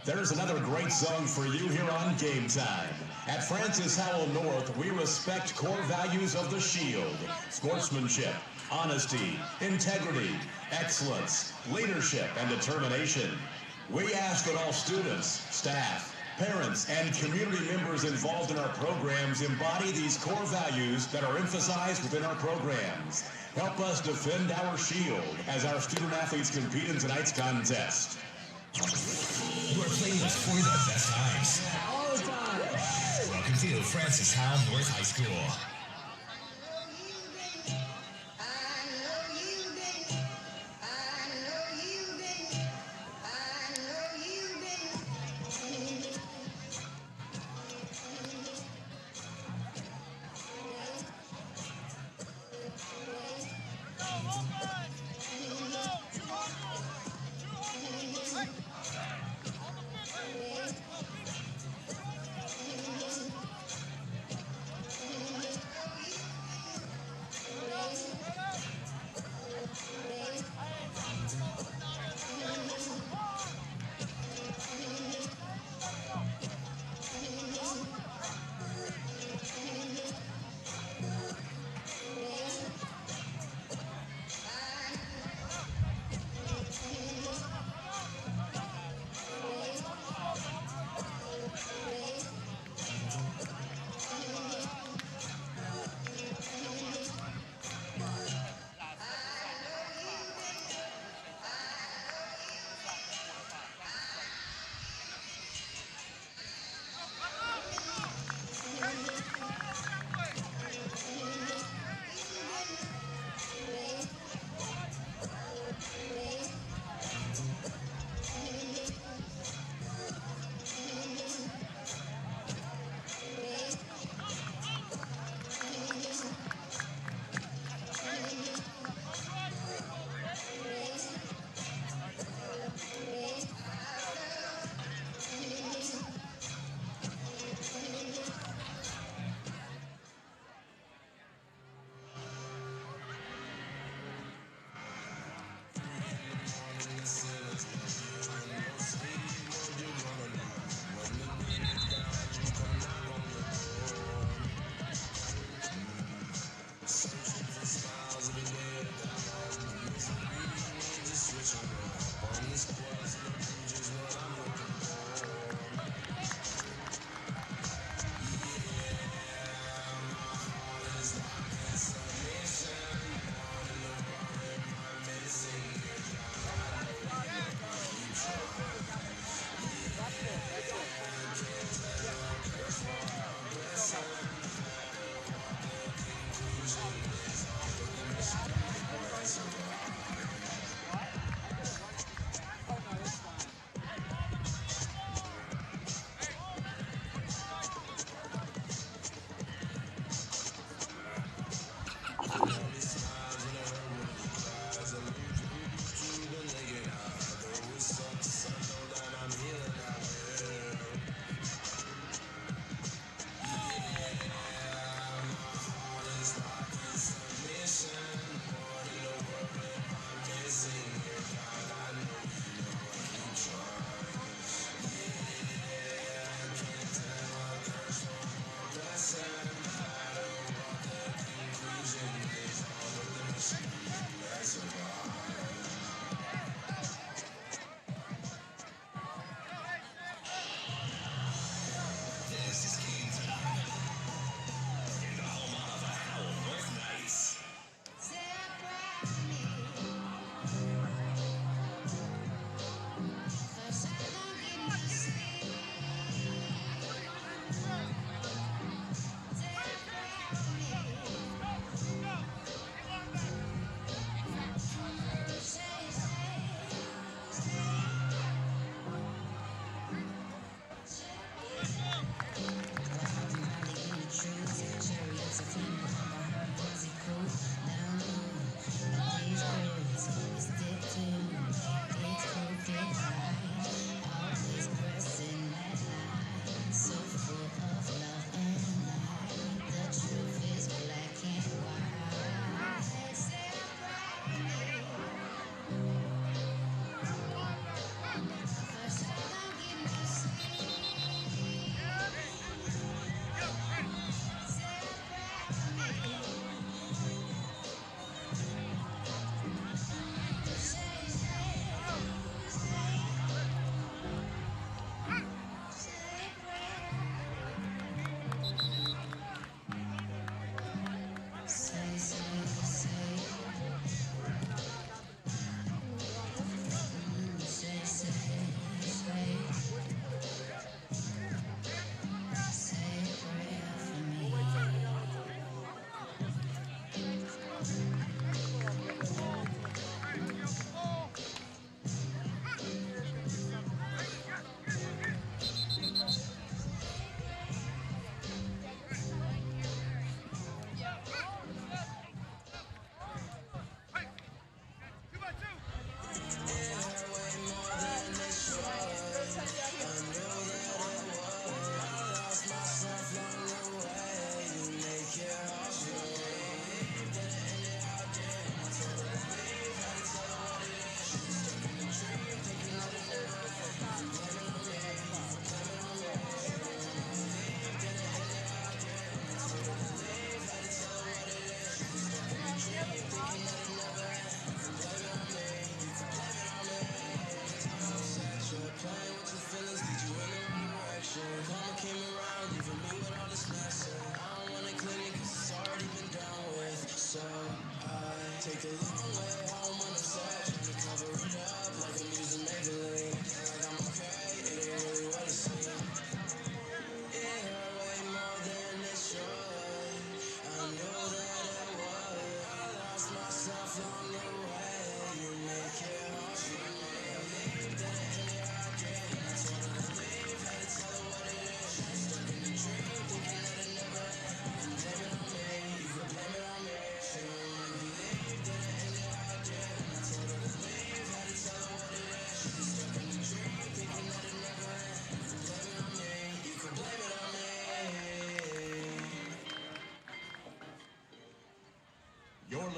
There's another great song for you here on Game Time. At Francis Howell North, we respect core values of the Shield: sportsmanship, honesty, integrity, excellence, leadership, and determination. We ask that all students, staff, parents, and community members involved in our programs embody these core values that are emphasized within our programs. Help us defend our shield as our student athletes compete in tonight's contest. You are playing us for the best times. All the time. Welcome to Francis Howell North High School.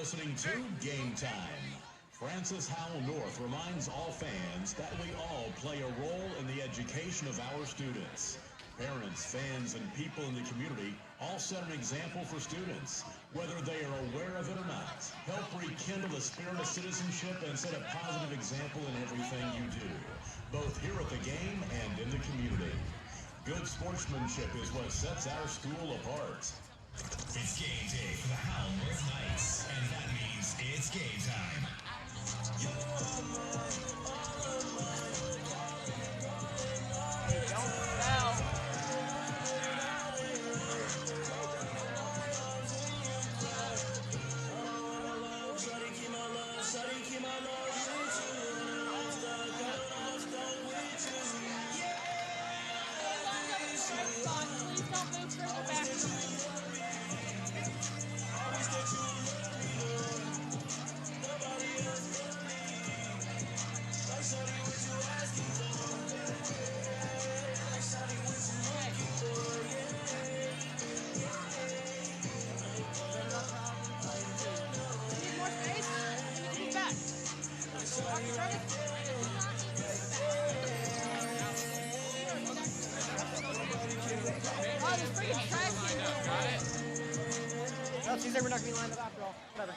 listening to Game Time. Francis Howell North reminds all fans that we all play a role in the education of our students. Parents, fans, and people in the community all set an example for students, whether they are aware of it or not. Help rekindle the spirit of citizenship and set a positive example in everything you do, both here at the game and in the community. Good sportsmanship is what sets our school apart. It's game day for the Howell North Knights, and that means it's game time. She said we're not going to be lined up after all. Whatever.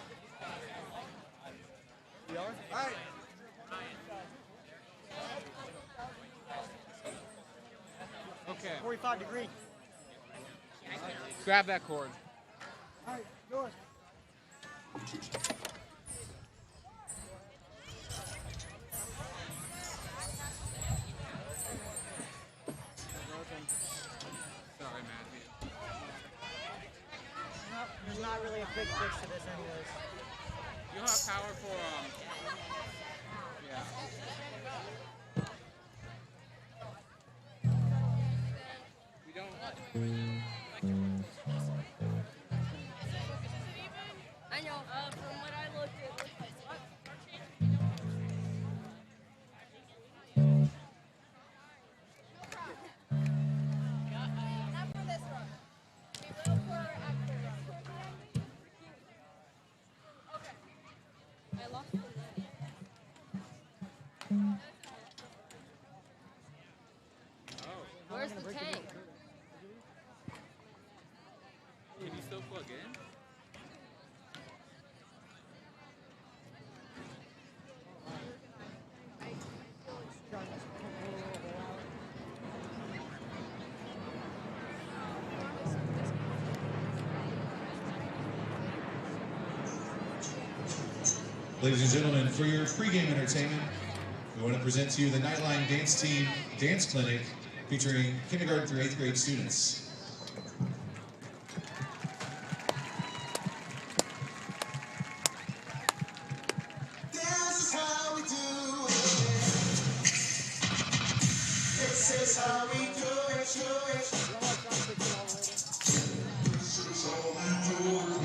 We are? All right. Okay. 45 degree. Grab that cord. All right, yours. Sorry, Matthew. No, there's not really a big fix to this anyways. You'll have power for, yeah. We don't... I know, from what I looked at, not for this run. We will for after run. Okay. I lost the Where's the tank? Can you still plug in? Ladies and gentlemen, for your pregame entertainment, we want to present to you the Nightline Dance Team Dance Clinic featuring kindergarten through 8th grade students. This is how we do it. This is how we do it, This is how we do it.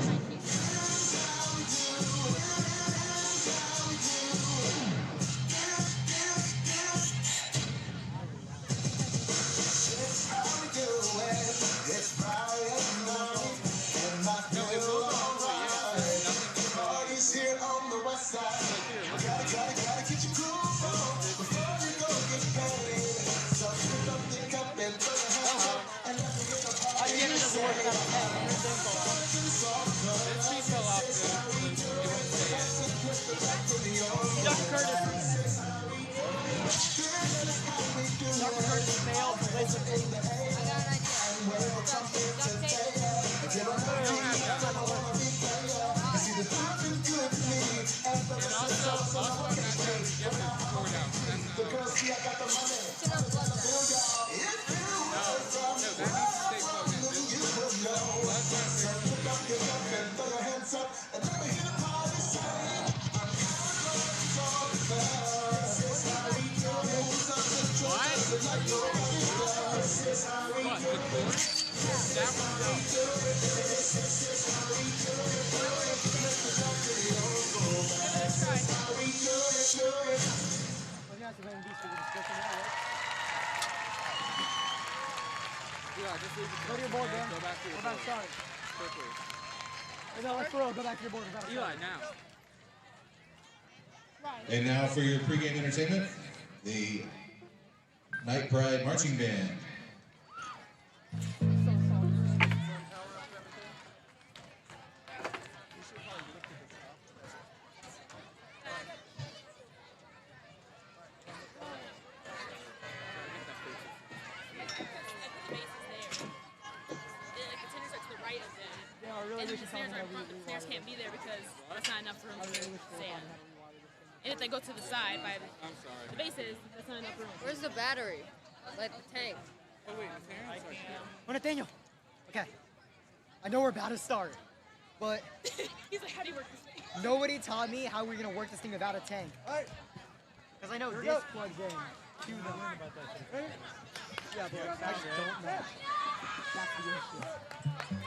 No, let's throw. Go back to your board. Eli, now. And now for your pregame entertainment, the Night Pride Marching Band. Players can't be there because there's not enough room for sand. And if they go to the side by the bases, that's not enough room. Where's the battery? Like the tank. Oh, wait, the parents are here. Oh, Nathaniel. Okay. I know we're about to start, but He's like, how do you work this thing? nobody taught me how we're going to work this thing without a tank. Because I know this plugs in to the... Yeah, but I just don't know. That's the issue.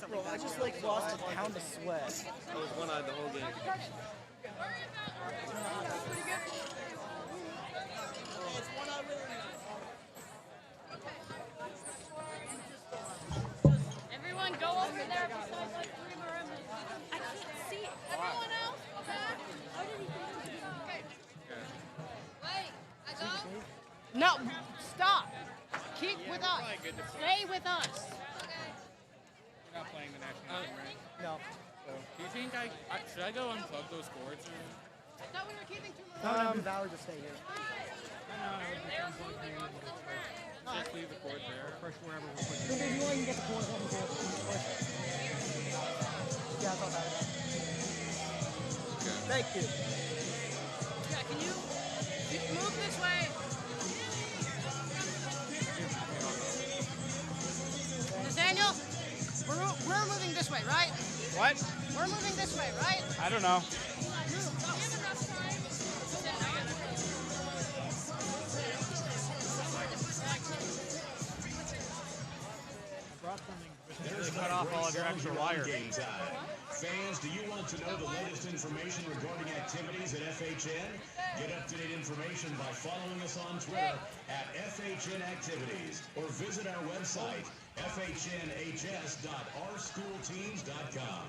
Bro, I just like lost a pound of sweat. I was one-eyed the whole game. Everyone go over there besides like 3 more members. I can't see everyone else. Wait, I go? No, stop. Keep with us. Stay with us. We're not playing the national team, right? No. So, do you think should I go unplug those cords? Or? I thought we were keeping too much. No, Valerie just stay here. Just leave the cord there. First wherever we're pushing. If you want, you can get the corner on the door. Yeah, I thought that was Okay. Thank you. Yeah, can you move this way? Nathaniel, we're moving this way, right? What? We're moving this way, right? I don't know. There's cut off all of your extra wire. Game time. Fans, do you want to know the latest information regarding activities at FHN? Get up-to-date information by following us on Twitter at FHN Activities or visit our website, fhnhs.ourschoolteams.com.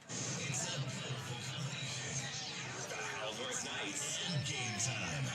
It's a beautiful combination. The Howell North Knights and game time.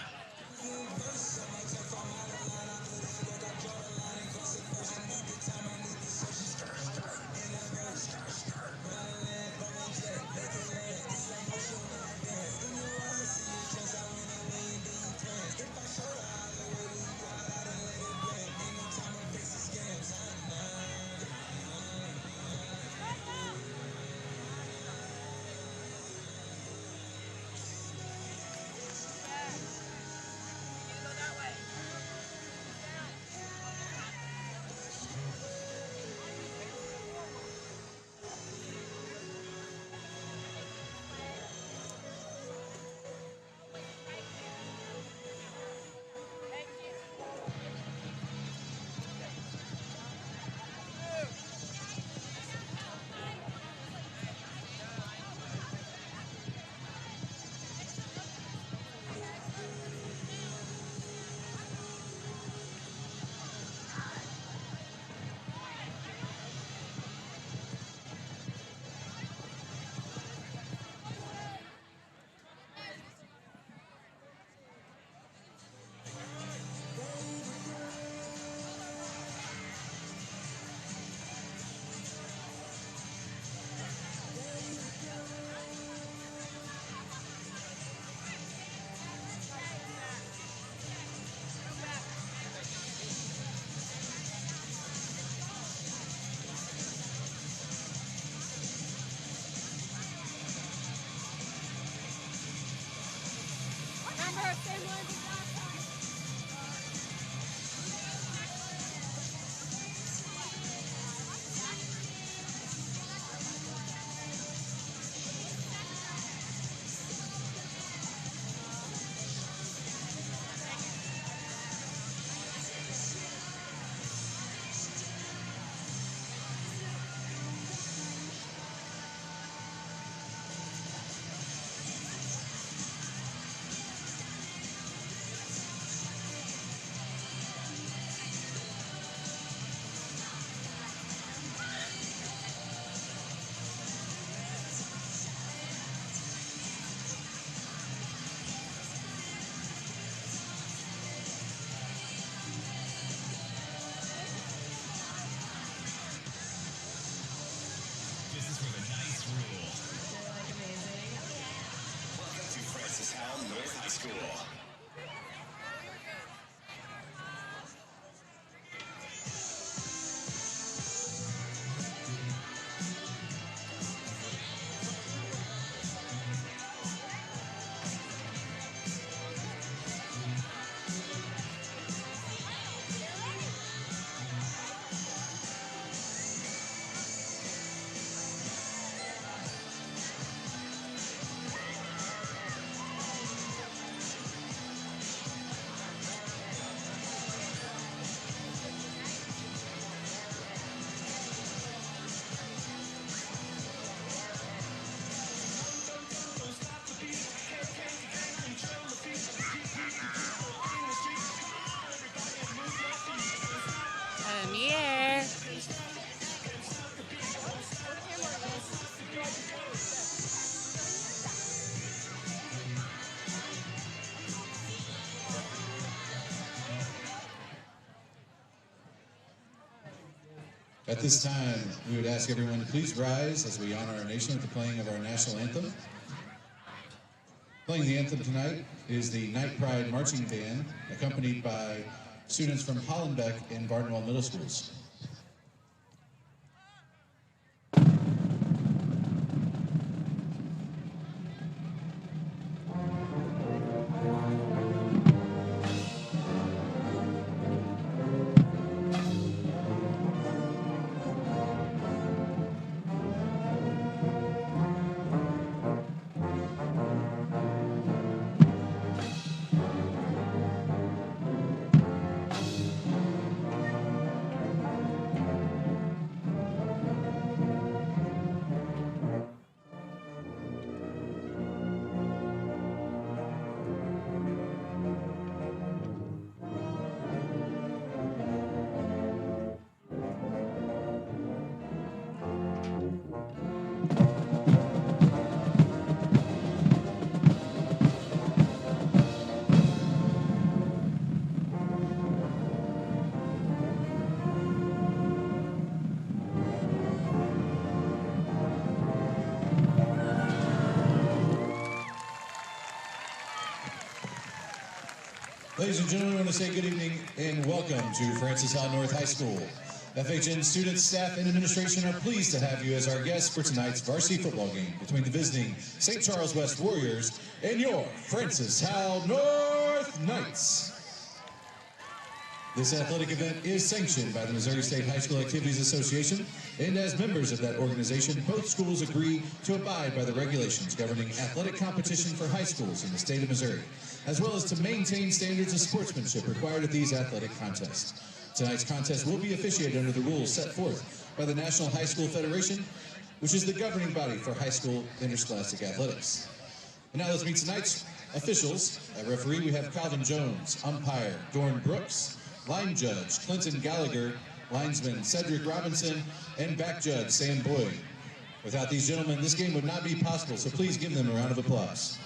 Howell North High School. At this time, we would ask everyone to please rise as we honor our nation with the playing of our national anthem. Playing the anthem tonight is the Night Pride Marching Band, accompanied by students from Hollenbeck and Bedwell Middle Schools. Ladies and gentlemen, I want to say good evening and welcome to Francis Howell North High School. FHN students, staff, and administration are pleased to have you as our guests for tonight's varsity football game between the visiting St. Charles West Warriors and your Francis Howell North Knights. This athletic event is sanctioned by the Missouri State High School Activities Association, and as members of that organization, both schools agree to abide by the regulations governing athletic competition for high schools in the state of Missouri, as well as to maintain standards of sportsmanship required at these athletic contests. Tonight's contest will be officiated under the rules set forth by the National High School Federation, which is the governing body for high school interscholastic athletics. And now let's meet tonight's officials. At referee, we have Calvin Jones, umpire Dorn Brooks, line judge Clinton Gallagher, linesman Cedric Robinson, and back judge Sam Boyd. Without these gentlemen, this game would not be possible, so please give them a round of applause.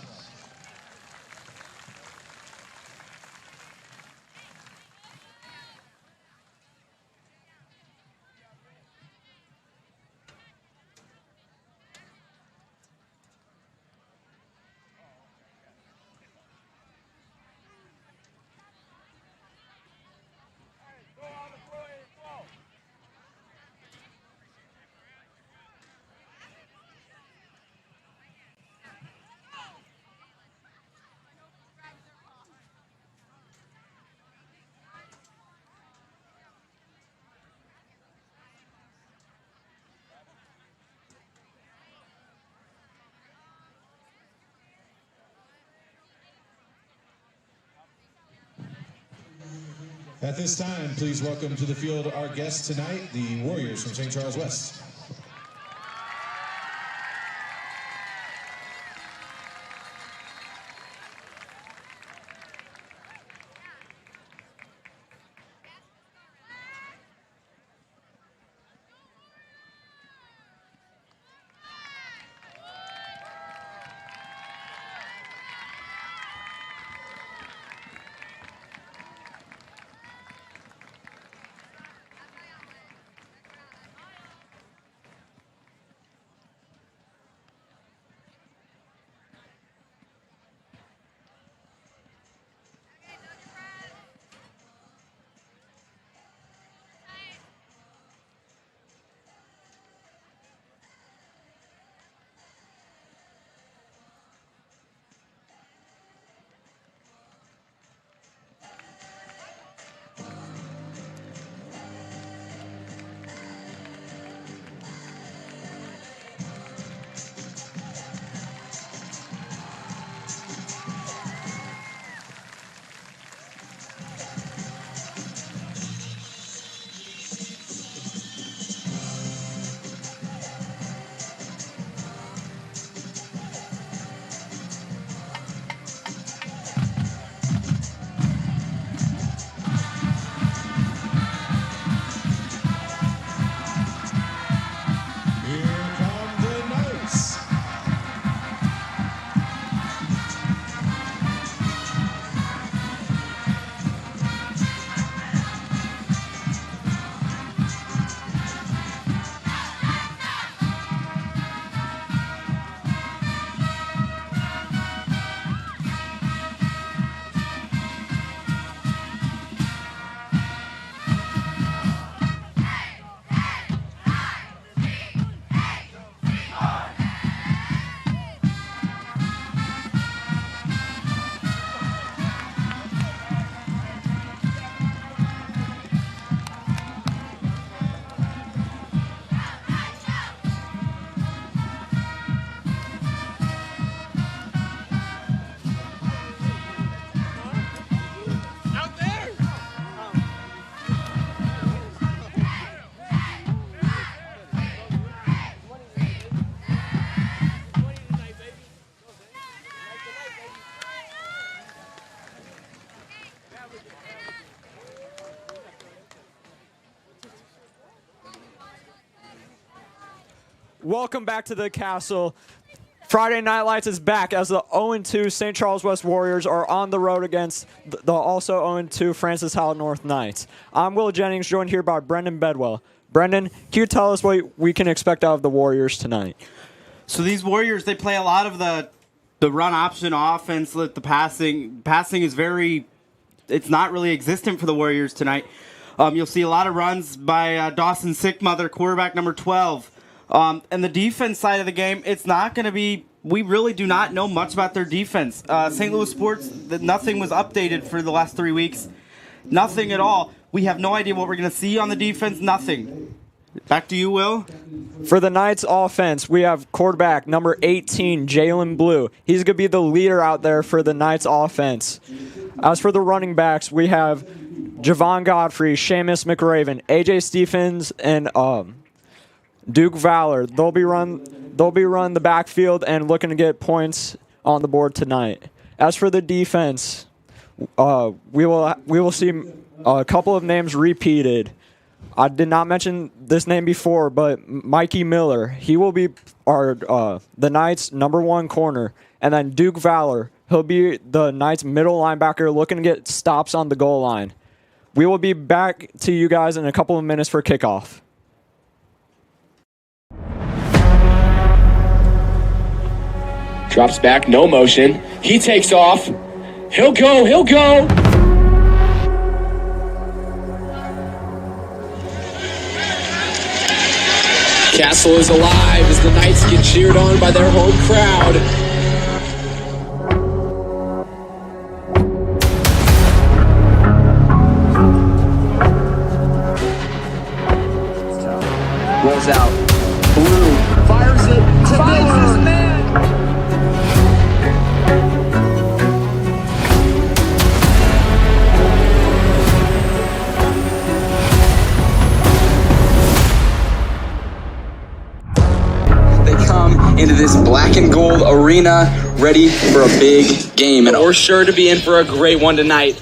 At this time, please welcome to the field our guests tonight, the Warriors from St. Charles West. Welcome back to the castle. Friday Night Lights is back as the 0-2 St. Charles West Warriors are on the road against the also 0-2 Francis Howell North Knights. I'm Will Jennings, joined here by Brendan Bedwell. Brendan, can you tell us what we can expect out of the Warriors tonight? So these Warriors, they play a lot of the run option offense. The passing is it's not really existent for the Warriors tonight. You'll see a lot of runs by Dawson Sickmother, quarterback number 12. And the defense side of the game, it's not going to be, we really do not know much about their defense. St. Louis Sports, nothing was updated for the last 3 weeks. Nothing at all. We have no idea what we're going to see on the defense. Nothing. Back to you, Will. For the Knights offense, we have quarterback number 18, Jalen Blue. He's going to be the leader out there for the Knights offense. As for the running backs, we have Javon Godfrey, Seamus McRaven, AJ Stephens, and Duke Valor. They'll be run the backfield and looking to get points on the board tonight. As for the defense, we will see a couple of names repeated. I did not mention this name before, but Mikey Miller. He will be the Knights' number 1 corner. And then Duke Valor. He'll be the Knights' middle linebacker looking to get stops on the goal line. We will be back to you guys in a couple of minutes for kickoff. Drops back, no motion. He takes off. He'll go. Castle is alive as the Knights get cheered on by their home crowd. Rolls out. Blue fires it to Miller. His man. Into this black and gold arena, ready for a big game. And we're sure to be in for a great one tonight.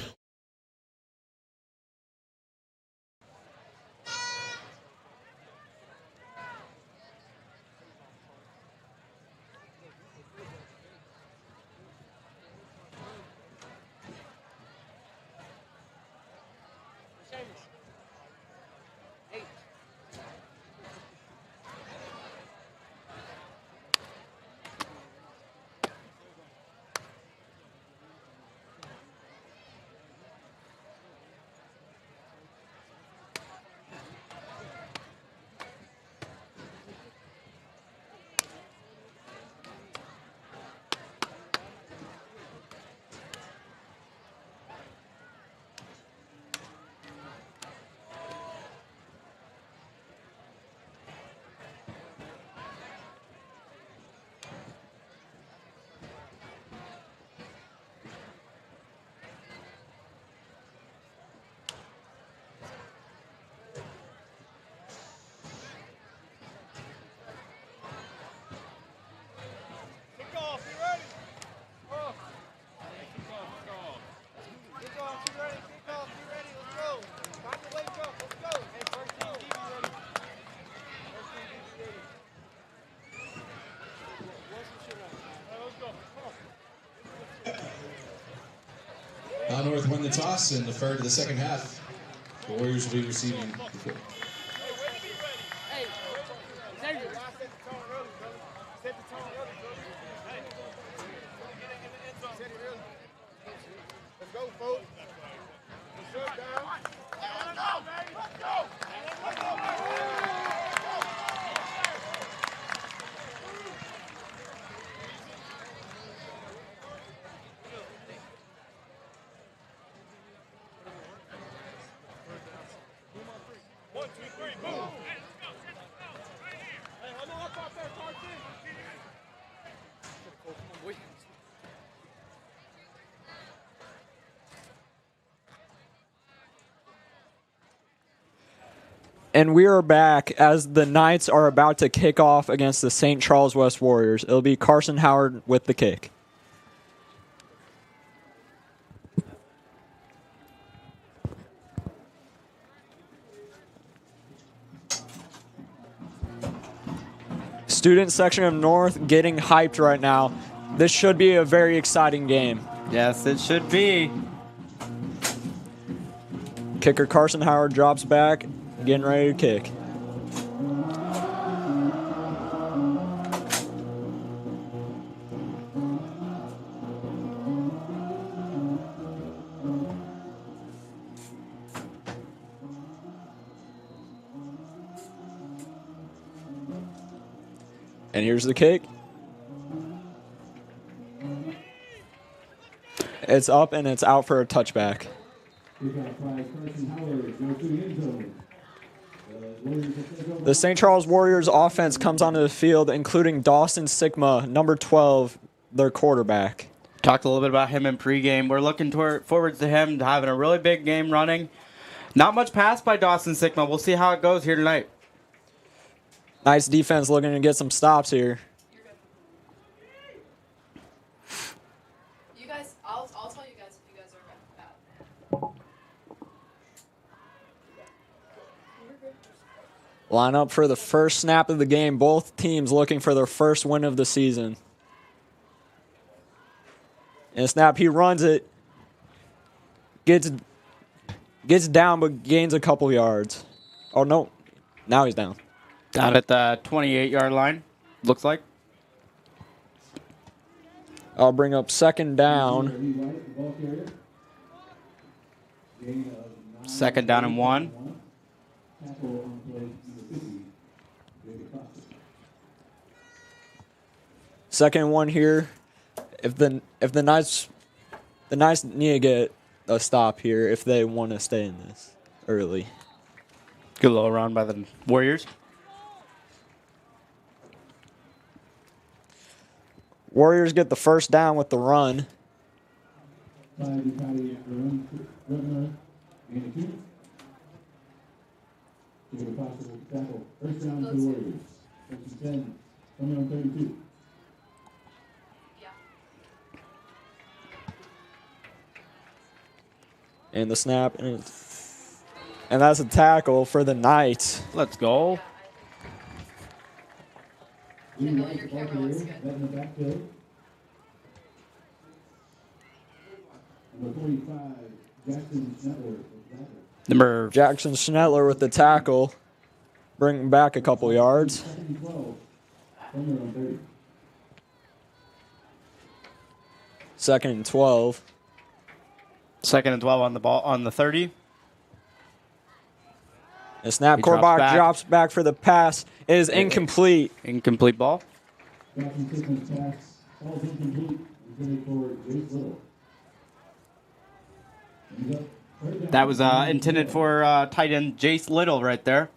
North win the toss and defer to the second half. The Warriors will be receiving. Let's go, folks. Let's go. And we are back as the Knights are about to kick off against the St. Charles West Warriors. It'll be Carson Howard with the kick. Student section of North getting hyped right now. This should be a very exciting game. Yes, it should be. Kicker Carson Howard drops back, getting ready to kick. And here's the kick. It's up and it's out for a touchback. The St. Charles Warriors offense comes onto the field, including Dawson Sigma, number 12, their quarterback. Talked a little bit about him in pregame. We're looking forward to him having a really big game running. Not much pass by Dawson Sigma. We'll see how it goes here tonight. Nice defense looking to get some stops here. You guys, I'll tell you guys if you guys are bad. Line up for the first snap of the game. Both teams looking for their first win of the season. And snap, he runs it. Gets down, but gains a couple yards. Oh, no. Now he's down. Down at the 28-yard line, looks like. I'll bring up second down. Second down and 1. Second one here. If the Knights need to get a stop here if they want to stay in this early. Good little run by the Warriors. Warriors get the first down with the run. And the snap, and that's a tackle for the Knights. Let's go. Number Jackson Schnettler with the tackle, bringing back a couple yards. Second and 12. Second and 12 on the ball on the 30. The snap, quarterback drops back for the pass. It is incomplete. Incomplete ball. That was intended for tight end Jace Little right there.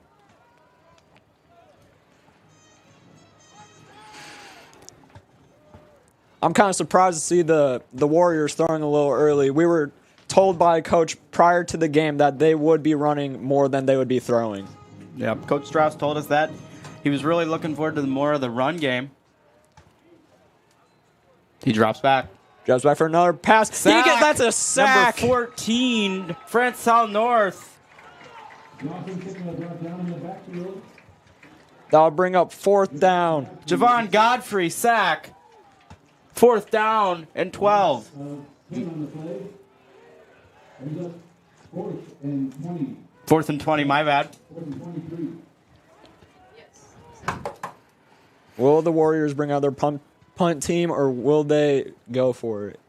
I'm kind of surprised to see the Warriors throwing a little early. We were told by Coach prior to the game that they would be running more than they would be throwing. Yeah, Coach Strauss told us that. He was really looking forward to more of the run game. He drops back. Drops back for another pass. Sack. That's a sack. Number 14, Francis North. That'll bring up fourth down. Javon Godfrey, sack. Fourth down and 12. Fourth and 20, my bad. Will the Warriors bring out their punt team, or will they go for it?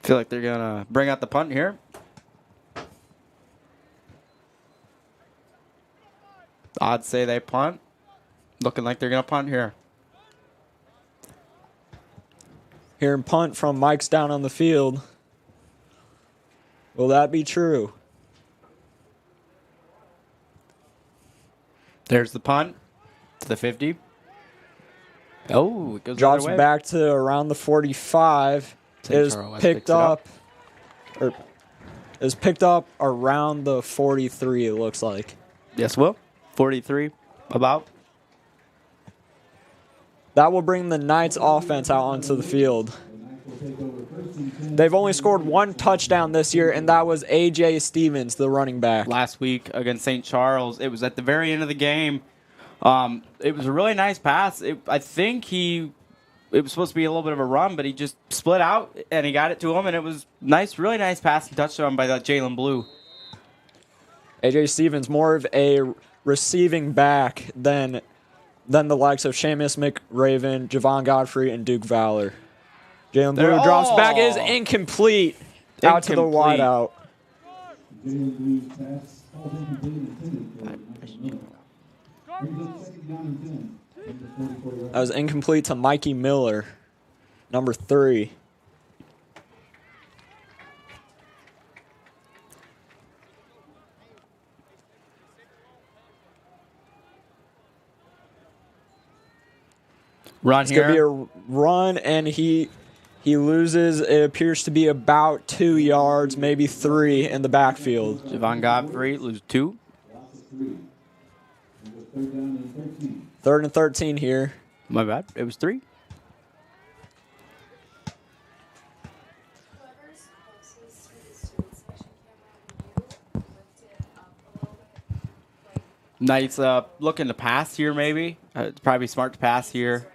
Feel like they're going to bring out the punt here. Odds say they punt. Looking like they're going to punt here. Hearing punt from Mike's down on the field. Will that be true? There's the punt to the 50. Oh, it goes drops the other way. Back to around the 45. Is picked up around the 43. It looks like. Yes, Will. 43, about. That will bring the Knights offense out onto the field. They've only scored one touchdown this year, and that was A.J. Stevens, the running back. Last week against St. Charles, it was at the very end of the game. It was a really nice pass. I think it was supposed to be a little bit of a run, but he just split out and he got it to him, and it was nice, really nice pass and touchdown by that Jalen Blue. AJ Stevens more of a receiving back than the likes of Seamus McRaven, Javon Godfrey, and Duke Valor. Jalen Blue drops back, is incomplete. Out to the wideout. That was incomplete to Mikey Miller, number 3. Run it's here. It's going to be a run, and he loses, it appears to be about 2 yards, maybe 3 in the backfield. Javon Godfrey loses 2. 3rd and 13 here. My bad. It was 3. Nice looking to pass here, maybe. It's probably smart to pass here.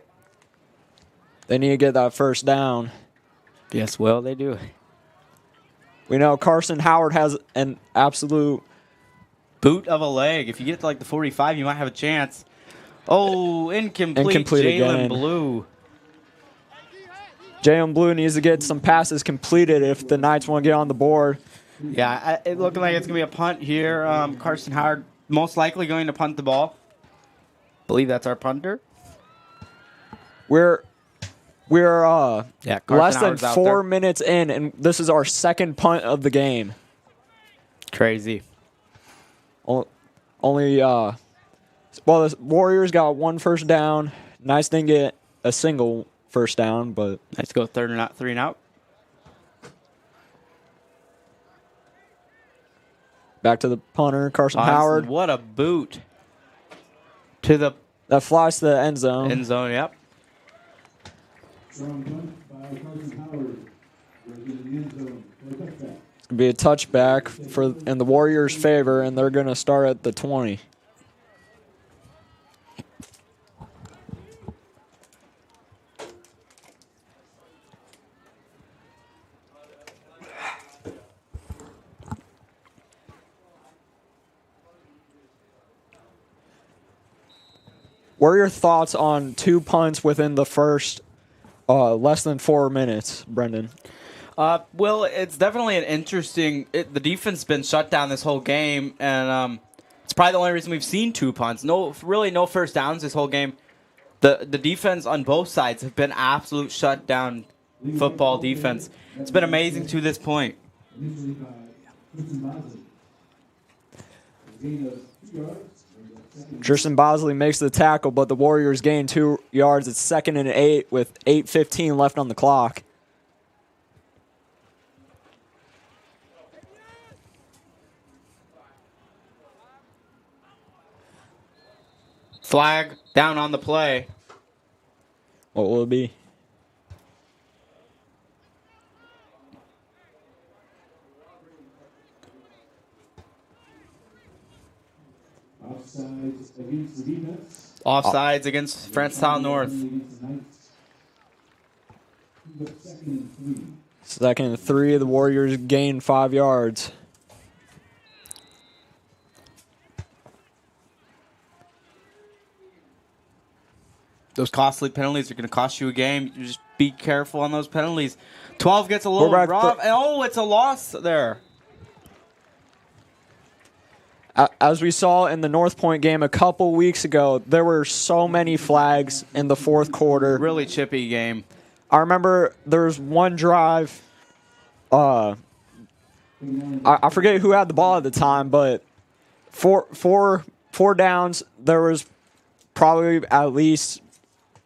They need to get that first down. Yes, well, they do. We know Carson Howard has an absolute boot of a leg. If you get to like the 45, you might have a chance. Oh, incomplete Jalen Blue. Jalen Blue needs to get some passes completed if the Knights want to get on the board. Yeah, it looking like it's going to be a punt here. Carson Howard most likely going to punt the ball. Believe that's our punter. We're less than Howard's 4 minutes in, and this is our second punt of the game. Crazy. Only, well, the Warriors got 1 first down. Nice didn't get a single first down, but let's go 3rd and out. Back to the punter, Carson Howard. What a boot to the that flies to the end zone. End zone, yep. It's gonna be a touchback in the Warriors' favor, and they're gonna start at the 20. What are your thoughts on 2 punts within the first less than 4 minutes, Brendan? Well, it's definitely an interesting. The defense has been shut down this whole game, and it's probably the only reason we've seen 2 punts. No first downs this whole game. The defense on both sides have been absolute shutdown football defense. It's been amazing to this point. Tristan Bosley makes the tackle, but the Warriors gain 2 yards. It's 2nd and 8 with 8:15 left on the clock. Flag down on the play. What will it be? Offsides against Francetown North. 2nd and 3. The Warriors gain 5 yards. Those costly penalties are going to cost you a game. You just be careful on those penalties. 12 gets a little rough. Oh, it's a loss there. As we saw in the North Point game a couple weeks ago, there were so many flags in the 4th quarter. Really chippy game. I remember there was one drive. I forget who had the ball at the time, but four downs, there was probably at least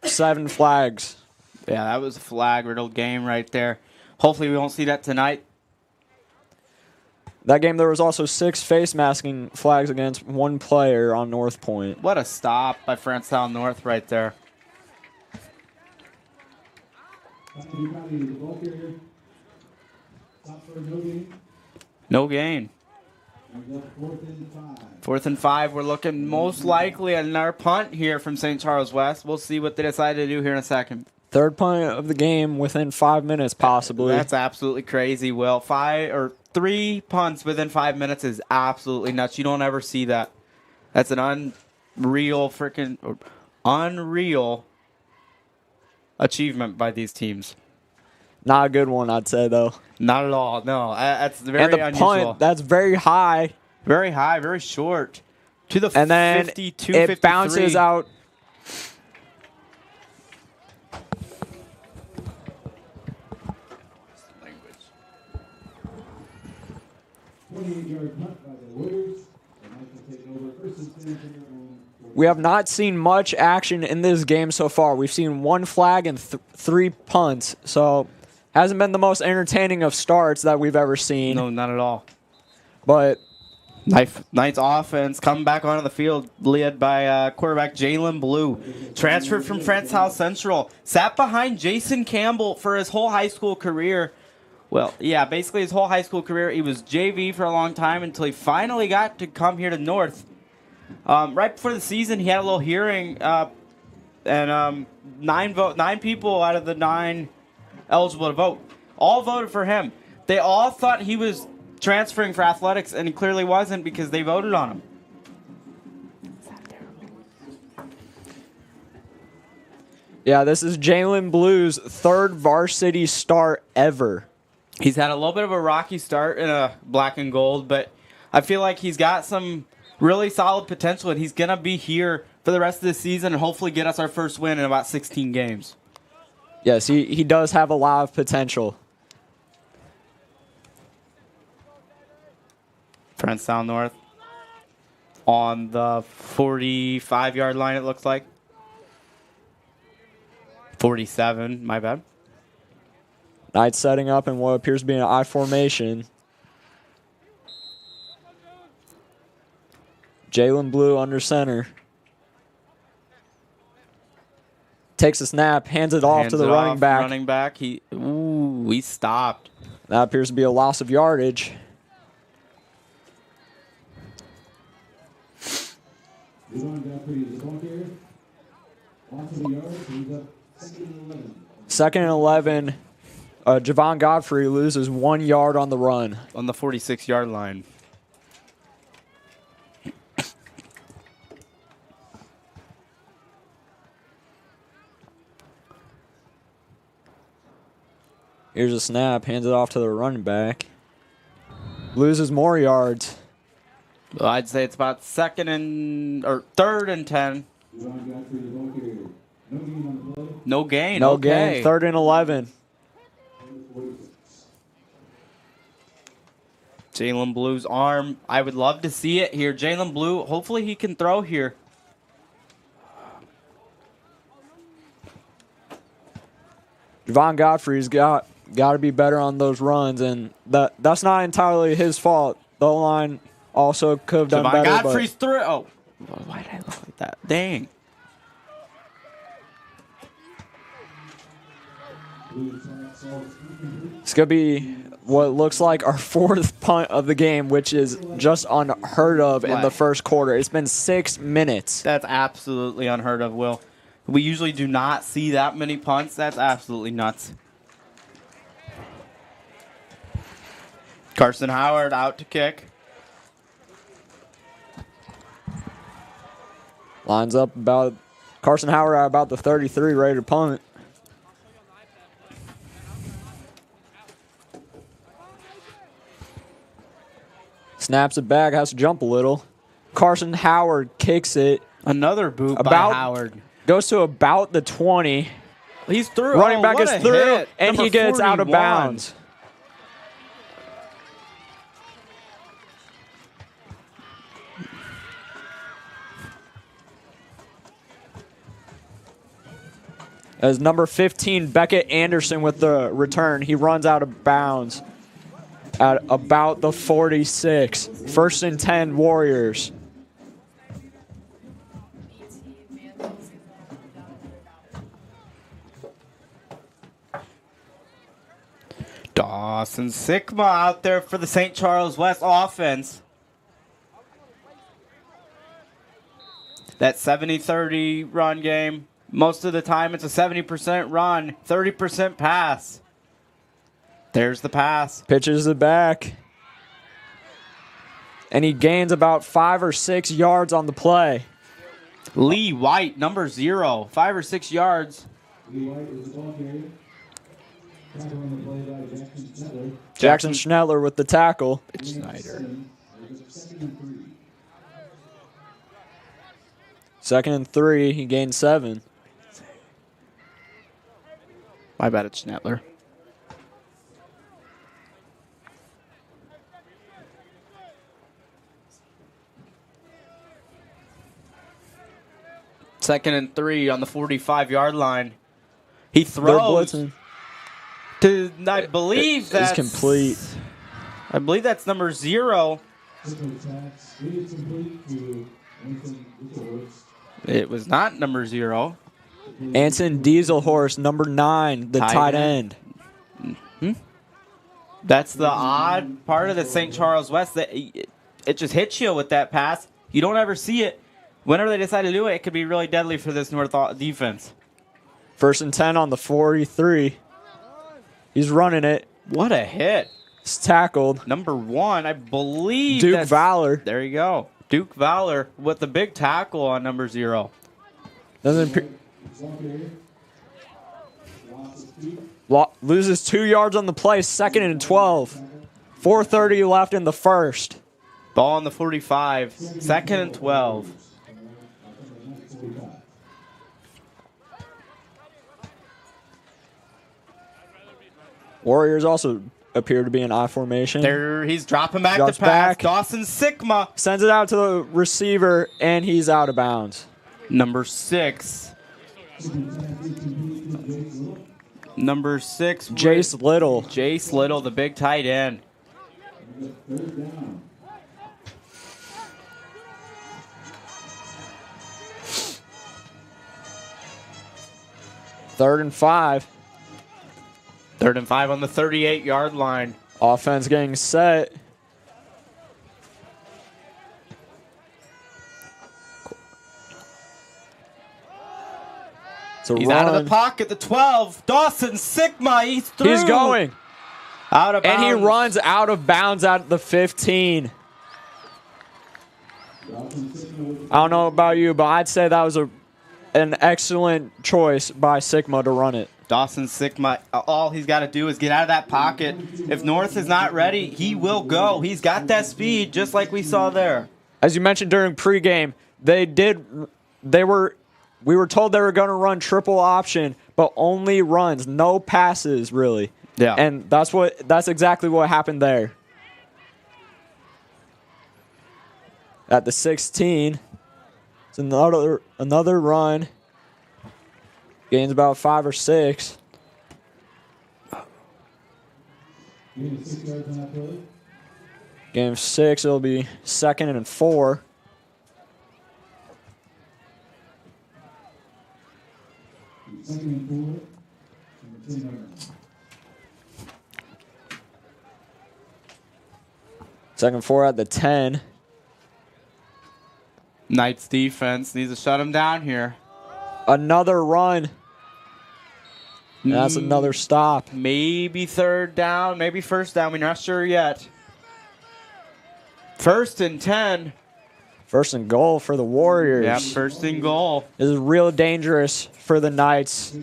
7 flags. Yeah, that was a flag-riddled game right there. Hopefully we won't see that tonight. That game, there was also 6 face masking flags against 1 player on North Point. What a stop by Francetown North right there. No gain. 4th and 5. We're looking most likely at another punt here from St. Charles West. We'll see what they decide to do here in a second. Third punt of the game within 5 minutes, possibly. That's absolutely crazy, Will. 3 punts within 5 minutes is absolutely nuts. You don't ever see that. That's an unreal achievement by these teams. Not a good one, I'd say, though. Not at all. No, that's very and the unusual. punt, that's very high. Very high, very short. To the and then 52, it 53. Bounces out. We have not seen much action in this game so far. We've seen 1 flag and 3 punts, so hasn't been the most entertaining of starts that we've ever seen. No, not at all. But Knights offense coming back onto the field, led by quarterback Jalen Blue. Transferred from Francis Howell Central. Sat behind Jason Campbell for his whole high school career. Well, yeah, basically his whole high school career. He was JV for a long time until he finally got to come here to North. Right before the season, he had a little hearing, and 9 people out of the 9 eligible to vote all voted for him. They all thought he was transferring for athletics, and he clearly wasn't because they voted on him. Yeah, this is Jalen Blue's 3rd varsity start ever. He's had a little bit of a rocky start in a black and gold, but I feel like he's got some really solid potential, and he's going to be here for the rest of the season and hopefully get us our first win in about 16 games. Yes, he does have a lot of potential. Friends Sound North on the 45-yard line, it looks like. 47, my bad. Knights setting up in what appears to be an I formation. Jalen Blue under center. Takes a snap, hands it off to the running back. Running back, he stopped. That appears to be a loss of yardage. Second and 11. Javon Godfrey loses 1 yard on the run. On the 46-yard line. Here's a snap, hands it off to the running back. Loses more yards. Well, I'd say it's about third and 10. No gain. No okay. gain. 3rd and 11. Jalen Blue's arm. I would love to see it here. Jalen Blue, hopefully he can throw here. Javon Godfrey's got to be better on those runs, and that's not entirely his fault. The O-line also could have done Javon better. Godfrey's through. Oh, why did I look like that? Dang. It's going to be what looks like our 4th punt of the game, which is just unheard of in the first quarter. It's been 6 minutes. That's absolutely unheard of, Will. We usually do not see that many punts. That's absolutely nuts. Carson Howard out to kick. Lines up about Carson Howard at about the 33, ready to punt. Snaps it back, has to jump a little. Carson Howard kicks it. Another boot by Howard. Goes to about the 20. He's through. Running back is through, hit. and Number he gets 41. out of bounds. As number 15, Beckett Anderson with the return. He runs out of bounds at about the 46. 1st and 10, Warriors. Dawson Sigma out there for the St. Charles West offense. That 70-30 run game. Most of the time, it's a 70% run, 30% pass. There's the pass. Pitches it back. And he gains about 5 or 6 yards on the play. Lee White, number 0, 5 or 6 yards. Jackson Schneller with the tackle. It's Snyder. 2nd and 3. He gained 7. My bad, it's Schnettler. Second and 3 on the 45-yard line. He throws to, I believe that's complete. I believe that's number 0. It was not number 0. Anson Dieselhorst, number 9, the tight end. Mm-hmm. That's the odd part of the St. Charles West. That it just hits you with that pass. You don't ever see it. Whenever they decide to do it, it could be really deadly for this North defense. 1st and 10 on the 43. He's running it. What a hit. It's tackled. Number 1, I believe. Duke Valor. There you go. Duke Valor with the big tackle on number 0. Loses 2 yards on the play. 2nd and 12. 4:30 left in the first. Ball on the 45. 2nd and 12. Warriors also appear to be in I formation. There, he's dropping back the pass. Back. Dawson Sigma sends it out to the receiver, and he's out of bounds. Number 6. Number 6. Jace Little. Jace Little, the big tight end. Third and 5. 3rd and 5 on the 38-yard line. Offense getting set. He's out of the pocket, the 12. Dawson Sigma, he's through. He's going. Out of bounds. And he runs out of bounds at the 15. I don't know about you, but I'd say that was an excellent choice by Sigma to run it. Dawson Sigma, all he's got to do is get out of that pocket. If North is not ready, he will go. He's got that speed, just like we saw there. As you mentioned during pregame, we were told they were going to run triple option, but only runs, no passes, really. Yeah. And that's exactly what happened there. At the 16, it's another run. Gains about 5 or 6. Game 6, it'll be 2nd and 4. Second 4 at the 10. Knights defense needs to shut him down here. Another run. And that's another stop. Maybe 3rd down, maybe 1st down. We're not sure yet. 1st and 10. 1st and goal for the Warriors. Yeah, 1st and goal. This is real dangerous for the Knights.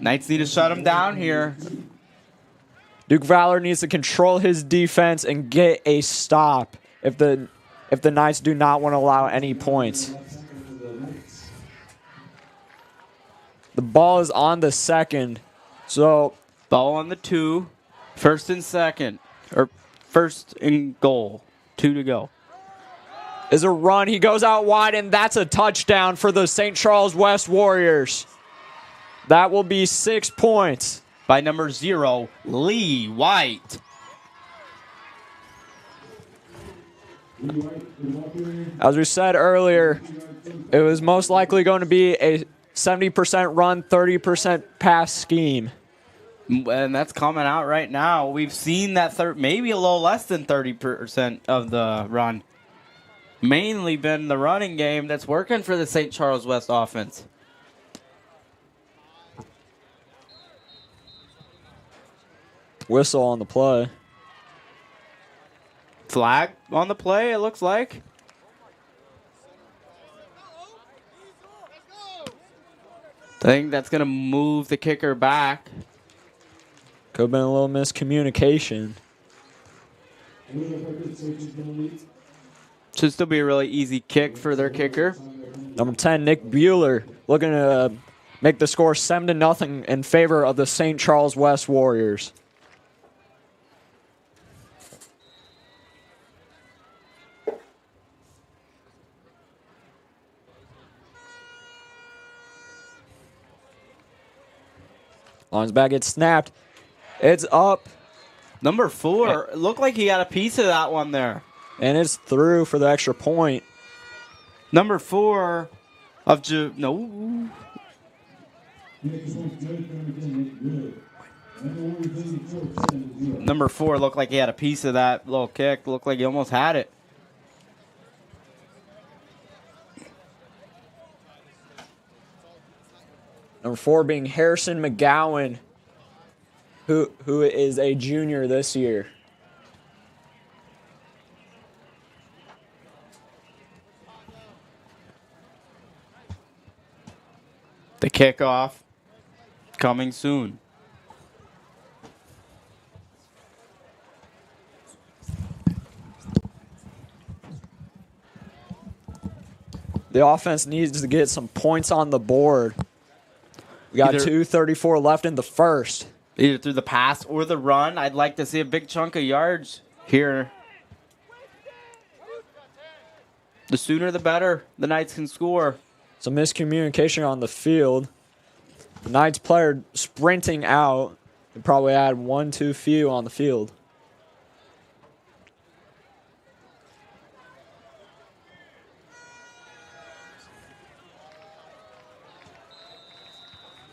Knights need to shut him down here. Duke Valor needs to control his defense and get a stop if the Knights do not want to allow any points. The ball is on the 2nd. So ball on the 2. 1st and 2nd. Or 1st and goal. 2 to go. Is a run. He goes out wide, and that's a touchdown for the St. Charles West Warriors. That will be 6 points. By number 0, Lee White. As we said earlier, it was most likely going to be a 70% run, 30% pass scheme. And that's coming out right now. We've seen that maybe a little less than 30% of the run. mainly been the running game that's working for the St. Charles West offense. Whistle on the play. Flag on the play, it looks like. I think that's going to move the kicker back. Could have been a little miscommunication. Should still be a really easy kick for their kicker. Number 10, Nick Bueller, looking to make the score 7-0 in favor of the St. Charles West Warriors. Line's back, gets snapped. It's up. Number 4, it looked like he got a piece of that one there. And it's through for the extra point. Number 4 of no. Number 4 looked like he had a piece of that little kick. Looked like he almost had it. Number 4 being Harrison McGowan, who is a junior this year. The kickoff coming soon. The offense needs to get some points on the board. We got 2:34 left in the first. Either through the pass or the run. I'd like to see a big chunk of yards here. The sooner the better. The Knights can score. Some miscommunication on the field. The Knights player sprinting out. They probably had 1 too few on the field.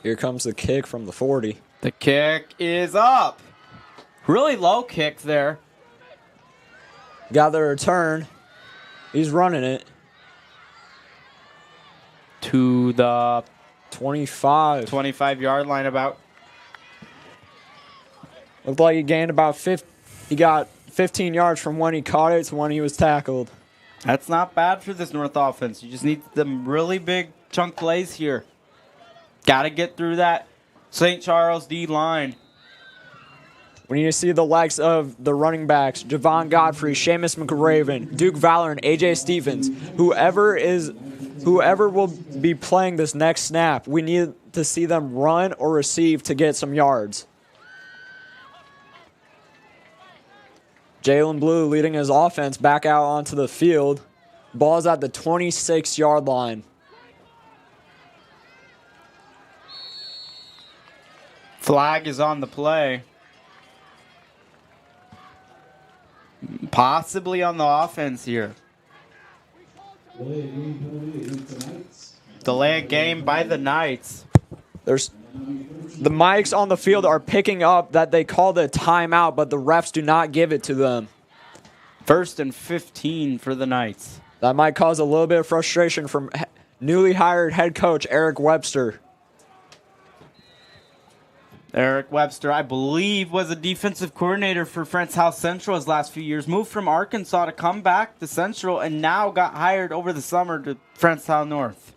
Here comes the kick from the 40. The kick is up. Really low kick there. Got the return. He's running it. To the 25-yard line about. Looked like he gained about 50. He got 15 yards from when he caught it to when he was tackled. That's not bad for this North offense. You just need them really big chunk plays here. Got to get through that St. Charles D line. We need to see the likes of the running backs, Javon Godfrey, Seamus McRaven, Duke Valor, and A.J. Stevens. Whoever will be playing this next snap, we need to see them run or receive to get some yards. Jalen Blue leading his offense back out onto the field. Ball's at the 26-yard line. Flag is on the play. Possibly on the offense here. Delay a game by the Knights. The mics on the field are picking up that they called a timeout, but the refs do not give it to them. 1st and 15 for the Knights. That might cause a little bit of frustration from newly hired head coach Eric Webster. Eric Webster, I believe, was a defensive coordinator for Friends House Central his last few years. Moved from Arkansas to come back to Central and now got hired over the summer to Friends House North.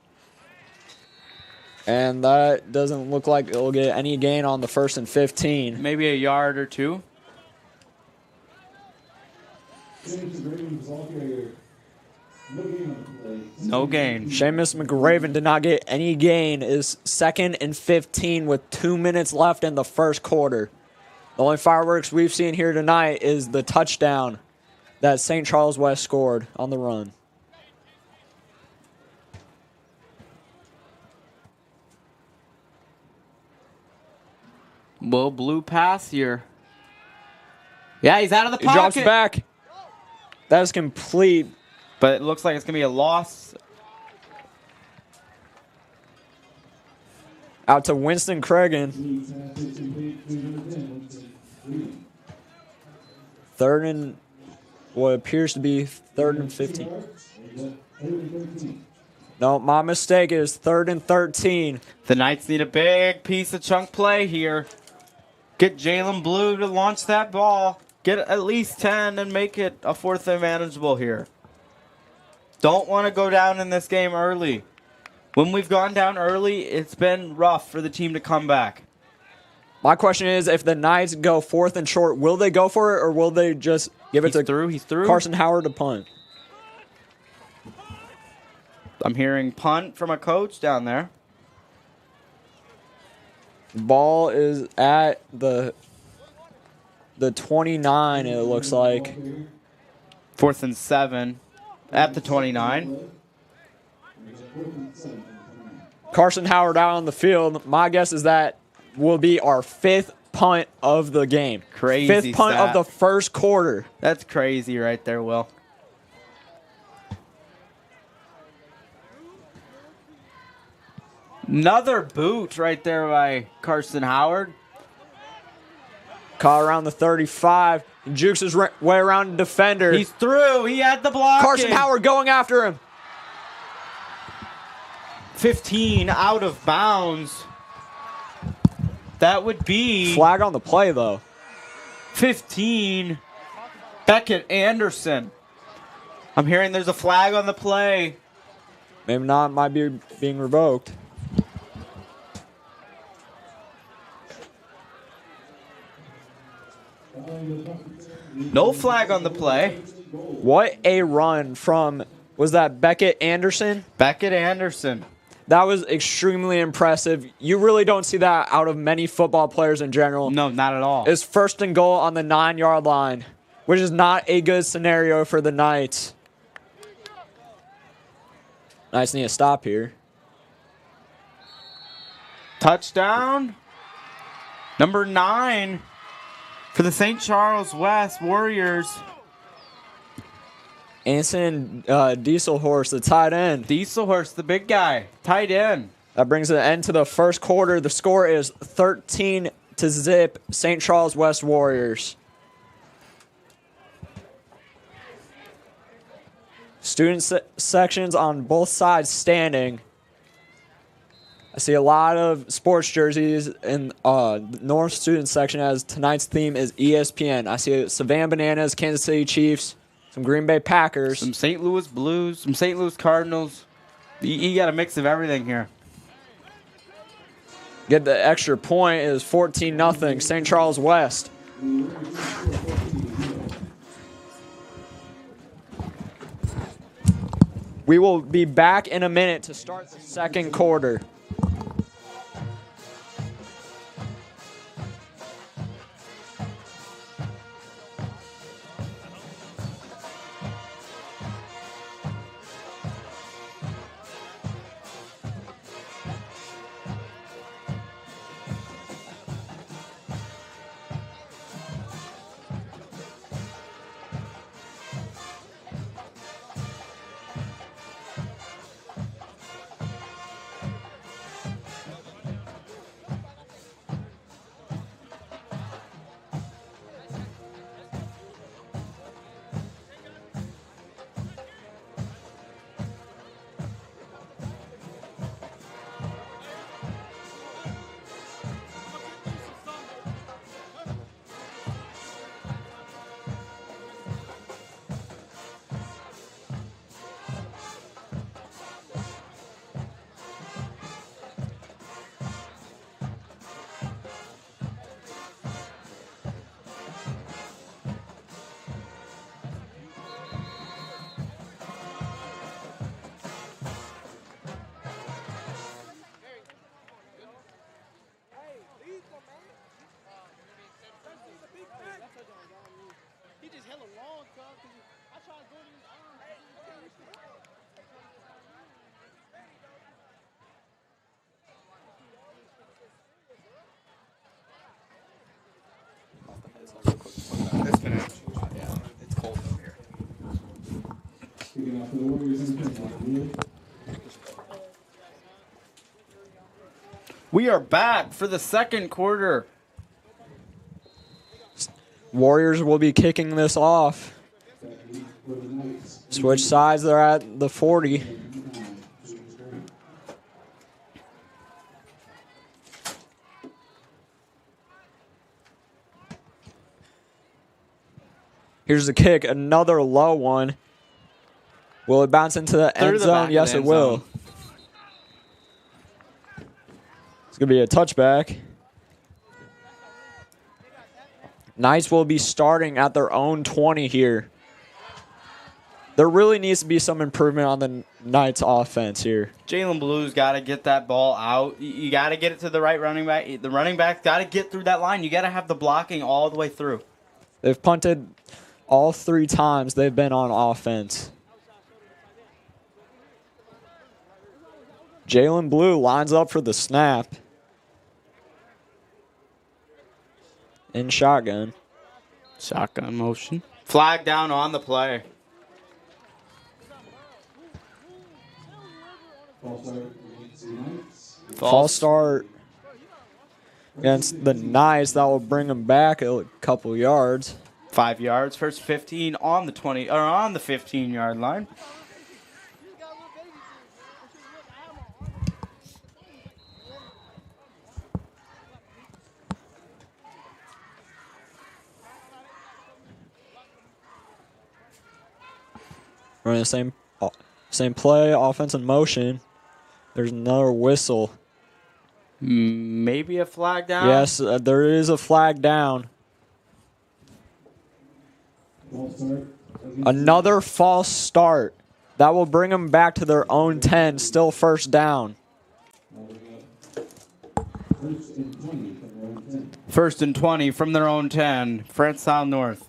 And that doesn't look like it'll get any gain on the 1st and 15. Maybe a yard or two. No gain. Seamus McRaven did not get any gain. Is 2nd and 15 with 2 minutes left in the first quarter. The only fireworks we've seen here tonight is the touchdown that St. Charles West scored on the run. Well, blue pass here. Yeah, he's out of the pocket. He drops back. That is complete. But it looks like it's going to be a loss. Out to Winston Cregan. 3rd and what appears to be 3rd and 15. No, my mistake. It is 3rd and 13. The Knights need a big piece of chunk play here. Get Jalen Blue to launch that ball. Get at least 10 and make it a 4th and manageable here. Don't want to go down in this game early. When we've gone down early, it's been rough for the team to come back. My question is, if the Knights go 4th and short, will they go for it or will they just give it to He's through. Carson Howard to punt? I'm hearing punt from a coach down there. Ball is at the 29, it looks like. 4th and 7 at the 29. Carson Howard out on the field. My guess is that will be our 5th punt of the game. Crazy 5th punt stat. of the first quarter. That's crazy right there, Will. Another boot right there by Carson Howard. Caught around the 35. Jukes his way around the defender. He's through. He had the block. Carson Howard going after him. 15 out of bounds. That would be... Flag on the play, though. 15. Beckett Anderson. I'm hearing there's a flag on the play. Maybe not. Might be being revoked. No flag on the play. What a run from, was that Beckett Anderson? Beckett Anderson. That was extremely impressive. You really don't see that out of many football players in general. No, not at all. It's 1st and goal on the 9-yard line, which is not a good scenario for the Knights. Knights need to stop here. Touchdown. Number 9 for the St. Charles West Warriors. Anson Dieselhorst, the tight end. Dieselhorst, the big guy, tight end. That brings an end to the first quarter. The score is 13-0, St. Charles West Warriors. Student sections on both sides standing. I see a lot of sports jerseys in the North student section as tonight's theme is ESPN. I see Savannah Bananas, Kansas City Chiefs, some Green Bay Packers. Some St. Louis Blues, some St. Louis Cardinals. You got a mix of everything here. Get the extra point. It is 14-0, St. Charles West. We will be back in a minute to start the second quarter. We are back for the second quarter. Warriors will be kicking this off. Switch sides, they're at the 40. Here's the kick, another low one. Will it bounce into the end zone? Yes, it will. It's going to be a touchback. Knights will be starting at their own 20 here. There really needs to be some improvement on the Knights offense here. Jalen Blue's got to get that ball out. You got to get it to the right running back. The running back's got to get through that line. You got to have the blocking all the way through. They've punted all 3 times they've been on offense. Jalen Blue lines up for the snap. In shotgun. Shotgun motion. Flag down on the play. False start against the Knights. That will bring them back a couple yards. 5 yards. First 15 on the 20 or on the 15-yard line. Running the same play, offense in motion. There's another whistle. Maybe a flag down? Yes, there is a flag down. Another false start. That will bring them back to their own 10, still first down. First and 20 from their own 10. Francis Howell North.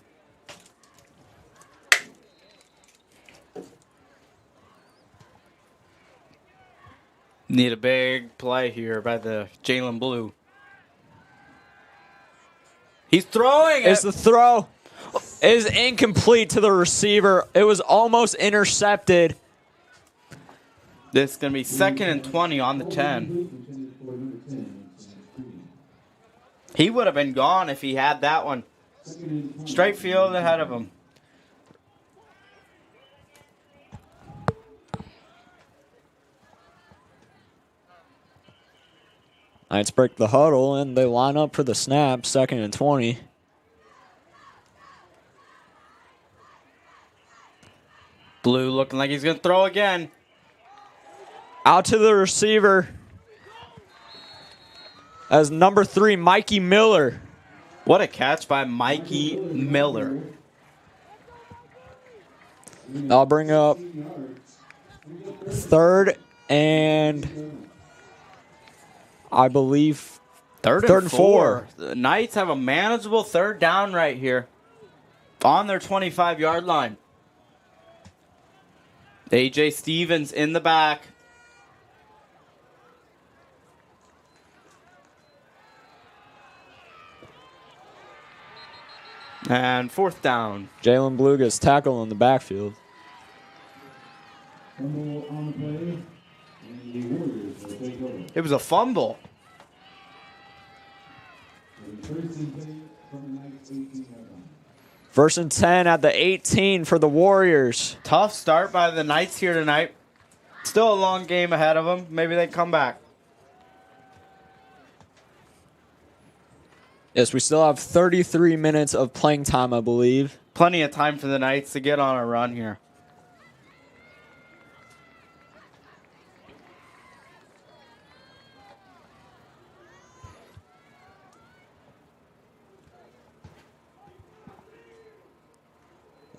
Need a big play here by the Jalen Blue. He's throwing it. It's the throw. It is incomplete to the receiver. It was almost intercepted. This is going to be 2nd and 20 on the 10. He would have been gone if he had that one. Straight field ahead of him. Knights break the huddle, and they line up for the snap, 2nd and 20. Blue looking like he's going to throw again. Out to the receiver. As number 3, Mikey Miller. What a catch by Mikey Miller. I'll bring up 3rd and I believe third and 4. The Knights have a manageable 3rd down right here on their 25-yard line. A.J. Stevens in the back. And 4th down. Jalen Blue gets tackled in the backfield. It was a fumble. First and 10 at the 18 for the Warriors. Tough start by the Knights here tonight. Still a long game ahead of them. Maybe they come back. Yes, we still have 33 minutes of playing time, I believe. Plenty of time for the Knights to get on a run here.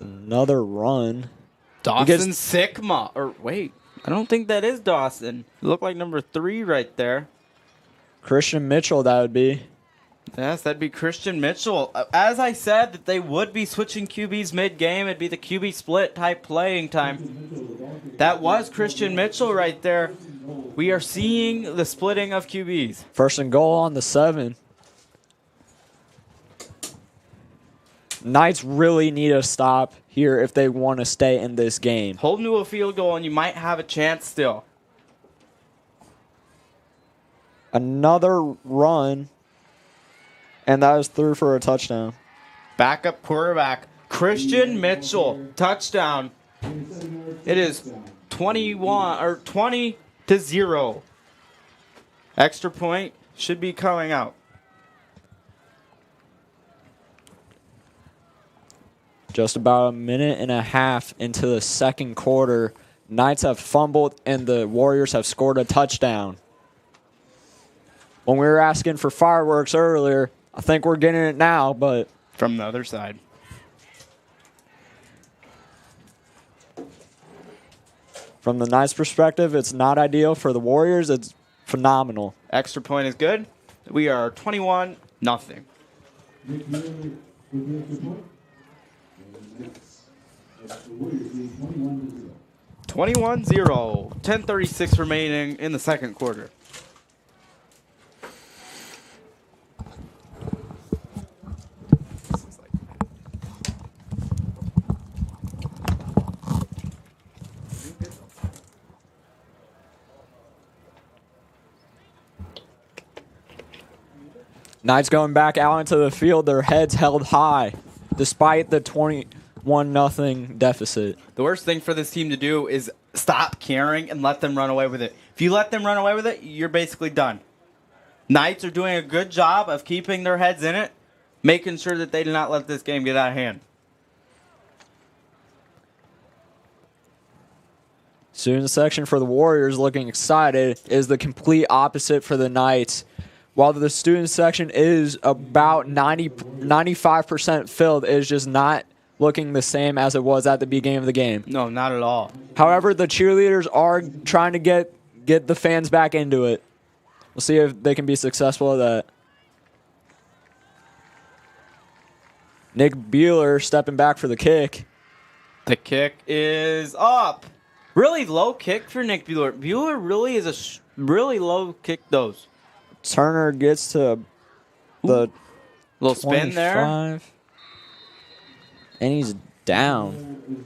Another run. Dawson Sigma. Or wait, I don't think that is Dawson. It looked like number 3 right there. Christian Mitchell, that would be. Yes, that'd be Christian Mitchell. As I said, that they would be switching QBs mid-game. It'd be the QB split type playing time. That was Christian Mitchell right there. We are seeing the splitting of QBs. First and goal on the 7. Knights really need a stop here if they want to stay in this game. Hold them to a field goal and you might have a chance still. Another run, and that was through for a touchdown. Backup quarterback, Christian Mitchell, touchdown. It is 20-0. Extra point should be coming out. Just about a minute and a half into the second quarter. Knights have fumbled and the Warriors have scored a touchdown. When we were asking for fireworks earlier, I think we're getting it now, but from the other side. From the Knights' perspective, it's not ideal. For the Warriors, it's phenomenal. Extra point is good. We are 21-0. 21-0. 10:36 remaining in the second quarter. Knights going back out into the field, their heads held high, despite the 21-0 deficit. The worst thing for this team to do is stop caring and let them run away with it. If you let them run away with it, you're basically done. Knights are doing a good job of keeping their heads in it, making sure that they do not let this game get out of hand. Student section for the Warriors looking excited is the complete opposite for the Knights. While the student section is about 95% filled, it is just not looking the same as it was at the beginning of the game. No, not at all. However, the cheerleaders are trying to get the fans back into it. We'll see if they can be successful at that. Nick Bueller stepping back for the kick. The kick is up. Really low kick for Nick Bueller. Bueller really is a really low kick those. Turner gets to the little spin there. And he's down.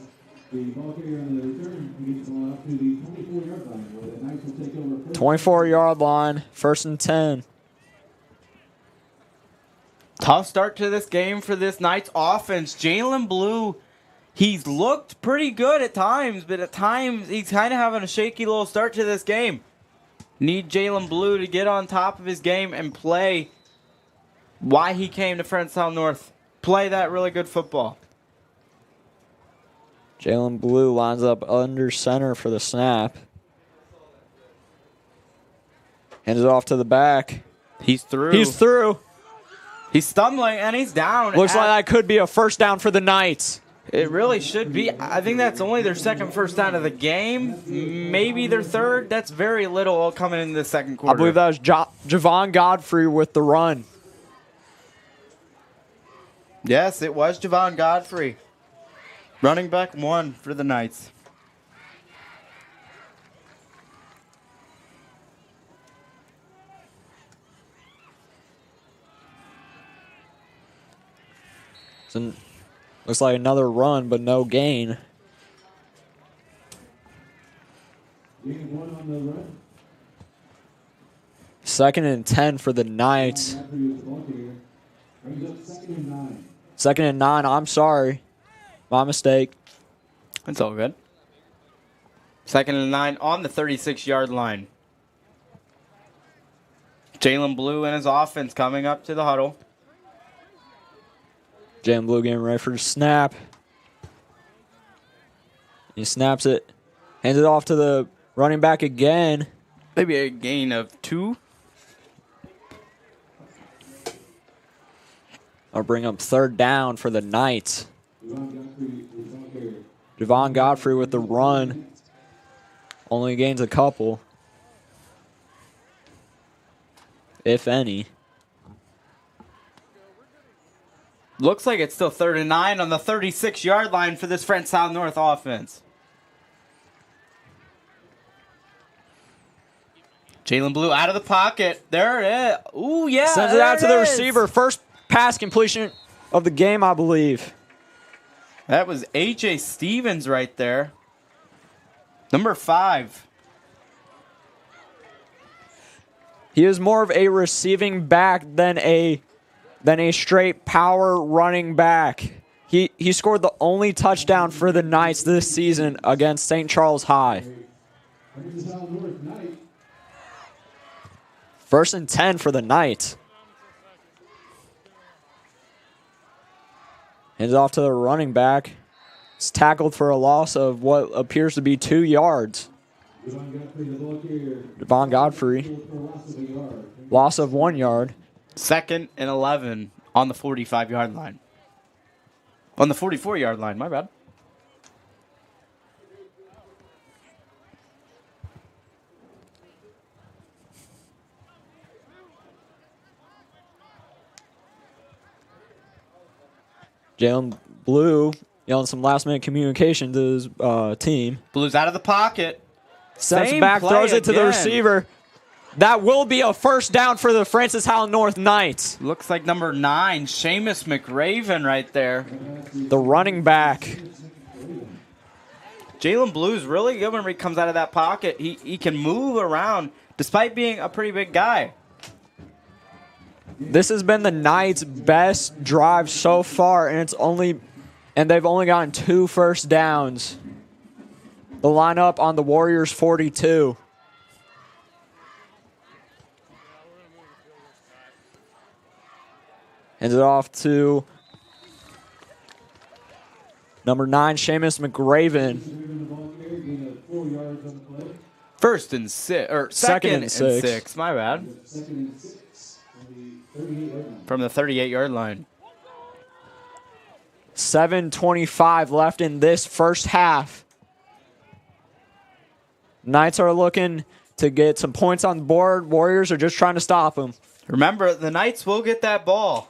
24-yard line, 1st and 10. Tough start to this game for this Knights offense. Jalen Blue, he's looked pretty good at times, but at times he's kind of having a shaky little start to this game. Need Jalen Blue to get on top of his game and play why he came to Francetown North. Play that really good football. Jalen Blue lines up under center for the snap. Hands it off to the back. He's through. He's through. He's stumbling and he's down. Looks like that could be a first down for the Knights. It really should be. I think that's only their second first down of the game. Maybe their third. That's very little coming into the second quarter. I believe that was Javon Godfrey with the run. Yes, it was Javon Godfrey. Running back 1 for the Knights. So, looks like another run, but no gain. Second and 10 for the Knights. 2nd and 9. I'm sorry. My mistake. That's all good. 2nd and 9 on the 36-yard line. Jalen Blue and his offense coming up to the huddle. Jalen Blue getting ready for the snap. He snaps it. Hands it off to the running back again. Maybe a gain of 2. I'll bring up 3rd down for the Knights. Javon Godfrey with the run. Only gains a couple, if any. Looks like it's still 3rd and 9 on the 36-yard line for this Francetown North offense. Jalen Blue out of the pocket. There it is. Ooh, yeah. Sends it out to the receiver. First pass completion of the game, I believe. That was A.J. Stevens right there. Number 5. He is more of a receiving back than a straight power running back. He scored the only touchdown for the Knights this season against St. Charles High. First and 10 for the Knights. Hands off to the running back. It's tackled for a loss of what appears to be 2 yards. Devon Godfrey. Loss of 1 yard. 2nd and 11 on the 45-yard line. On the 44-yard line, my bad. Jalen Blue yelling some last-minute communication to his team. Blue's out of the pocket. Steps Same back, play throws it to the again. receiver. That will be a first down for the Francis Howell North Knights. Looks like number 9, Seamus McRaven right there. The running back. Jalen Blue's really good when he comes out of that pocket. He can move around despite being a pretty big guy. This has been the Knights' best drive so far, and they've only gotten 2 first downs. The lineup on the Warriors 42. Hands it off to number 9, Seamus McRaven. First and 6, or second and 6. My bad. From the 38-yard line. 7:25 left in this first half. Knights are looking to get some points on the board. Warriors are just trying to stop them. Remember, the Knights will get that ball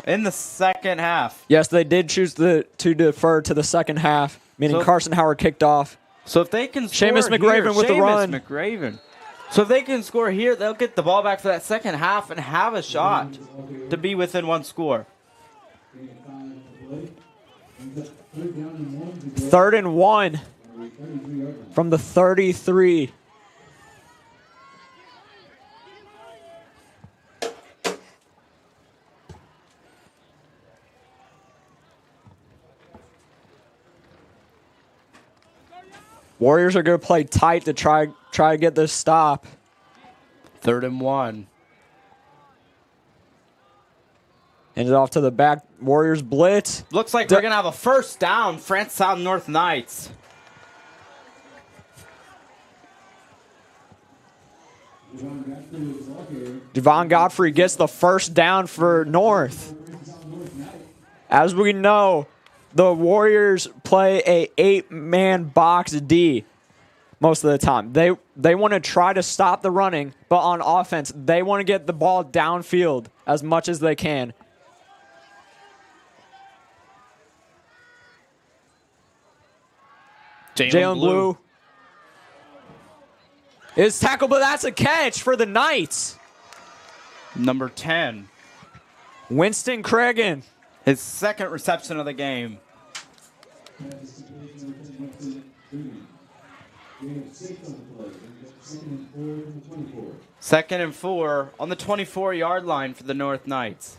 in the second half. Yes, they did choose to defer to the second half, meaning Carson Howard kicked off. So if they can score Seamus McRaven with the run. McRaven. So if they can score here, they'll get the ball back for that second half and have a shot to be within 1 score. 3rd and 1 from the 33. Warriors are going to play tight to try to get this stop. 3rd and 1. Hand it off to the back. Warriors blitz. Looks like we're going to have a first down. Francis Howell North Knights. Devon Godfrey gets the first down for North. As we know, the Warriors play a 8-man box D most of the time. They want to try to stop the running, but on offense, they want to get the ball downfield as much as they can. Jalen Blue is tackled, but that's a catch for the Knights. Number 10. Winston Cregan. His 2nd reception of the game. 2nd and 4 on the 24-yard line for the North Knights.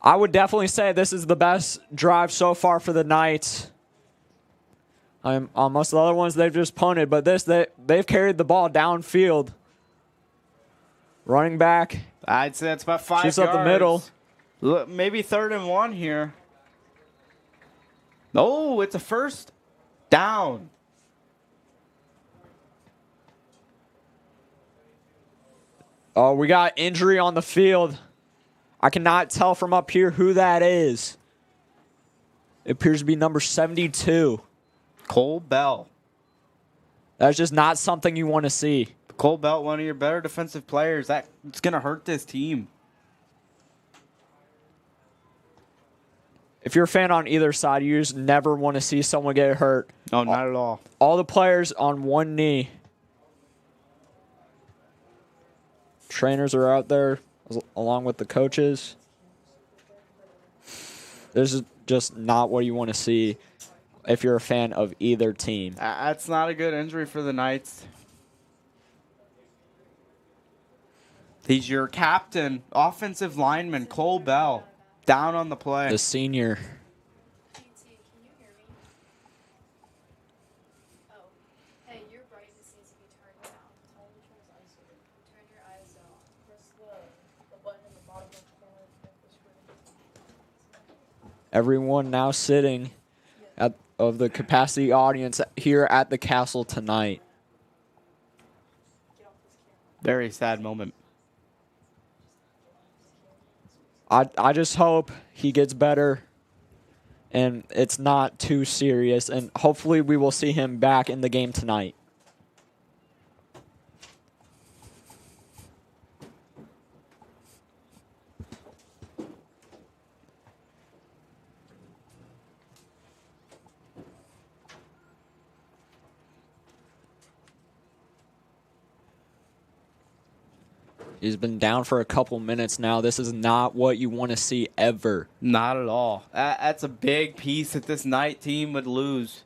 I would definitely say this is the best drive so far for the Knights. On most of the other ones, they've just punted, but they've carried the ball downfield. Running back. I'd say that's about 5 yards. Shoots up the middle. Look, maybe 3rd and 1 here. Oh, it's a first down. Oh, we got injury on the field. I cannot tell from up here who that is. It appears to be number 72. Cole Bell. That's just not something you want to see. Cole Bell, one of your better defensive players. It's going to hurt this team. If you're a fan on either side, you just never want to see someone get hurt. No, not at all. All the players on one knee. Trainers are out there along with the coaches. This is just not what you want to see if you're a fan of either team. That's not a good injury for the Knights. He's your captain, offensive lineman, Cole Bell. down on the play. The senior. Everyone now sitting of the capacity audience here at the castle tonight. Very sad moment. I just hope he gets better and it's not too serious, and hopefully we will see him back in the game tonight. He's been down for a couple minutes now. This is not what you want to see ever. Not at all. That's a big piece that this night team would lose.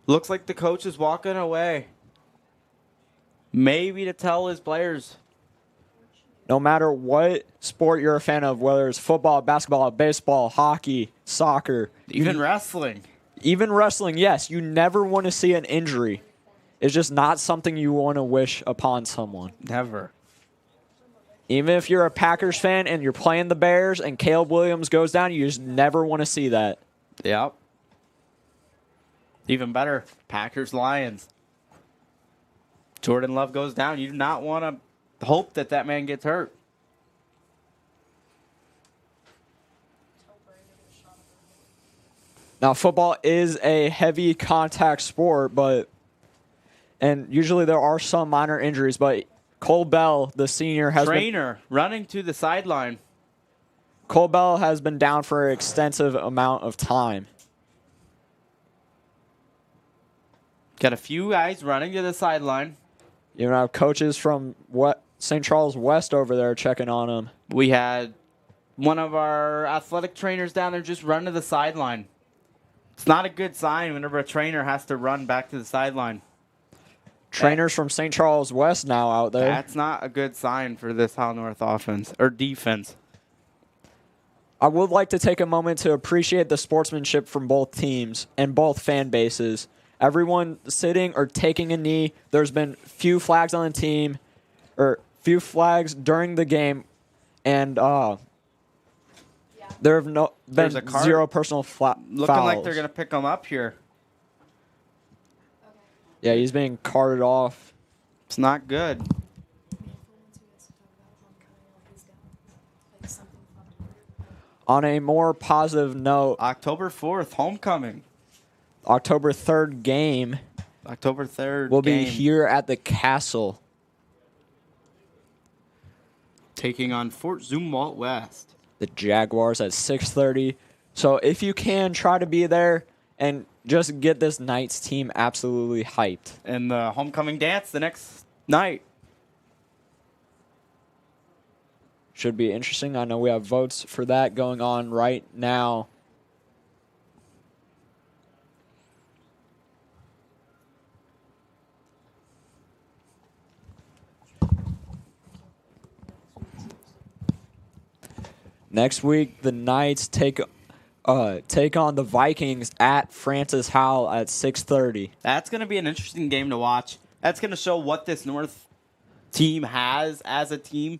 Looks like the coach is walking away. Maybe to tell his players. No matter what sport you're a fan of, whether it's football, basketball, baseball, hockey, soccer. Even wrestling. Even wrestling, yes. You never want to see an injury. It's just not something you want to wish upon someone. Never. Even if you're a Packers fan and you're playing the Bears and Caleb Williams goes down, you just never want to see that. Yep. Even better, Packers-Lions. Jordan Love goes down. You do not want to hope that that man gets hurt. Now, football is a heavy contact sport, and usually there are some minor injuries, but Cole Bell, the senior, has been running to the sideline. Cole Bell has been down for an extensive amount of time. Got a few guys running to the sideline. You have coaches from St. Charles West over there checking on him. We had one of our athletic trainers down there just run to the sideline. It's not a good sign whenever a trainer has to run back to the sideline. Trainers from St. Charles West now out there. That's not a good sign for this Howell North offense or defense. I would like to take a moment to appreciate the sportsmanship from both teams and both fan bases. Everyone sitting or taking a knee. There's been few flags on the team, or few flags during the game, and there have been zero personal fouls. Looking like they're going to pick them up here. Yeah, he's being carted off. It's not good. On a more positive note, October 4th, homecoming. October 3rd game. October 3rd will be here at the castle. Taking on Fort Zumwalt West. The Jaguars at 6:30. So if you can, try to be there and just get this Knights team absolutely hyped. And the homecoming dance the next night. Should be interesting. I know we have votes for that going on right now. Next week, the Knights take on the Vikings at Francis Howell at 6:30. That's going to be an interesting game to watch. That's going to show what this North team has as a team.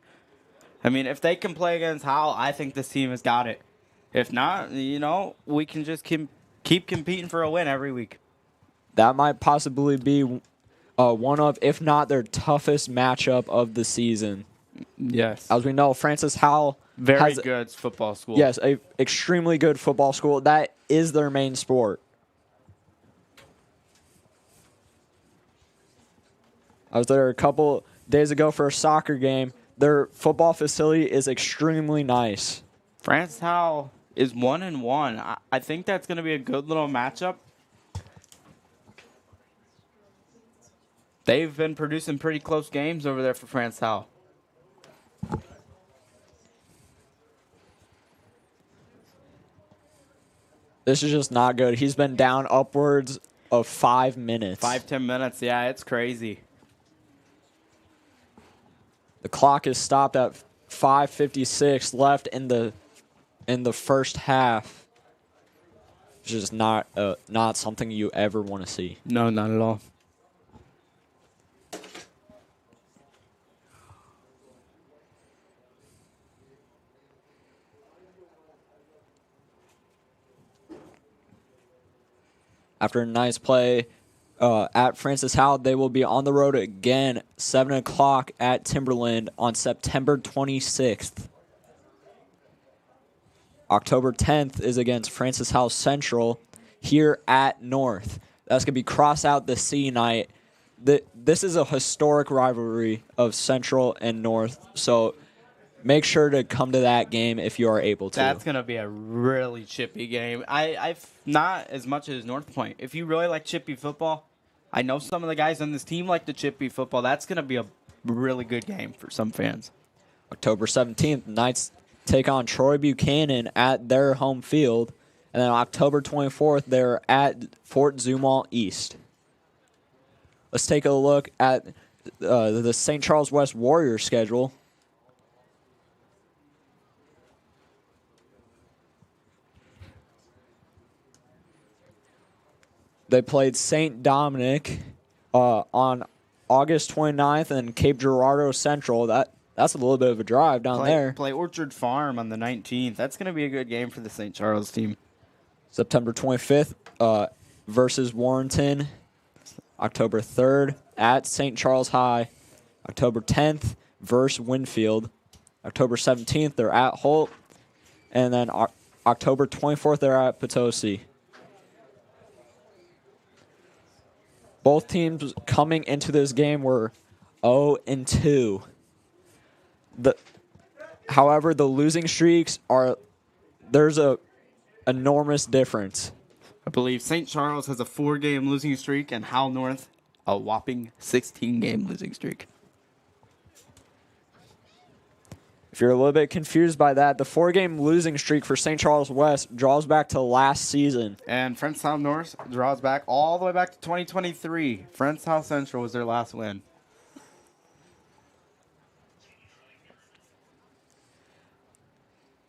I mean, if they can play against Howell, I think this team has got it. If not, we can just keep competing for a win every week. That might possibly be one of, if not their toughest matchup of the season. Yes. As we know, Francis Howell very good football school. Yes, a extremely good football school. That is their main sport. I was there a couple days ago for a soccer game. Their football facility is extremely nice. Francis Howell is 1-1. I think that's going to be a good little matchup. They've been producing pretty close games over there for Francis Howell. This is just not good. He's been down upwards of 5 minutes. 5-10 minutes, yeah, it's crazy. The clock is stopped at 5:56 left in the in the first half is just not something you ever want to see. No, not at all. After a nice play at Francis Howell, they will be on the road again, 7 o'clock at Timberland on September 26th. October 10th is against Francis Howell Central here at North. That's going to be cross out the C night. This is a historic rivalry of Central and North, so make sure to come to that game if you are able to. That's going to be a really chippy game. I've not as much as North Point. If you really like chippy football, I know some of the guys on this team like the chippy football. That's going to be a really good game for some fans. October 17th, Knights take on Troy Buchanan at their home field. And then October 24th, they're at Fort Zumwalt East. Let's take a look at the St. Charles West Warriors schedule. They played St. Dominic on August 29th and Cape Girardeau Central. That's a little bit of a drive down there. Play Orchard Farm on the 19th. That's going to be a good game for the St. Charles team. September 25th versus Warrenton. October 3rd at St. Charles High. October 10th versus Winfield. October 17th, they're at Holt. And then October 24th, they're at Potosi. Both teams coming into this game were 0-2. However, the losing streaks there's a enormous difference. I believe St. Charles has a 4-game losing streak and Howell North a whopping 16-game losing streak. If you're a little bit confused by that, the 4-game losing streak for St. Charles West draws back to last season. And Friends Howell North draws back all the way back to 2023. Friends Howell Central was their last win.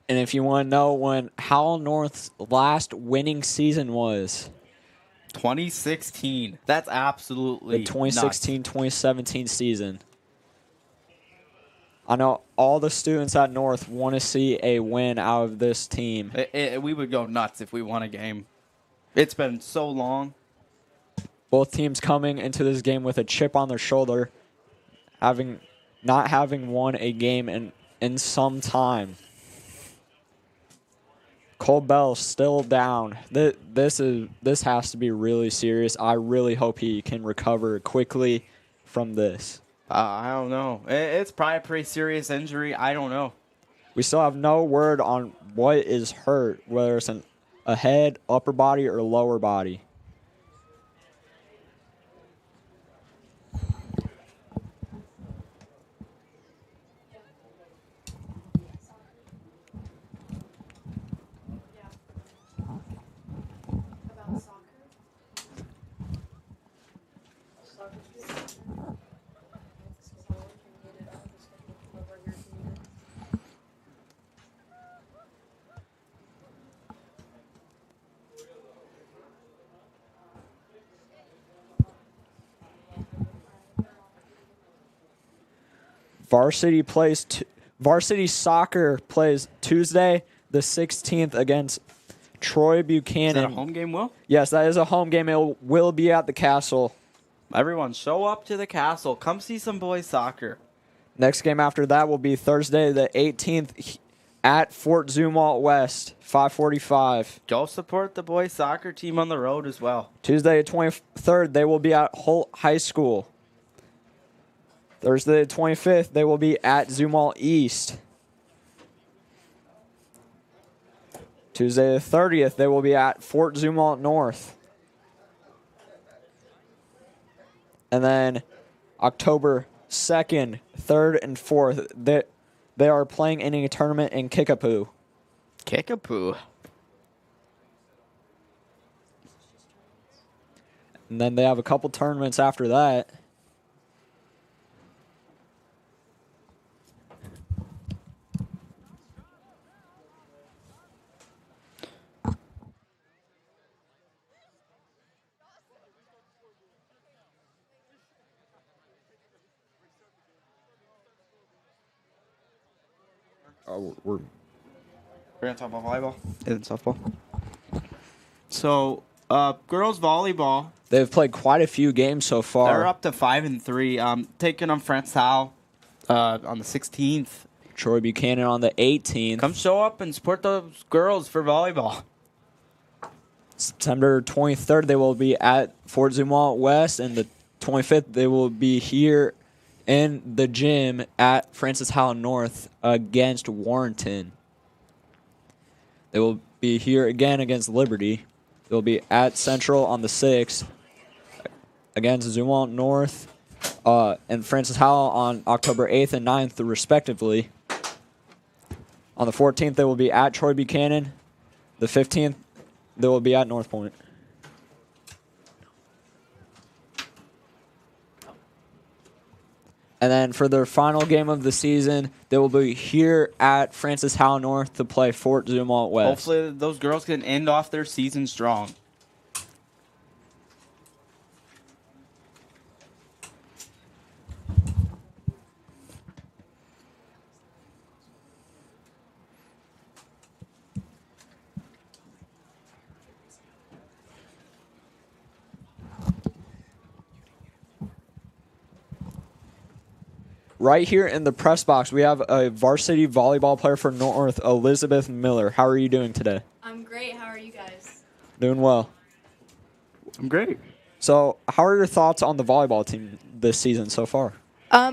And if you want to know when Howell North's last winning season was, 2016. That's absolutely the 2016-2017 season. I know all the students at North want to see a win out of this team. We would go nuts if we won a game. It's been so long. Both teams coming into this game with a chip on their shoulder, not having won a game in some time. Cole Bell's still down. This has to be really serious. I really hope he can recover quickly from this. I don't know. It's probably a pretty serious injury. I don't know. We still have no word on what is hurt, whether it's a head, upper body, or lower body. Varsity soccer plays Tuesday the 16th against Troy Buchanan. Is that a home game, Will? Yes, that is a home game. It will be at the Castle. Everyone, show up to the Castle. Come see some boys soccer. Next game after that will be Thursday the 18th at Fort Zumwalt West, 5:45. Go support the boys soccer team on the road as well. Tuesday the 23rd, they will be at Holt High School. Thursday the 25th, they will be at Zumwalt East. Tuesday the 30th, they will be at Fort Zumwalt North. And then October 2nd, 3rd, and 4th, they are playing in a tournament in Kickapoo. Kickapoo. And then they have a couple tournaments after that. we're We're gonna talk about volleyball and softball. So, girls volleyball. They've played quite a few games so far. They're up to 5-3. Taking on Francis Howell on the 16th. Troy Buchanan on the 18th. Come show up and support those girls for volleyball. September 23rd, they will be at Fort Zumwalt West, and the 25th, they will be here in the gym at Francis Howell North against Warrenton. They will be here again against Liberty. They'll be at Central on the 6th against Zumwalt North and Francis Howell on October 8th and 9th, respectively. On the 14th, they will be at Troy Buchanan. The 15th, they will be at North Point. And then for their final game of the season, they will be here at Francis Howell North to play Fort Zumwalt West. Hopefully those girls can end off their season strong. Right here in the press box, we have a varsity volleyball player for North, Elisabeth Miller. How are you doing today? I'm great. How are you guys? Doing well. I'm great. So, how are your thoughts on the volleyball team this season so far?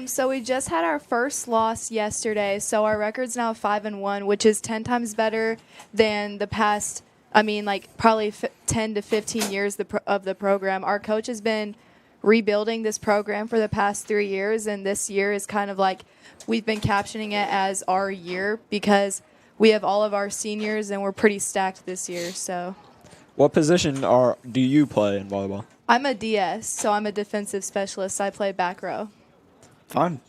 So we just had our first loss yesterday, so our record's now 5-1, which is 10 times better than the past, probably 10 to 15 years of the program. Our coach has been rebuilding this program for the past 3 years, and this year is kind of like we've been captioning it as our year because we have all of our seniors and we're pretty stacked this year. So, what position do you play in volleyball? I'm a DS, so I'm a defensive specialist. I play back row. Fun.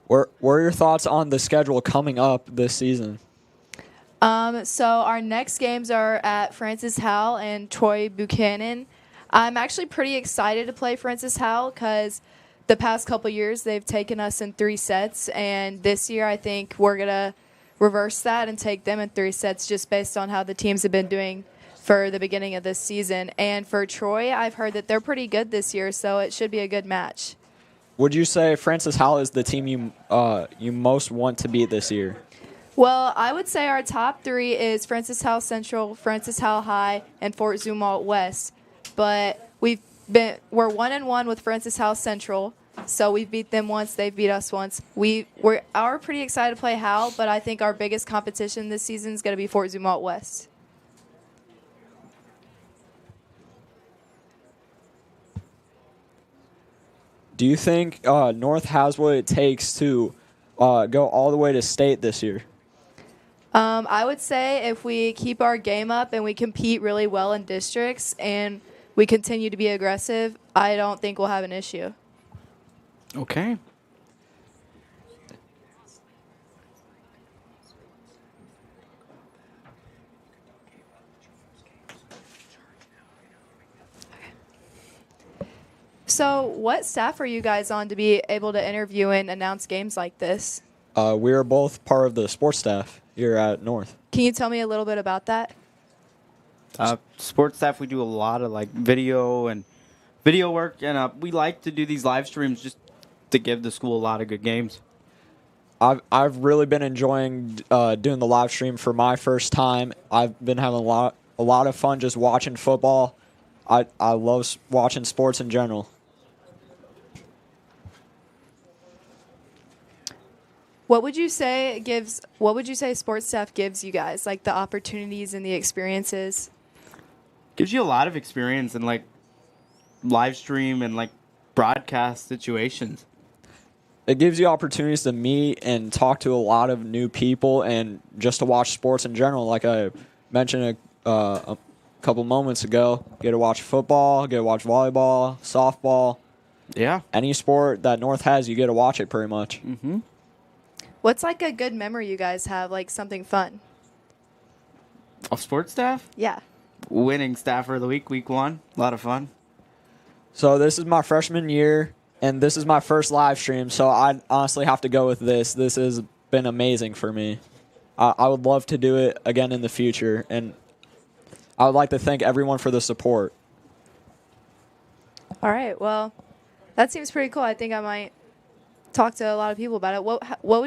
What are your thoughts on the schedule coming up this season? So our next games are at Francis Howell and Troy Buchanan. I'm actually pretty excited to play Francis Howell because the past couple years they've taken us in 3 sets, and this year I think we're going to reverse that and take them in 3 sets just based on how the teams have been doing for the beginning of this season. And for Troy, I've heard that they're pretty good this year, so it should be a good match. Would you say Francis Howell is the team you most want to beat this year? Well, I would say our top 3 is Francis Howell Central, Francis Howell High, and Fort Zumwalt West. But we're 1-1 with Francis Howell Central, so we beat them once, they beat us once. We're pretty excited to play Howell, but I think our biggest competition this season is going to be Fort Zumwalt West. Do you think North has what it takes to go all the way to state this year? I would say if we keep our game up and we compete really well in districts and we continue to be aggressive, I don't think we'll have an issue. Okay. So what staff are you guys on to be able to interview and announce games like this? We are both part of the sports staff here at North. Can you tell me a little bit about that? Sports staff, we do a lot of video work, and we like to do these live streams just to give the school a lot of good games. I've really been enjoying doing the live stream for my first time. I've been having a lot of fun just watching football. I love watching sports in general. What would you say sports staff gives you guys, like the opportunities and the experiences? Gives you a lot of experience in live stream and broadcast situations. It gives you opportunities to meet and talk to a lot of new people and just to watch sports in general. Like I mentioned a couple moments ago, get to watch football, get to watch volleyball, softball. Yeah. Any sport that North has, you get to watch it pretty much. Mm-hmm. What's a good memory you guys have, something fun? Of sports staff? Yeah. Winning staffer of the week 1. A lot of fun. So this is my freshman year, and this is my first live stream, so I honestly have to go with this. This has been amazing for me. I would love to do it again in the future, and I would like to thank everyone for the support. All right. Well, that seems pretty cool. I think I might talk to a lot of people about it. What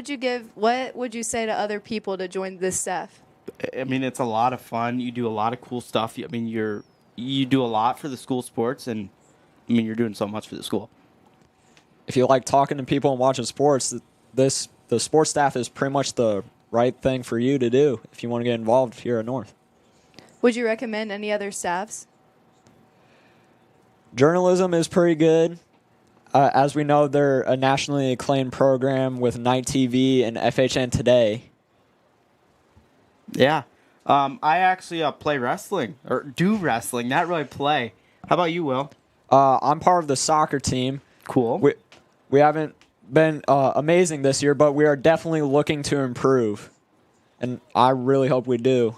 would you say to other people to join this staff? I mean, it's a lot of fun. You do a lot of cool stuff. I mean, you do a lot for the school sports, and I mean, you're doing so much for the school. If you like talking to people and watching sports, the sports staff is pretty much the right thing for you to do if you want to get involved here at North. Would you recommend any other staffs? Journalism is pretty good. As we know, they're a nationally acclaimed program with Night TV and FHNtoday. Yeah. I actually play wrestling, or do wrestling, not really play. How about you, Will? I'm part of the soccer team. Cool. We haven't been amazing this year, but we are definitely looking to improve. And I really hope we do.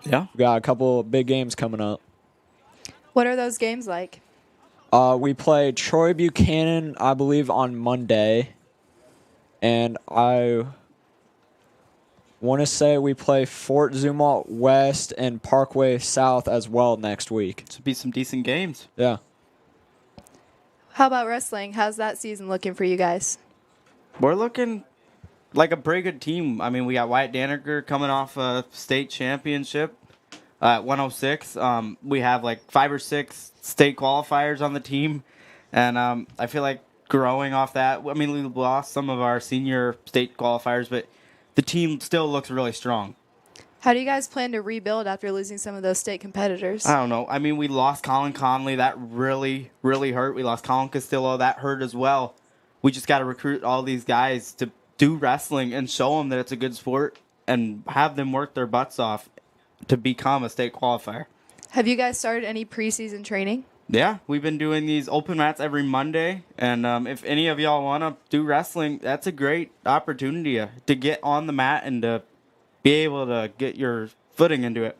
Yeah. We got a couple of big games coming up. What are those games like? We play Troy Buchanan, I believe, on Monday. And I want to say we play Fort Zumwalt West and Parkway South as well next week. Should be some decent games. Yeah. How about wrestling? How's that season looking for you guys? We're looking like a pretty good team. I mean, we got Wyatt Daniger coming off a state championship at 106. We have like 5 or 6 state qualifiers on the team. And I feel like growing off that, I mean, we lost some of our senior state qualifiers, but the team still looks really strong. How do you guys plan to rebuild after losing some of those state competitors? I don't know. I mean, we lost Colin Conley. That really, really hurt. We lost Colin Castillo. That hurt as well. We just got to recruit all these guys to do wrestling and show them that it's a good sport and have them work their butts off to become a state qualifier. Have you guys started any preseason training? Yeah, we've been doing these open mats every Monday. And if any of y'all want to do wrestling, that's a great opportunity to get on the mat and to be able to get your footing into it.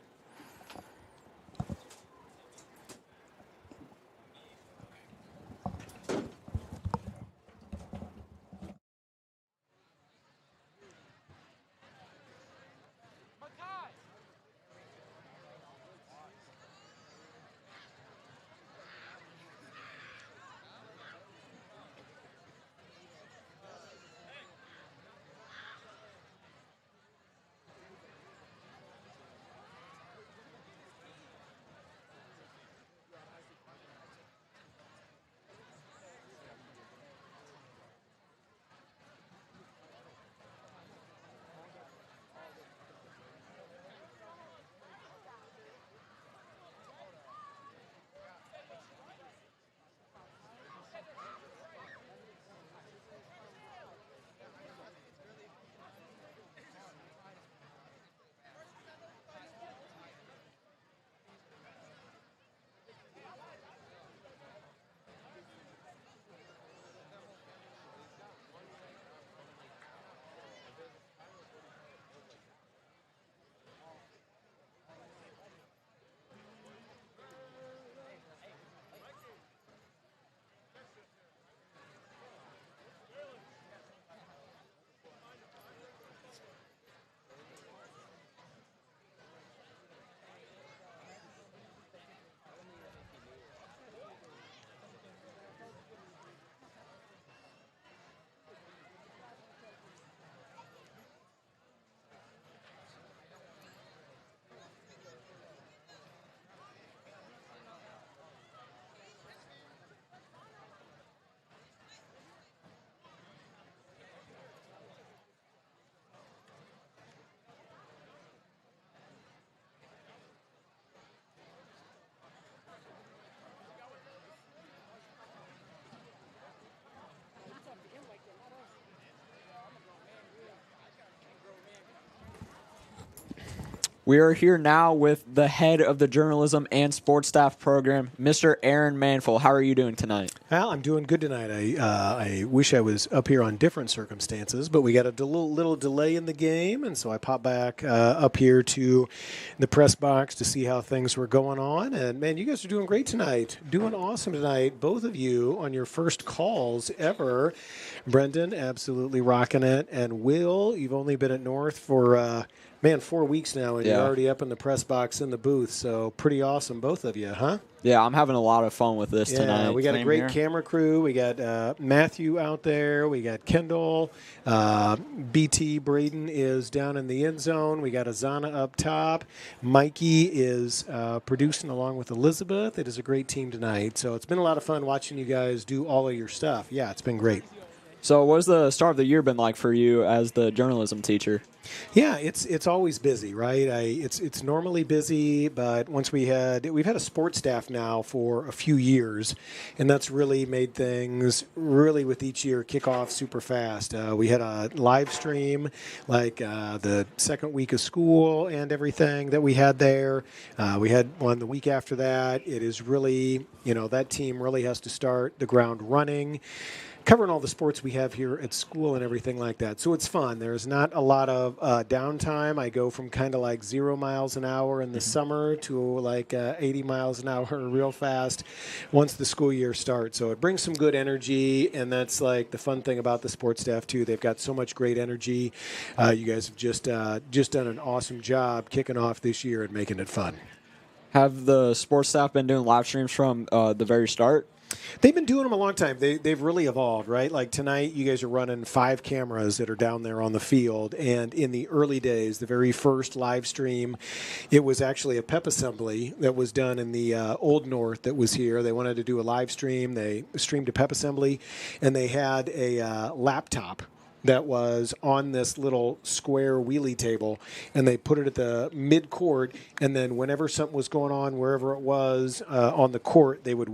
We are here now with the head of the journalism and sports staff program, Mr. Aaron Manful. How are you doing tonight? Well, I'm doing good tonight. I wish I was up here on different circumstances, but we got a little delay in the game, and so I popped back up here to the press box to see how things were going on. And, man, you guys are doing great tonight. Doing awesome tonight, both of you on your first calls ever. Brendan, absolutely rocking it. And Will, you've only been at North for, 4 weeks now, and you're already up in the press box in the booth. So pretty awesome, both of you, huh? Yeah, I'm having a lot of fun with this tonight. We got a great camera crew. We got Matthew out there. We got Kyndal. BT Braden is down in the end zone. We got Ezana up top. Mikey is producing along with Elisabeth. It is a great team tonight. So it's been a lot of fun watching you guys do all of your stuff. Yeah, it's been great. So what's the start of the year been like for you as the journalism teacher? Yeah, it's always busy, right? It's normally busy, but we've had a sports staff now for a few years, and that's really made things really with each year kick off super fast. We had a live stream like the second week of school and everything that we had there. We had one the week after that. It is really, that team really has to start the ground running, covering all the sports we have here at school and everything like that. So it's fun. There's not a lot of downtime. I go from kind of like 0 miles an hour in the summer to like 80 miles an hour real fast once the school year starts. So it brings some good energy, and that's like the fun thing about the sports staff too. They've got so much great energy. You guys have just done an awesome job kicking off this year and making it fun. Have the sports staff been doing live streams from the very start? They've been doing them a long time. They've really evolved, right? Like tonight, you guys are running 5 cameras that are down there on the field. And in the early days, the very first live stream, it was actually a pep assembly that was done in the Old North that was here. They wanted to do a live stream. They streamed a pep assembly, and they had a laptop that was on this little square wheelie table, and they put it at the mid-court, and then whenever something was going on, wherever it was on the court, they would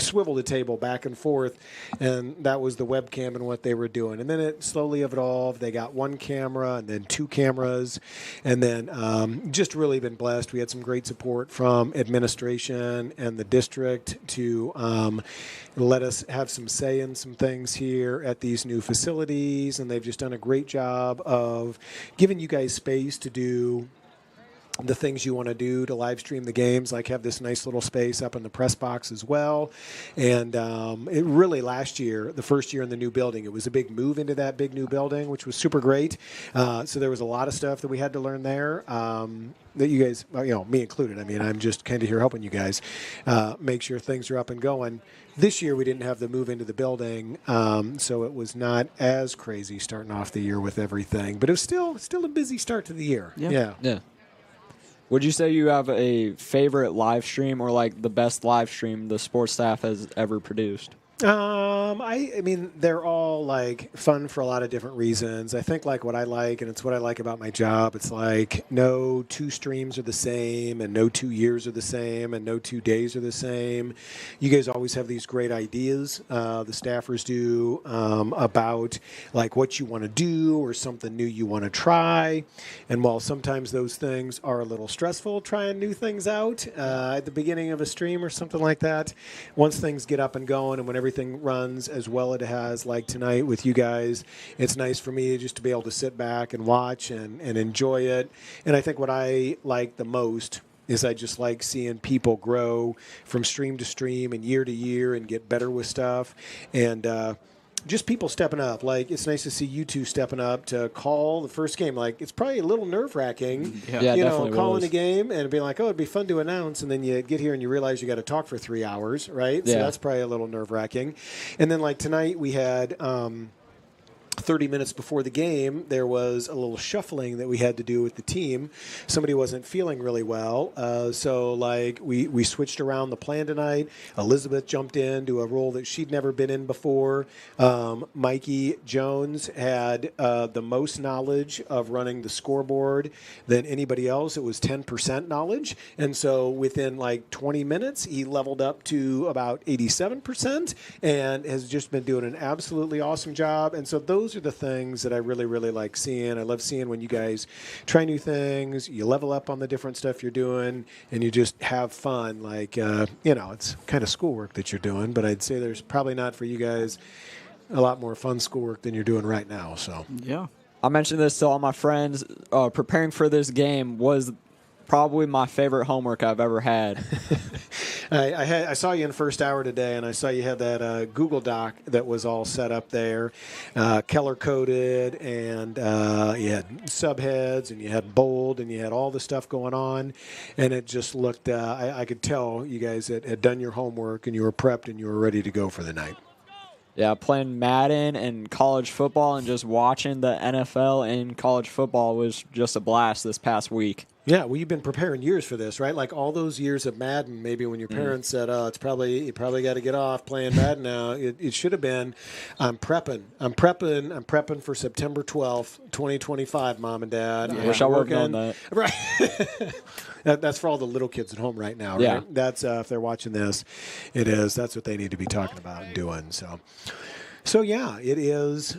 swivel the table back and forth, and that was the webcam and what they were doing. And then it slowly evolved. They got 1 camera and then 2 cameras, and then just really been blessed. We had some great support from administration and the district to let us have some say in some things here at these new facilities, and they've just done a great job of giving you guys space to do the things you want to do to live stream the games, like have this nice little space up in the press box as well. And it really, last year, the first year in the new building, it was a big move into that big new building, which was super great. So there was a lot of stuff that we had to learn there that you guys, me included. I mean, I'm just kind of here helping you guys make sure things are up and going. This year we didn't have the move into the building, so it was not as crazy starting off the year with everything. But it was still a busy start to the year. Yeah. Would you say you have a favorite live stream or like the best live stream the sports staff has ever produced? I mean, they're all like fun for a lot of different reasons. I think like what I like, and it's what I like about my job, it's like no 2 streams are the same, and no 2 years are the same, and no 2 days are the same. You guys always have these great ideas, the staffers do, about like what you want to do or something new you want to try. And while sometimes those things are a little stressful, trying new things out at the beginning of a stream or something like that, once things get up and going and when everything runs as well as it has like tonight with you guys, it's nice for me just to be able to sit back and watch and enjoy it. And I think what I like the most is I just like seeing people grow from stream to stream and year to year and get better with stuff. And just people stepping up. Like, it's nice to see you two stepping up to call the first game. Like, it's probably a little nerve-wracking, calling a game and being like, oh, it'd be fun to announce, and then you get here and you realize you got to talk for 3 hours, right? So that's probably a little nerve-wracking. And then, like, tonight we had 30 minutes before the game, there was a little shuffling that we had to do with the team. Somebody wasn't feeling really well. So, like, we switched around the plan tonight. Elisabeth jumped into a role that she'd never been in before. Mikey Jones had the most knowledge of running the scoreboard than anybody else. It was 10% knowledge. And so within, like, 20 minutes, he leveled up to about 87% and has just been doing an absolutely awesome job. And so those are are the things that I really, really like seeing. I love seeing when you guys try new things, you level up on the different stuff you're doing, and you just have fun. Like, it's kind of schoolwork that you're doing, but I'd say there's probably not for you guys a lot more fun schoolwork than you're doing right now. So yeah. I mentioned this to all my friends. Preparing for this game was probably my favorite homework I've ever had. I saw you in first hour today, and I saw you had that Google Doc that was all set up there, color-coded, and you had subheads, and you had bold, and you had all the stuff going on, and it just looked, I could tell you guys had done your homework, and you were prepped, and you were ready to go for the night. Yeah, playing Madden and college football and just watching the NFL and college football was just a blast this past week. Yeah, well, you've been preparing years for this, right? Like all those years of Madden, maybe when your parents said, "Oh, you probably got to get off playing Madden now." It should have been, "I'm prepping for September 12th, 2025, Mom and Dad." I wish I would have known that. Right. That's for all the little kids at home right now, right? Yeah. That's if they're watching this, it is. That's what they need to be talking about and doing. So yeah, it is.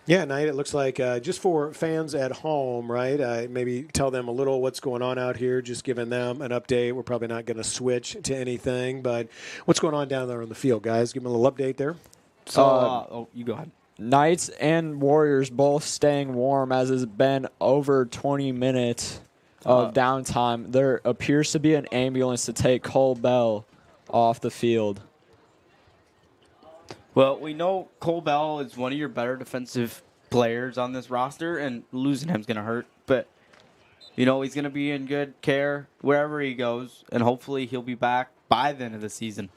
Yeah, Knight, it looks like just for fans at home, right? Maybe tell them a little what's going on out here, just giving them an update. We're probably not going to switch to anything, but what's going on down there on the field, guys? Give them a little update there. So, you go ahead. Knights and Warriors both staying warm as it's been over 20 minutes of downtime. There appears to be an ambulance to take Cole Bell off the field. Well, we know Cole Bell is one of your better defensive players on this roster, and losing him is going to hurt. But, he's going to be in good care wherever he goes, and hopefully he'll be back by the end of the season.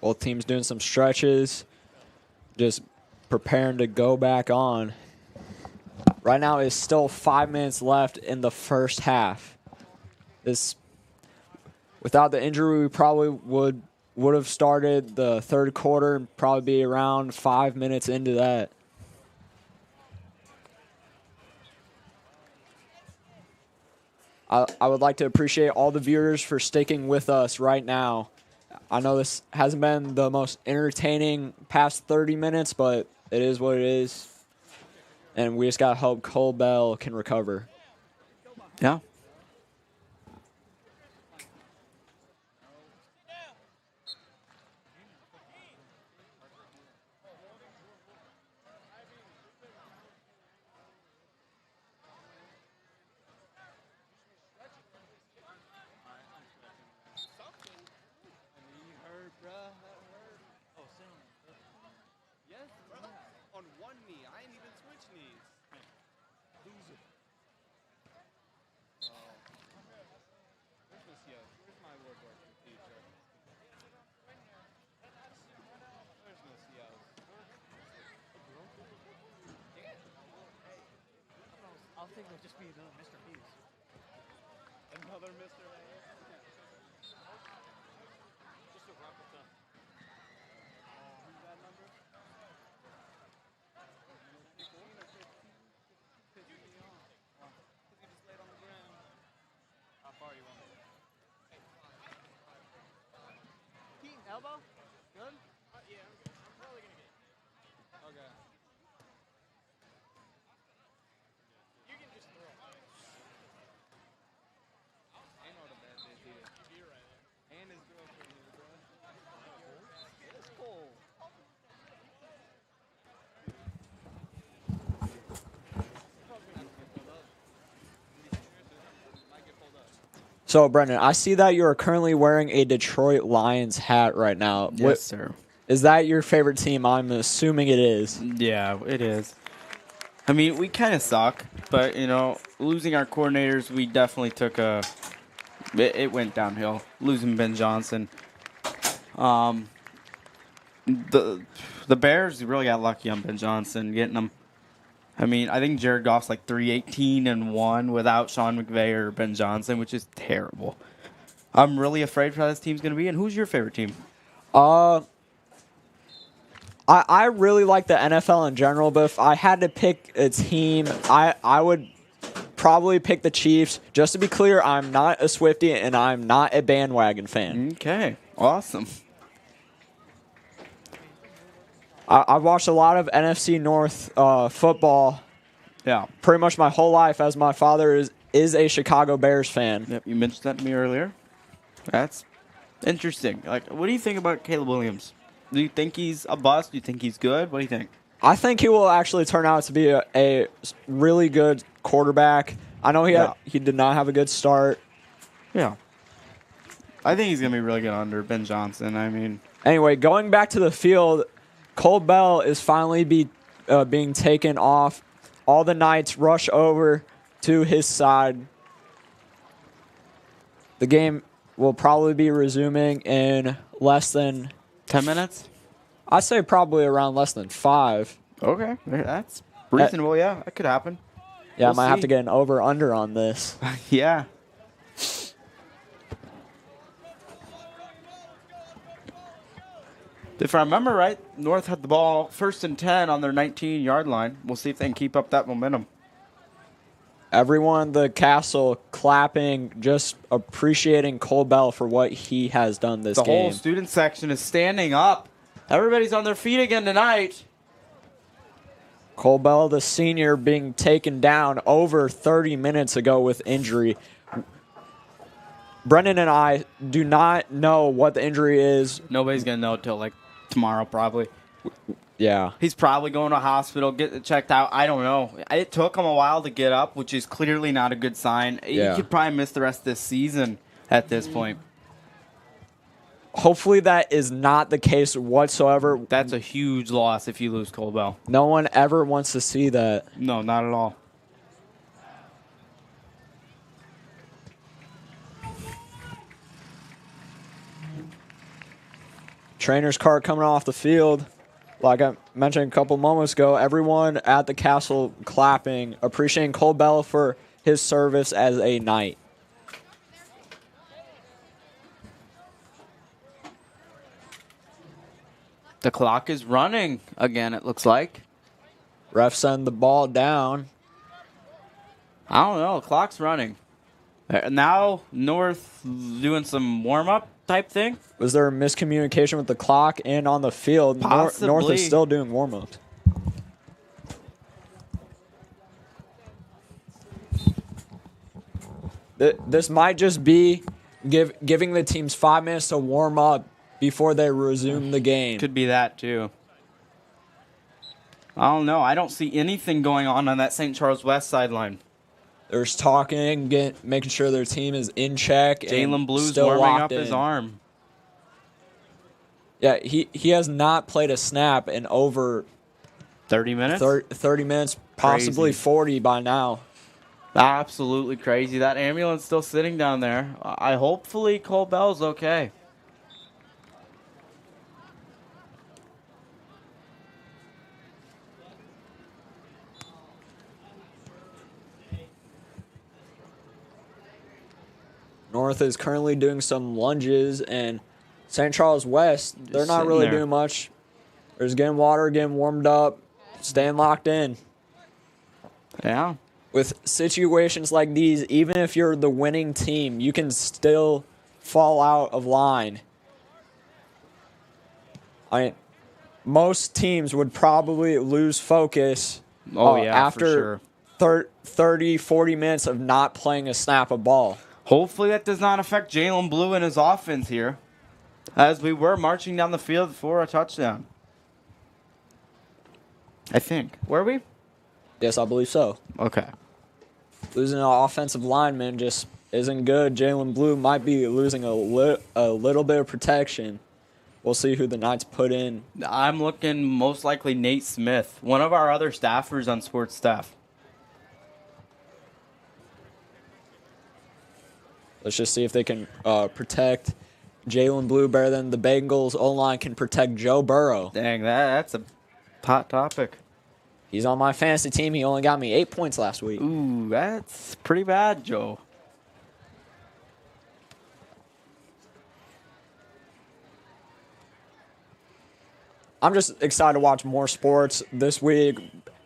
Both teams doing some stretches, just preparing to go back on. Right now, it's still 5 minutes left in the first half. Without the injury, we probably would have started the third quarter and probably be around 5 minutes into that. I would like to appreciate all the viewers for sticking with us right now. I know this hasn't been the most entertaining past 30 minutes, but it is what it is. And we just got to hope Cole Bell can recover. Yeah. I was thinking it would just be another Mr. Hughes. Another Mr. Hughes? Just a replica. Who's that number? 15 or 15? 15 on. Because he just laid on the ground. How far you want me? Keaton, elbow? Good? Yeah, I'm good. I'm probably going to get it. Okay. So, Brendan, I see that you are currently wearing a Detroit Lions hat right now. Yes, sir. Is that your favorite team? I'm assuming it is. Yeah, it is. I mean, we kind of suck, but, losing our coordinators, we definitely took it went downhill. Losing Ben Johnson. The Bears really got lucky on Ben Johnson, getting him. I mean, I think Jared Goff's like 3-18-1 without Sean McVay or Ben Johnson, which is terrible. I'm really afraid for how this team's going to be. And who's your favorite team? I really like the NFL in general, but if I had to pick a team, I would probably pick the Chiefs. Just to be clear, I'm not a Swiftie and I'm not a bandwagon fan. Okay, awesome. I've watched a lot of NFC North football. Yeah. Pretty much my whole life, as my father is a Chicago Bears fan. Yep, you mentioned that to me earlier. That's interesting. Like, what do you think about Caleb Williams? Do you think he's a bust? Do you think he's good? What do you think? I think he will actually turn out to be a really good quarterback. I know he did not have a good start. Yeah. I think he's going to be really good under Ben Johnson. I mean. Anyway, going back to the field, Cole Bell is finally being taken off. All the Knights rush over to his side. The game will probably be resuming in less than 10 minutes? I'd say probably around less than 5. Okay, that's reasonable. Yeah, that could happen. Yeah, I might have to get an over-under on this. Yeah. If I remember right, North had the ball 1st and 10 on their 19-yard line. We'll see if they can keep up that momentum. Everyone in the castle clapping, just appreciating Cole Bell for what he has done this game. The whole student section is standing up. Everybody's on their feet again tonight. Cole Bell, the senior, being taken down over 30 minutes ago with injury. Brendan and I do not know what the injury is. Nobody's going to know until, like, tomorrow probably. Yeah. He's probably going to a hospital, get it checked out. I don't know. It took him a while to get up, which is clearly not a good sign. Yeah. He could probably miss the rest of this season at this point. Hopefully that is not the case whatsoever. That's a huge loss if you lose Cole Bell. No one ever wants to see that. No, not at all. Trainer's cart coming off the field. Like I mentioned a couple moments ago, everyone at the castle clapping, appreciating Cole Bell for his service as a Knight. The clock is running again, it looks like. Ref send the ball down. I don't know. The clock's running. Now North doing some warm-up type thing. Was there a miscommunication with the clock and on the field? Possibly. North is still doing warm-ups. This might just be giving the teams 5 minutes to warm up before they resume the game. Could be that, too. I don't know. I don't see anything going on that St. Charles West sideline. There's talking, making sure their team is in check. Jalen Blue's warming up his arm. Yeah, he has not played a snap in over 30 minutes? 30 minutes, possibly Crazy. 40 by now. Absolutely crazy. That ambulance still sitting down there. Hopefully Cole Bell's okay. North is currently doing some lunges, and St. Charles West, they're not really doing much. They're just getting water, getting warmed up, staying locked in. Yeah. With situations like these, even if you're the winning team, you can still fall out of line. Most teams would probably lose focus after 30, 40 minutes of not playing a snap of ball. Hopefully that does not affect Jalen Blue and his offense here, as we were marching down the field for a touchdown. I think. Were we? Yes, I believe so. Okay. Losing an offensive lineman just isn't good. Jalen Blue might be losing a little bit of protection. We'll see who the Knights put in. I'm looking most likely Nate Smith, one of our other staffers on sports staff. Let's just see if they can protect Jalen Blue better than the Bengals O-line can protect Joe Burrow. Dang, that's a hot topic. He's on my fantasy team. He only got me 8 points last week. Ooh, that's pretty bad, Joe. I'm just excited to watch more sports this week.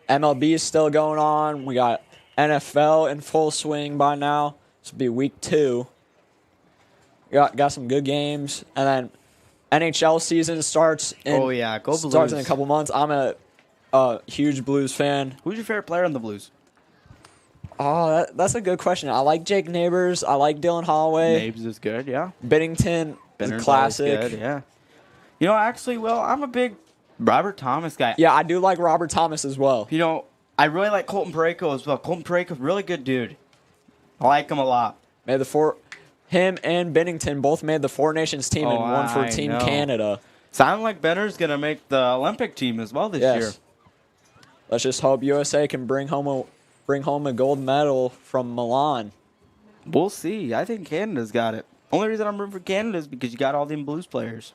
MLB is still going on. We got NFL in full swing by now. This will be week 2. Got some good games. And then NHL season starts in Oh, yeah, go starts in a Blues. couple months. I'm a huge Blues fan. Who's your favorite player on the Blues? Oh, that's a good question. I like Jake Neighbors. I like Dylan Holloway. Nabes is good, yeah. Binnington is a Benner's classic. always good, yeah. You know, actually, Will, I'm a big Robert Thomas guy. Yeah, I do like Robert Thomas as well. You know, I really like Colton Parayko as well. Colton Parayko, really good dude. I like him a lot. Him and Binnington both made the Four Nations team and won for Team Canada. Sound like Benner's gonna make the Olympic team as well this year. Let's just hope USA can bring home a gold medal from Milan. We'll see. I think Canada's got it. Only reason I'm rooting for Canada is because you got all them Blues players.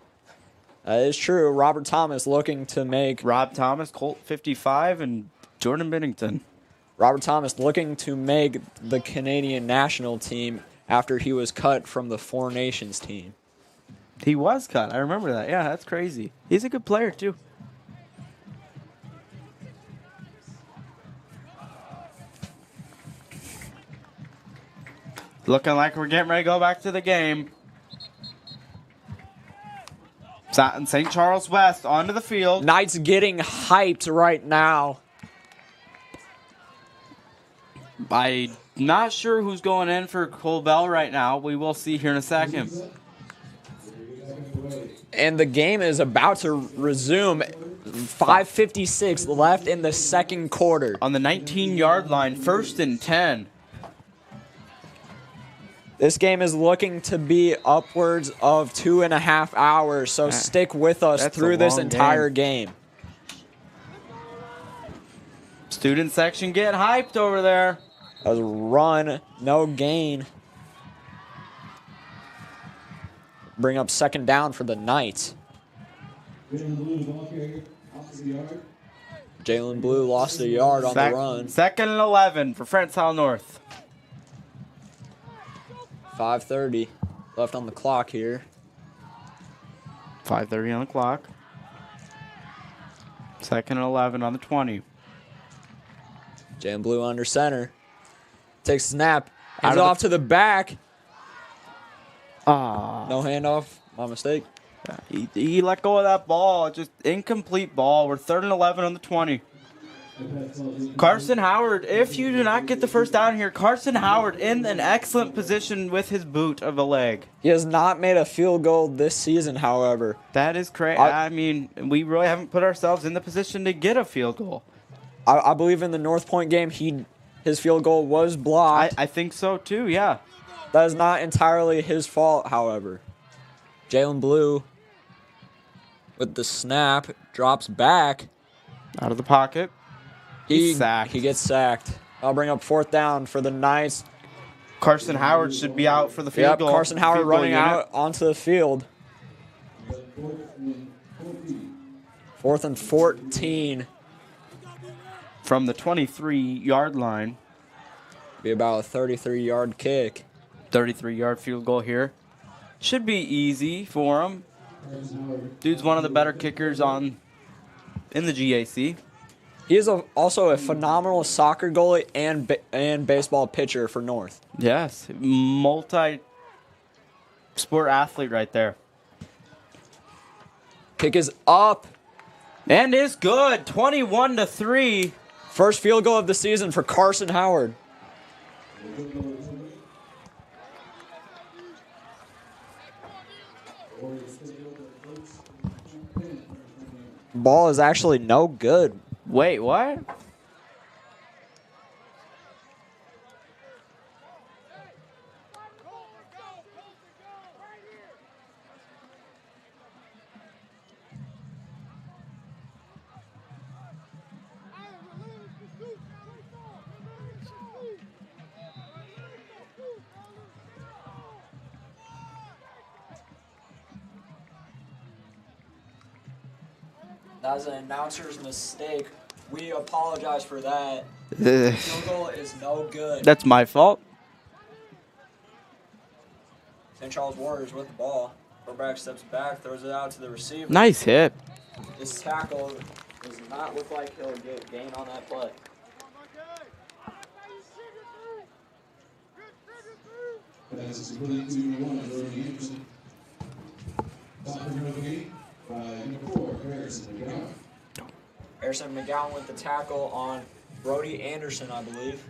That is true. Robert Thomas looking to make... Rob Thomas, Colt 55, and Jordan Binnington. Robert Thomas looking to make the Canadian national team after he was cut from the Four Nations team. He was cut. I remember that. Yeah, that's crazy. He's a good player, too. Looking like we're getting ready to go back to the game. St. Charles West onto the field. Knights getting hyped right now. I'm not sure who's going in for Colbell right now. We will see here in a second. And the game is about to resume. 5:56 left in the second quarter. On the 19-yard line, 1st and 10. This game is looking to be upwards of 2.5 hours, so stick with us through this entire game. Student section getting hyped over there. That was a run, no gain. Bring up second down for the Knights. Jalen Blue lost a yard on the run. 2nd and 11 for Francis Howell North. 5:30 left on the clock here. 5:30 on the clock. 2nd and 11 on the 20. Jalen Blue under center. Takes a snap. Hands off to the back. No handoff. My mistake. He let go of that ball. Just incomplete ball. We're 3rd and 11 on the 20. Carson Howard, if you do not get the first down here, Carson Howard in an excellent position with his boot of a leg. He has not made a field goal this season, however. That is crazy. I mean, we really haven't put ourselves in the position to get a field goal. I believe in the North Point game, his field goal was blocked. I think so too, yeah. That is not entirely his fault, however. Jalen Blue with the snap, drops back. Out of the pocket. He gets sacked. I'll bring up 4th down for the Knights. Carson Howard should be out for the field goal. Carson Howard running out onto the field. 4th and 14. From the 23-yard line. Be about a 33-yard kick. 33-yard field goal here. Should be easy for him. Dude's one of the better kickers in the GAC. He is also a phenomenal soccer goalie and baseball pitcher for North. Yes, multi-sport athlete right there. Kick is up. And is good, 21-3. First field goal of the season for Carson Howard. Ball is actually no good. Wait, what? That was an announcer's mistake. We apologize for that. Field goal is no good. That's my fault. St. Charles Warriors with the ball. Quarterback steps back, throws it out to the receiver. Nice hit. This tackle does not look like he'll get gain on that play. Harrison McGowan with the tackle on Brody Anderson, I believe.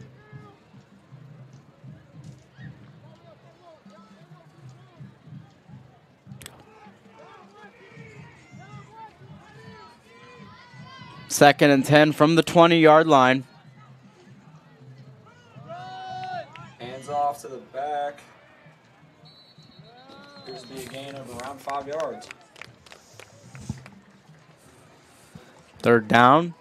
Second and 10 from the 20-yard line. Hands off to the back. Appears to be a gain of around 5 yards. Third down.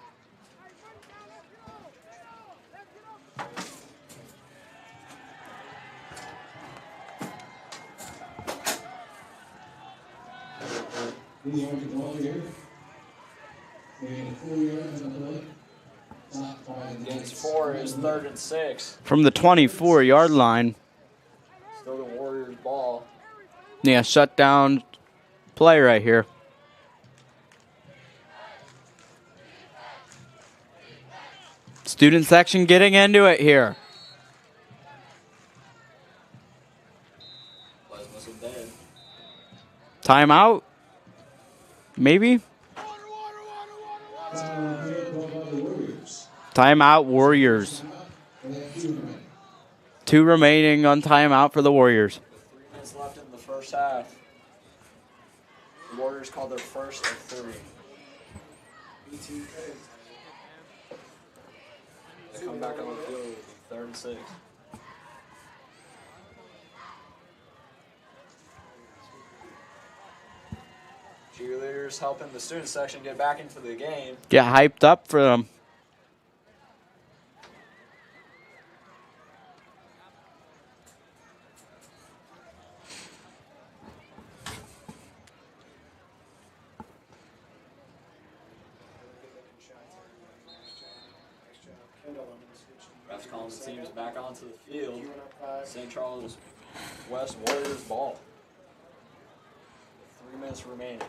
Gains 4 is 3rd and 6. From the 24-yard line. Still the Warriors ball. Yeah, shut down play right here. Student section getting into it here. Timeout? Maybe? Timeout, Warriors. 2 remaining on timeout for the Warriors. 3 minutes left in the first half. The Warriors called their first of 3. They come back on the field with 3rd and 6. Cheerleaders helping the student section get back into the game. Get hyped up for them. Refs calling the teams back onto the field. St. Charles West Warriors ball. 3 minutes remaining.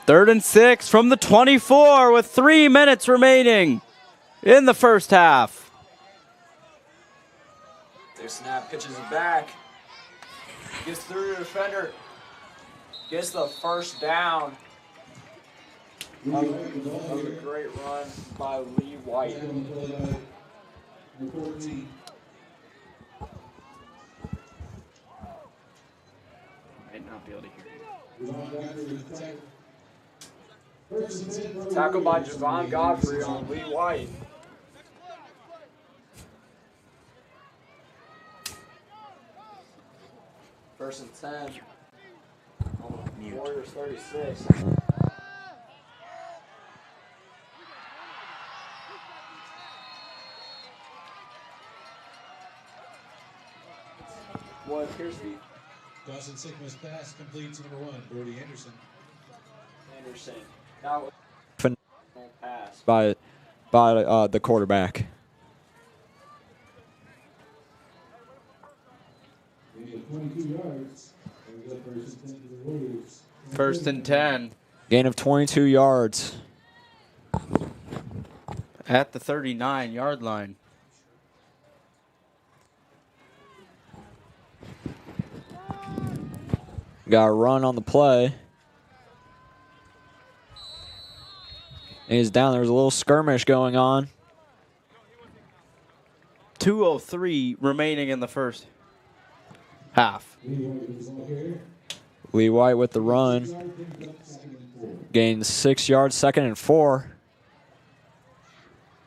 Third and 6 from the 24 with 3 minutes remaining in the first half. Their snap, pitches it back. Gets through the defender. Gets the first down. That was a great run by Lee White. Might not be able to hear. Tackled by Javon Godfrey on Lee White. First and 10. Warriors 36. What appears to be Dawson Sigma's pass complete to number 1, Brody Anderson. Anderson. That was phenomenal pass by the quarterback. We have 22 yards. And we got first and 10 to the Warriors. First and 10. Gain of 22 yards. At the 39-yard line. Got a run on the play. And he's down. There's a little skirmish going on. 2:03 remaining in the first half. Lee White with the run. Gains 6 yards, 2nd and 4.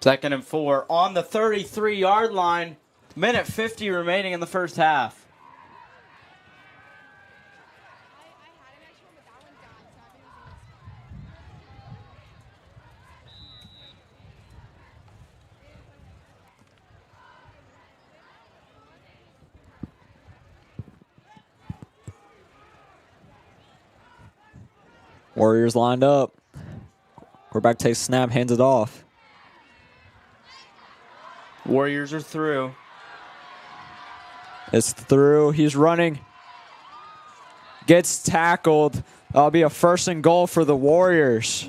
2nd and 4 on the 33-yard line. Minute 50 remaining in the first half. Warriors lined up. Quarterback takes snap, hands it off. Warriors are through. It's through. He's running. Gets tackled. That'll be a 1st and goal for the Warriors.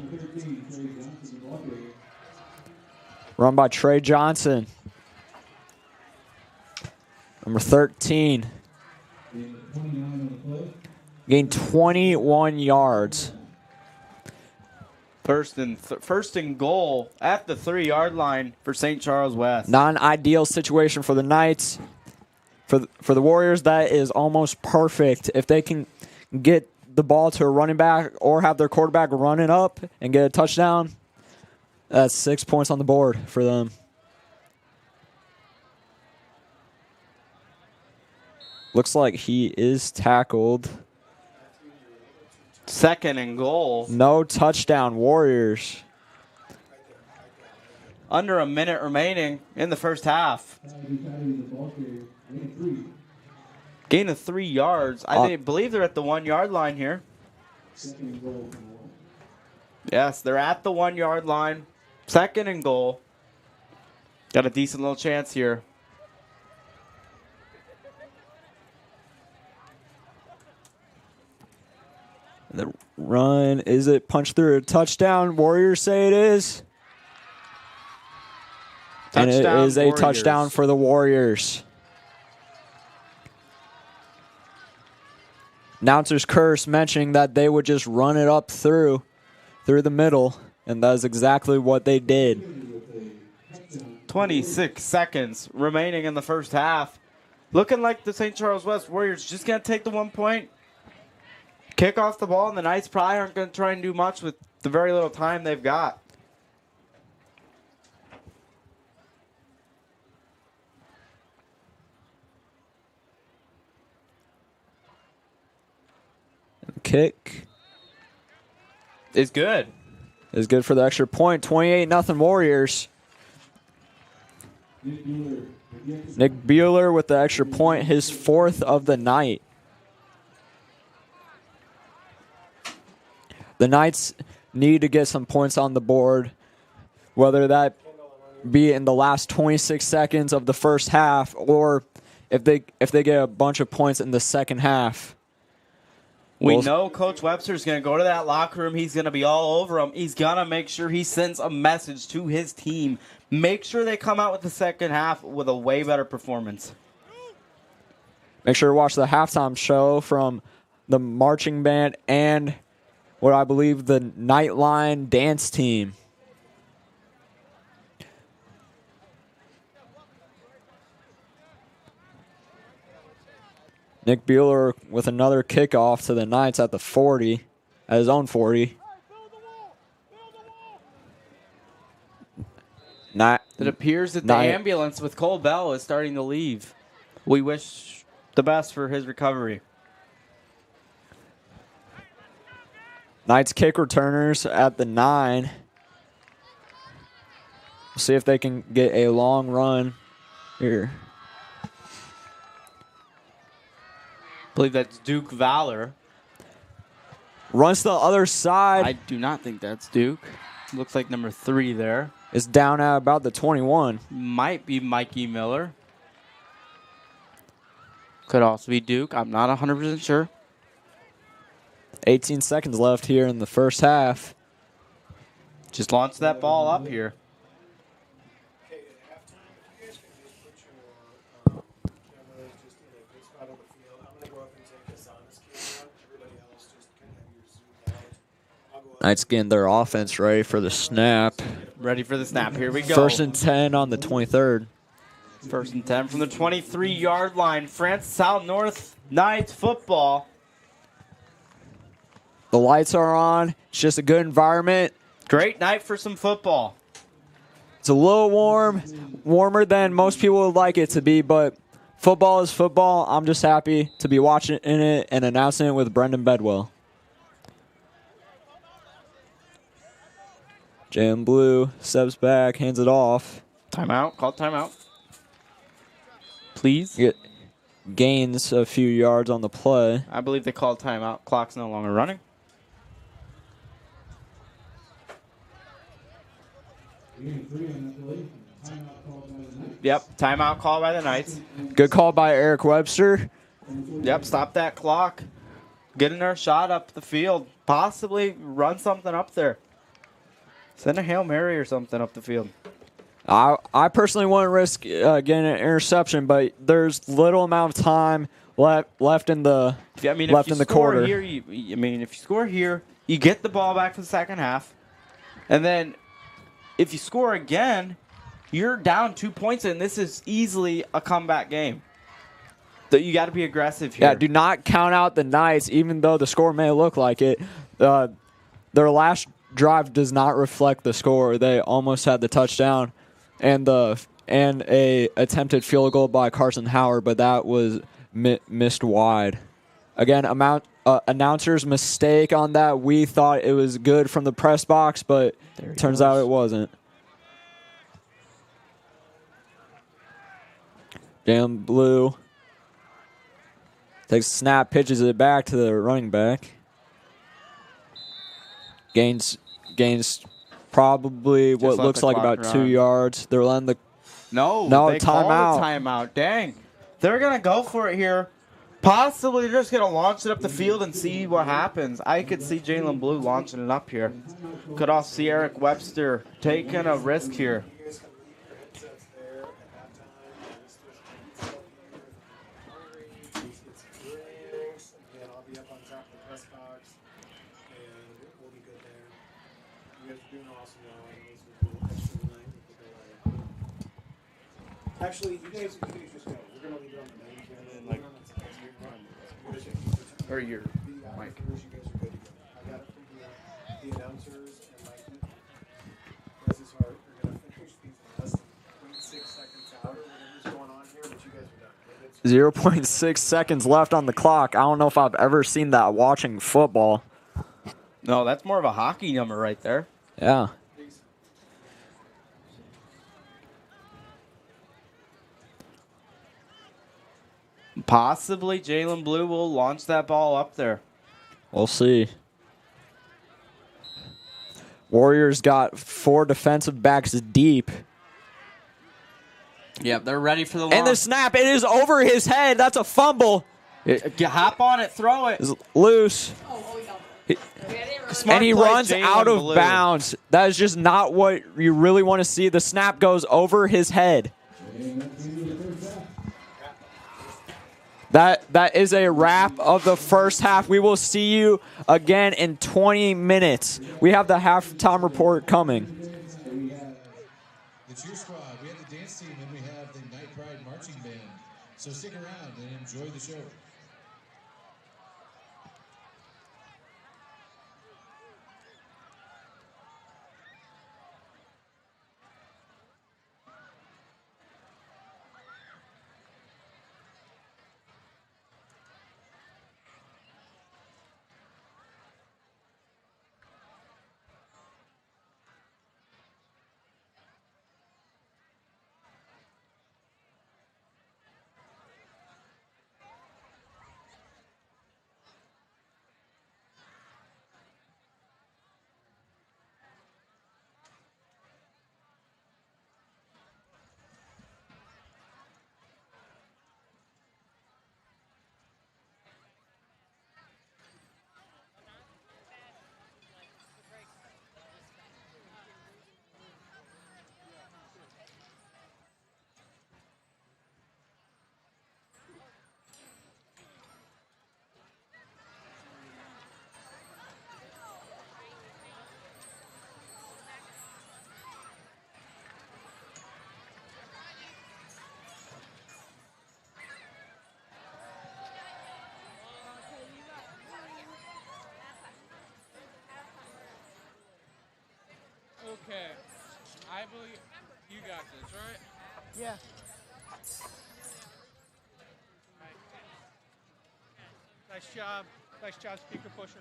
Run by Trey Johnson. Number 13. Gained 21 yards. First and goal at the 3-yard line for St. Charles West. Not an ideal situation for the Knights. For the Warriors, that is almost perfect. If they can get the ball to a running back or have their quarterback running up and get a touchdown, that's 6 points on the board for them. Looks like he is tackled. Second and goal. No touchdown, Warriors. Under a minute remaining in the first half. Gain of 3 yards. I believe they're at the 1-yard line here. Yes, they're at the 1-yard line. Second and goal. Got a decent little chance here. The run, is it punched through a touchdown? Warriors say it is. And it is a touchdown for the Warriors. Announcer's curse mentioning that they would just run it up through the middle, and that is exactly what they did. 26 seconds remaining in the first half. Looking like the St. Charles West Warriors just going to take the 1 point, kick off the ball, and the Knights probably aren't going to try and do much with the very little time they've got. Kick is good. Is good for the extra point. 28-0 Warriors. Nick Bueller with the extra point, his 4th of the night. The Knights need to get some points on the board, whether that be in the last 26 seconds of the first half or if they get a bunch of points in the second half. We know Coach Webster's going to go to that locker room. He's going to be all over them. He's going to make sure he sends a message to his team. Make sure they come out with the second half with a way better performance. Make sure to watch the halftime show from the marching band and what I believe the Nightline dance team. Nick Bueller with another kickoff to the Knights at the 40, at his own 40. It appears that the ambulance with Cole Bell is starting to leave. We wish the best for his recovery. Knights kick returners at the 9. See if they can get a long run here. I believe that's Duke Valor. Runs to the other side. I do not think that's Duke. Looks like number 3 there. It's down at about the 21. Might be Mikey Miller. Could also be Duke. I'm not 100% sure. 18 seconds left here in the first half. Just launch that ball up here. Knights getting their offense ready for the snap. Ready for the snap. Here we go. 1st and 10 on the 23rd. 1st and 10 from the 23-yard line. Francis Howell North Knights football. The lights are on. It's just a good environment. Great night for some football. It's a little warm, warmer than most people would like it to be, but football is football. I'm just happy to be watching it and announcing it with Brendan Bedwell. Jam Blue steps back, hands it off. Timeout. Call timeout. Please. Gains a few yards on the play. I believe they called timeout. Clock's no longer running. Yep, timeout call by the Knights. Good call by Eric Webster. Yep, stop that clock. Get another shot up the field. Possibly run something up there. Send a Hail Mary or something up the field. I personally wouldn't risk getting an interception, but there's little amount of time left in the quarter. Here, if you score here, you get the ball back for the second half, and then if you score again, you're down 2 points, and this is easily a comeback game. That you got to be aggressive here. Yeah, do not count out the Knights, even though the score may look like it. Their last drive does not reflect the score. They almost had the touchdown and a attempted field goal by Carson Howard, but that was missed wide. Again, announcer's mistake on that. We thought it was good from the press box, but turns out it wasn't. Jalen Blue takes a snap, pitches it back to the running back. Gains probably what looks like about 2 yards. They're letting the they called timeout. a timeout. Dang, they're gonna go for it here. Possibly they're just gonna launch it up the field and see what happens. I could see Jalen Blue launching it up here. Could also see Eric Webster taking a risk here. Actually, you guys just go. We're going to leave it on the main camera. Or your mic. You guys are good to go. I got it from the announcers and Mikey. Bless his heart. We're going to finish these in less than 0.6 seconds out or whatever's going on here, but you guys are done. 0.6 seconds left on the clock. I don't know if I've ever seen that watching football. No, that's more of a hockey number right there. Yeah. Possibly Jalen Blue will launch that ball up there. We'll see. Warriors got 4 defensive backs deep. Yep, they're ready for the launch. And the snap, it is over his head. That's a fumble. Hop on it, throw it. It's loose. And he runs Jalen out of Blue. bounds. That is just not what you really want to see. The snap goes over his head. That is a wrap of the first half. We will see you again in 20 minutes. We have the halftime report coming. We have the cheer squad, we have the dance team, and we have the Night Pride marching band. So stick around and enjoy the show. Okay. I believe you got this, right? Yeah. Nice job. Nice job, speaker pusher.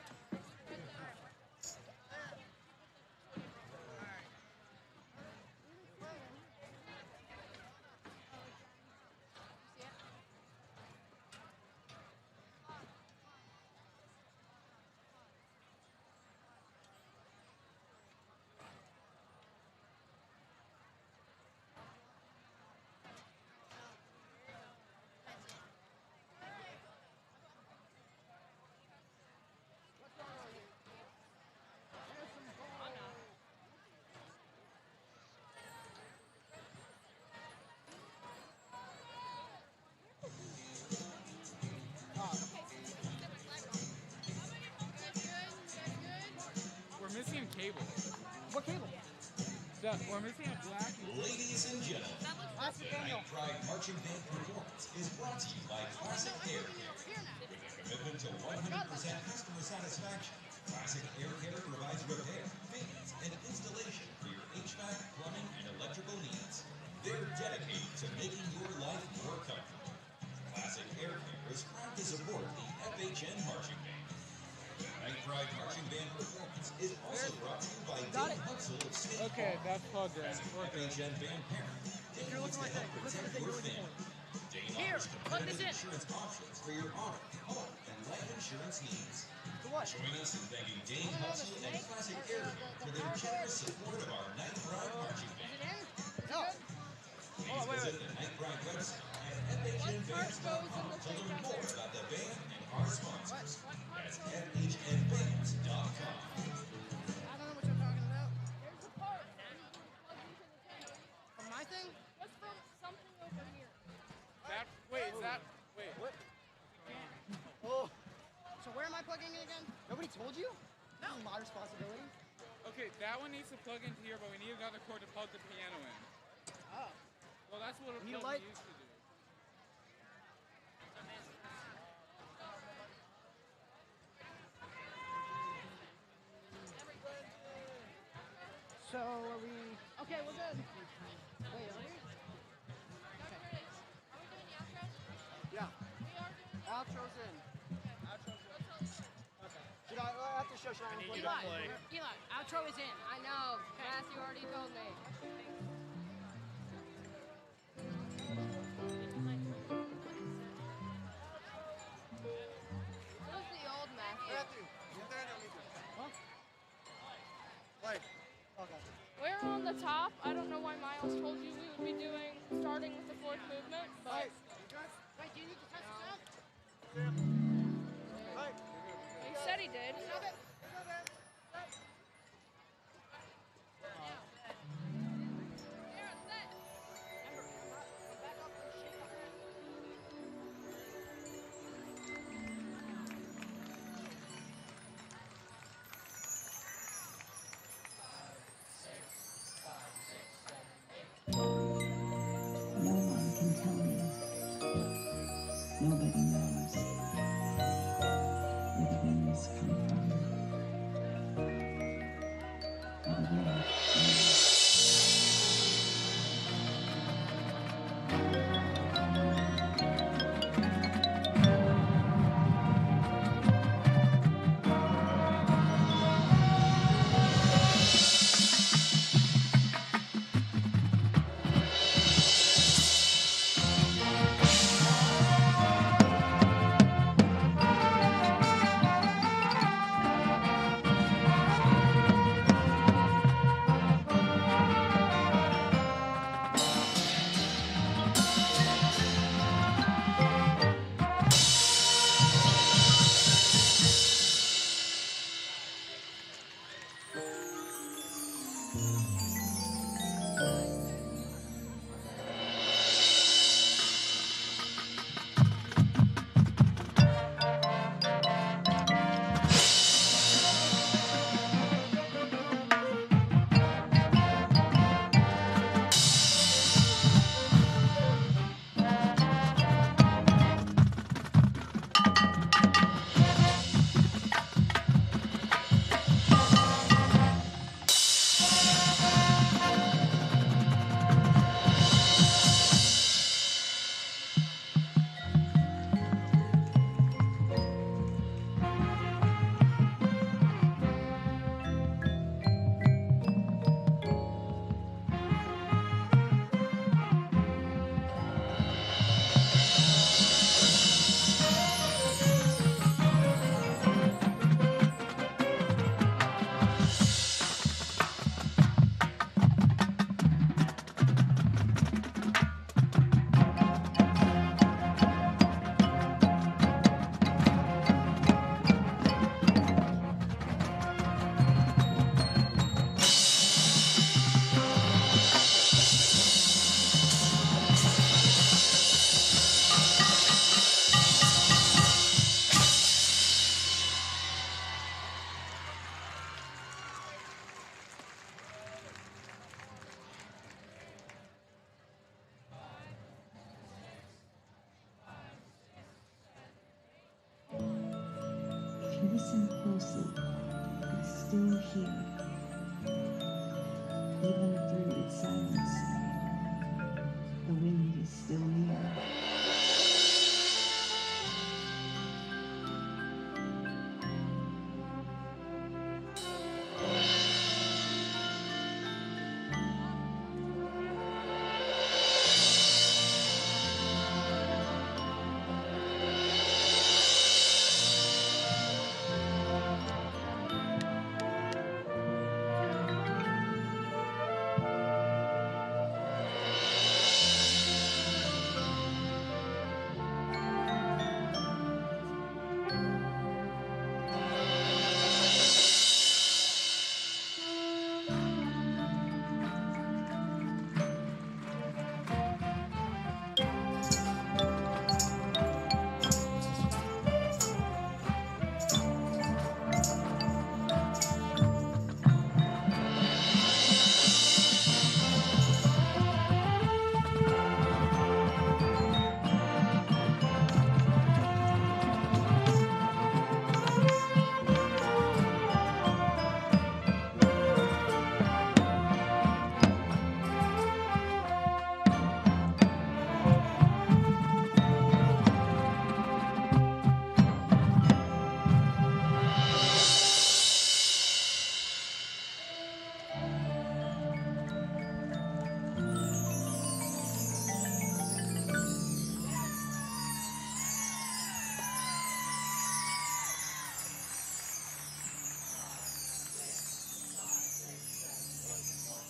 Ladies and gentlemen, the Night Pride Marching Band performance is brought to you by Classic Air Care. With a commitment to 100% customer satisfaction, Classic Air Care provides repair, maintenance, and installation for your HVAC, plumbing, and electrical needs. They're dedicated to making your life more comfortable. Classic Air Care is proud to support the FHN Marching Band. The Night Pride Marching Band performance is also brought to you by Dave Huxell of State Farm. that's plugged in. As an FHN band parent, Dave wants to help protect your family. Dave offers competitive insurance options for your auto, home, and life insurance needs. Join us in thanking Dave Huxell and Classic Air Care for their generous support of our Night Pride Marching Band. Please visit the Night Pride website at FHNbands.com to learn more about the band and our sponsors. That's FHNbands.com. I don't know what you're talking about. There's a part. From my thing? What's from something over here? What? Oh. So where am I plugging in again? Nobody told you? This is my responsibility. Okay, that one needs to plug into here, but we need another cord to plug the piano in. Oh. Well, that's what a Need a plug light? we used to do. So are we? Okay, we're good. Wait, are we? Okay. Yeah. Outro's in. Okay. Should I have to show? Should I unplug it? Eli, outro is in. I know. Matthew already told me. Who's the old Matthew? Huh? Wait. Okay. We're on the top. I don't know why Miles told you we would be doing starting with the fourth movement, but Wait, do you need to test this out? Hey. he said he did. No one can tell me. Nobody knows. listen closely, it's still here. Even through its silence, the wind is still near.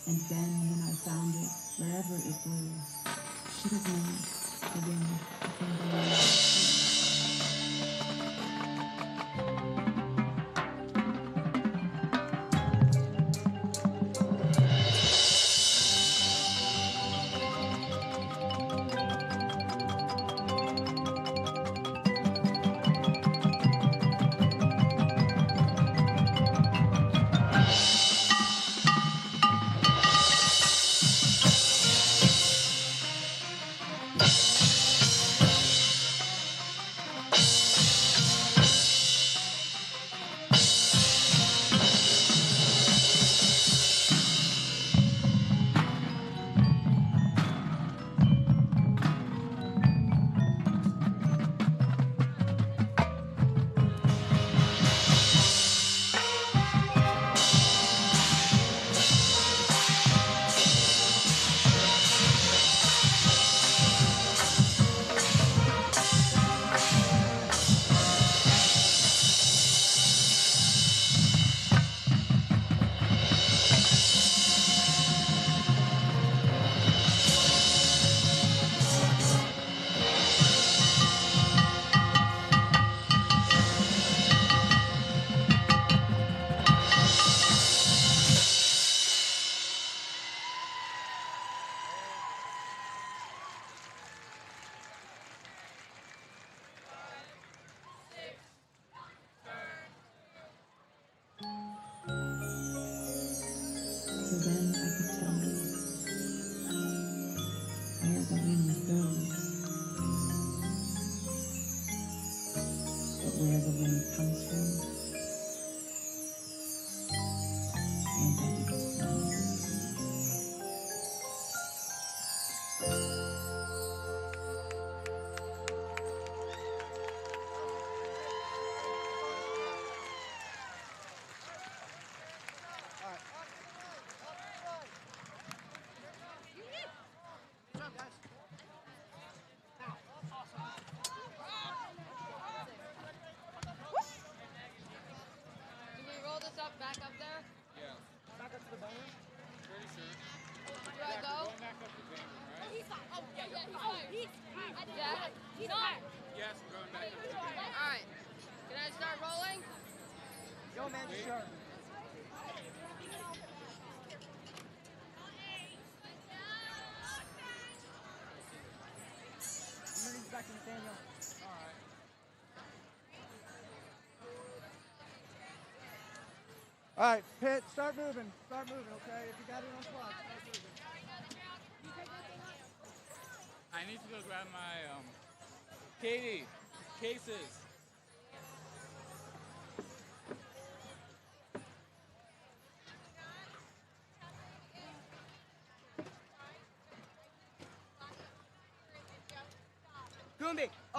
And then when I found it, wherever it blew, should have known the wind from below. So then I could tell you where the wind goes, but where the wind comes from, and I didn't know. Do we roll this up back up there? Yeah. Back up to the bonus. Pretty sure. Do I go? Going back up to Banger, right? He's fine. Oh, yeah, he's fine. He's not. Yes, we're going back up to Banger. All right. Can I start rolling? Go, man, sure. Back to Nathaniel. All right. All right, Pitt, start moving. Start moving, okay? If you got it on clock, start moving. I need to go grab my Katie cases.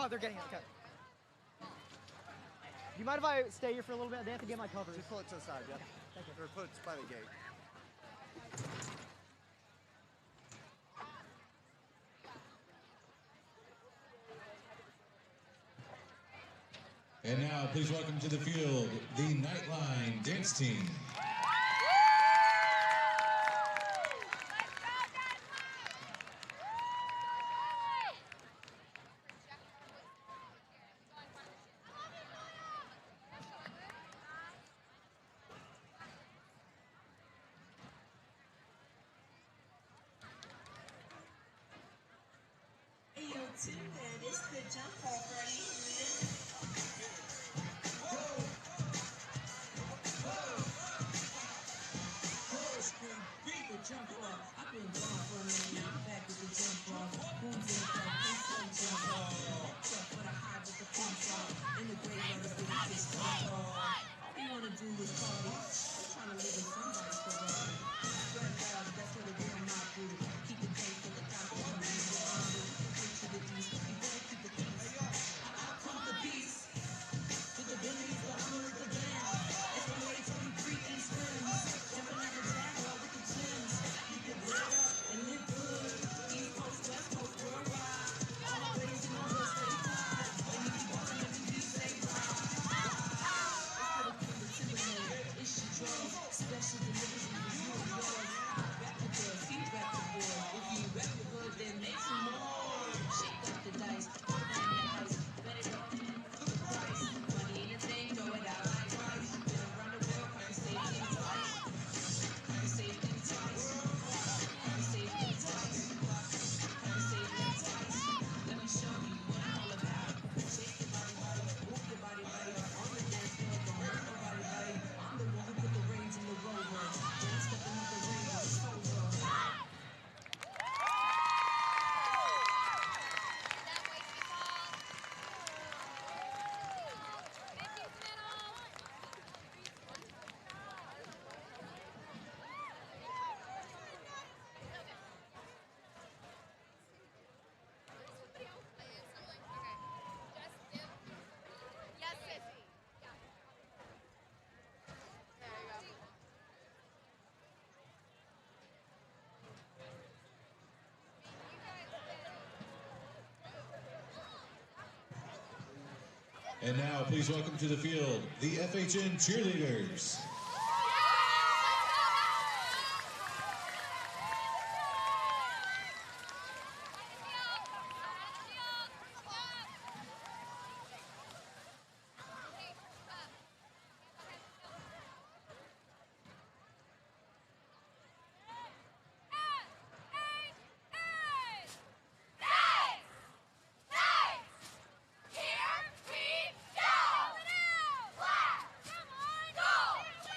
Oh, they're getting it. Okay. Do you mind if I stay here for a little bit? They have to get my covers. Just pull it to the side, yeah? Okay, thank you. Or put it by the gate. And now, please welcome to the field the Nightline Dance Team. It's the jump off right here. Beat the jump off. I've been gone for a minute now. I'm back with the jump off. Who's in the front? Jump off. For the high with the pump off. In the graveyard of the kids jump off. All we wanna do is party. I'm trying to live in somebody's Ferrari. Spread out, that's what a real mob do. Keep it paid for the doctor. I'm in the army. To the east, you better keep the peace. I'll come the peace. To the billies, the hundreds, the bands. It's the way to be freaking swims. Jumping out the jaguar with the twins. You can break up and live good. East Coast, West Coast, worldwide. All my ladies in the hood stay fly. When you keep walking up and you say ride. It's for the timid. It's your drugs. Special delivery for you and yours. Back the girl, feet back the boy. If you rap the hood, then make some more. Shake up the dice, put it in the ice, bet it up to the price. Money ain't a thing, throw it out like rice. Been around the world, I can say things twice. I can say things twice. I can say things twice. I can say things twice. Let me show you what I'm all about. Shake your body, body, move your body, body. On the dance floor, don't hurt nobody, body. I'm the one who put the reins in the rover. When I'm stepping up the ring, it's over. And now, please welcome to the field the FHN cheerleaders. Here we go!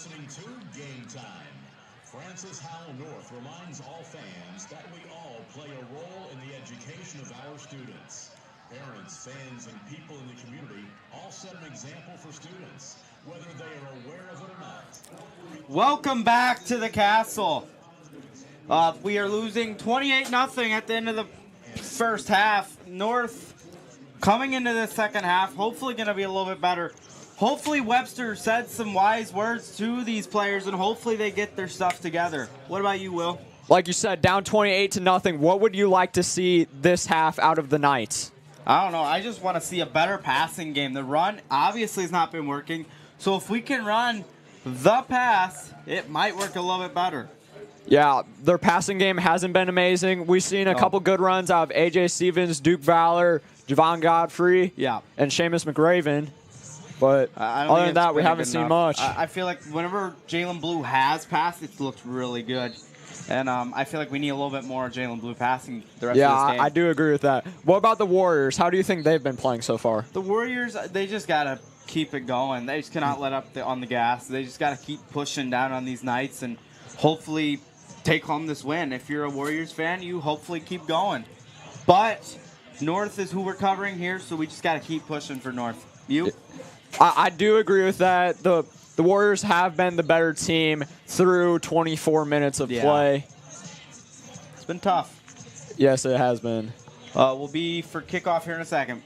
listening to Game Time. Francis Howell North reminds all fans that we all play a role in the education of our students. Parents, fans, and people in the community all set an example for students, whether they are aware of it or not. Welcome back to the castle. We are losing 28-0 at the end of the first half. North coming into the second half, hopefully going to be a little bit better. Hopefully Webster said some wise words to these players, and hopefully they get their stuff together. What about you, Will? Like you said, down 28-0. What would you like to see this half out of the Knights? I don't know. I just want to see a better passing game. The run obviously has not been working. So if we can run the pass, it might work a little bit better. Yeah, their passing game hasn't been amazing. We've seen a couple good runs out of A.J. Stevens, Duke Valor, Javon Godfrey, and Seamus McRaven. But other than that, we haven't seen much. I feel like whenever Jalen Blue has passed, it looks really good. And I feel like we need a little bit more Jalen Blue passing the rest of this game. I do agree with that. What about the Warriors? How do you think they've been playing so far? The Warriors, they just got to keep it going. They just cannot let up on the gas. They just got to keep pushing down on these Knights and hopefully take home this win. If you're a Warriors fan, you hopefully keep going. But North is who we're covering here, so we just got to keep pushing for North. You? I do agree with that. The Warriors have been the better team through 24 minutes of play. It's been tough. Yes, it has been. We'll be for kickoff here in a second.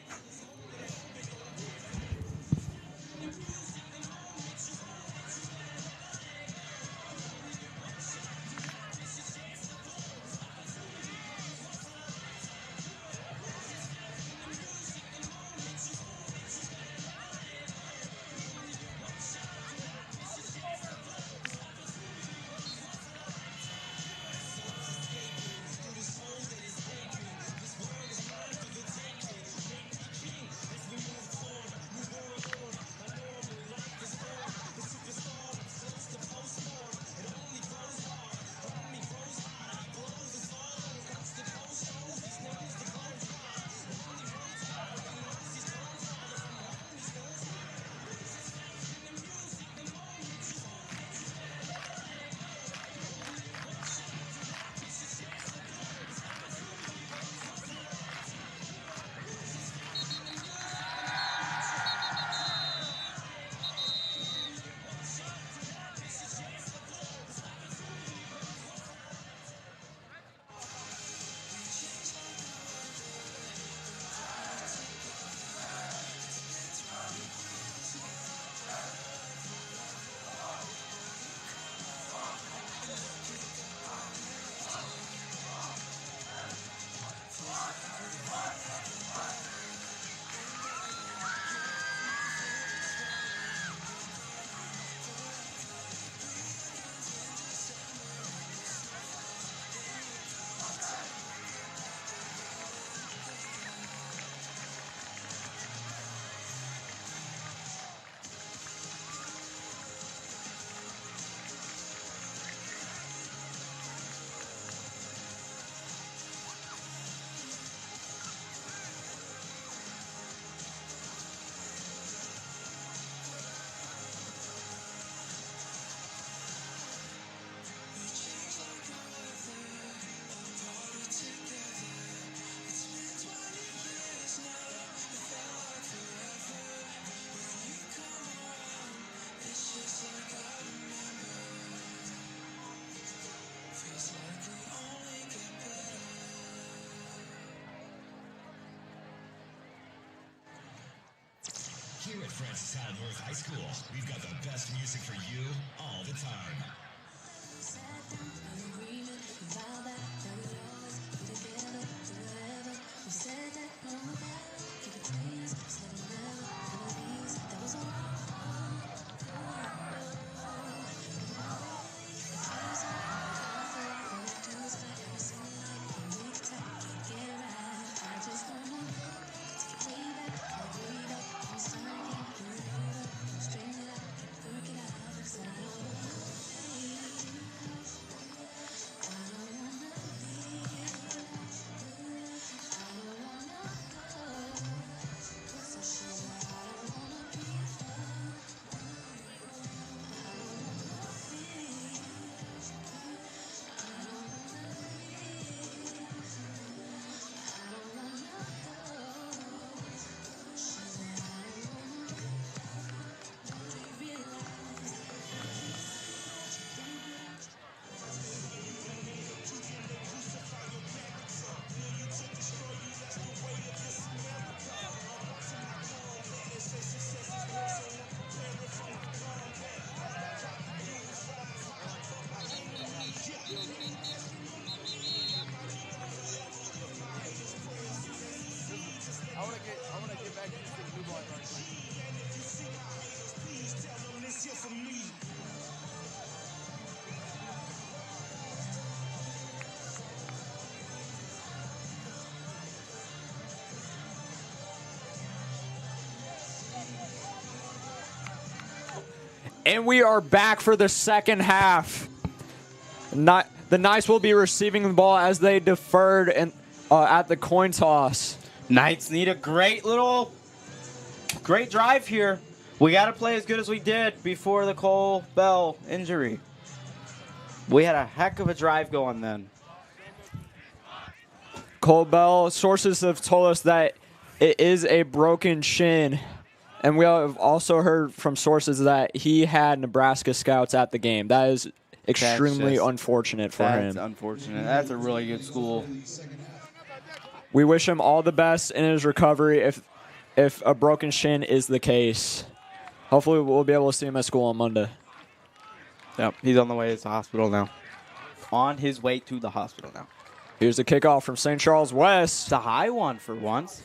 Here at Francis Howell North High School, we've got the best music for you all the time. And we are back for the second half. The Knights will be receiving the ball as they deferred at the coin toss. Knights need a great drive here. We got to play as good as we did before the Cole Bell injury. We had a heck of a drive going then. Cole Bell, sources have told us that it is a broken shin. And we have also heard from sources that he had Nebraska scouts at the game. That is extremely unfortunate for him. That's unfortunate. That's a really good school. We wish him all the best in his recovery if a broken shin is the case. Hopefully we'll be able to see him at school on Monday. Yep, he's on the way to the hospital now. On his way to the hospital now. Here's the kickoff from St. Charles West. It's a high one for once.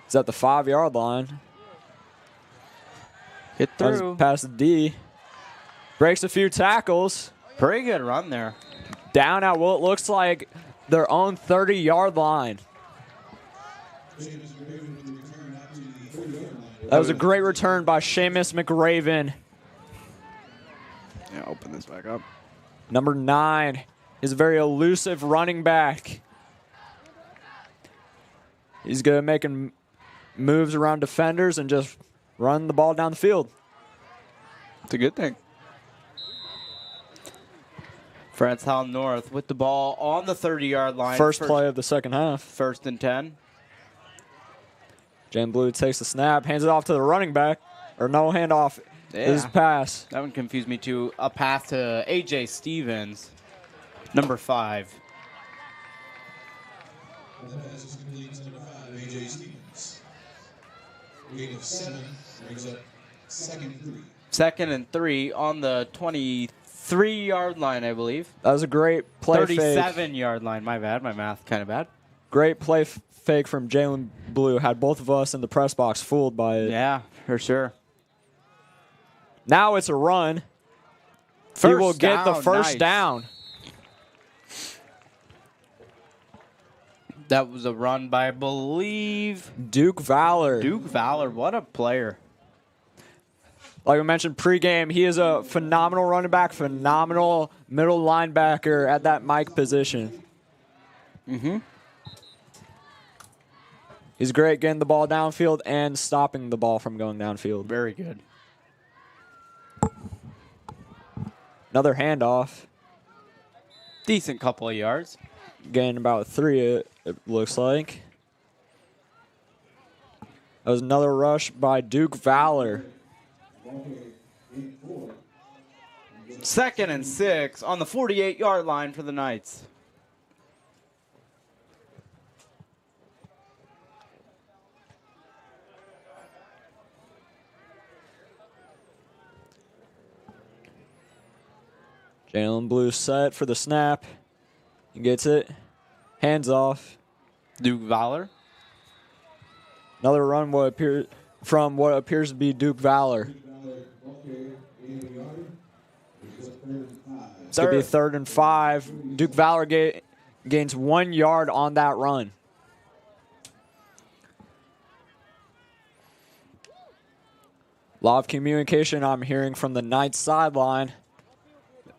It's at the 5-yard line. Get through. Past the D. Breaks a few tackles. Pretty good run there. Down at what looks like their own 30-yard line. That was a great return by Seamus McRaven. Yeah, open this back up. Number 9 is a very elusive running back. He's good at making moves around defenders and just run the ball down the field. It's a good thing. France Howell North with the ball on the 30-yard line. First play of the second half. 1st and 10. Jan Blue takes the snap, hands it off to the running back. Or no handoff. Yeah. Is pass. That one confused me too. A pass to A.J. Stevens, number 5. The pass is complete to number 5, A.J. Stevens. Gain of 7 brings up 2nd and 3. 2nd and 3 on the 23-yard line, I believe. That was a great play 37-yard line. My bad. My math kind of bad. Great play fake from Jalen Blue. Had both of us in the press box fooled by it. Yeah, for sure. Now it's a run. He will get the first down. That was a run by, I believe, Duke Valor. Duke Valor, what a player. Like I mentioned pregame, he is a phenomenal running back, phenomenal middle linebacker at that Mike position. Mm-hmm. He's great getting the ball downfield and stopping the ball from going downfield. Very good. Another handoff. Decent couple of yards. Gained about 3, it looks like. That was another rush by Duke Valor. 2nd and 6 on the 48-yard line for the Knights. Jalen Blue set for the snap. He gets it. Hands off. Duke Valor. Another run from what appears to be Duke Valor. It's going to be 3rd and 5. Duke Valor gains 1 yard on that run. A lot of communication I'm hearing from the Knights sideline.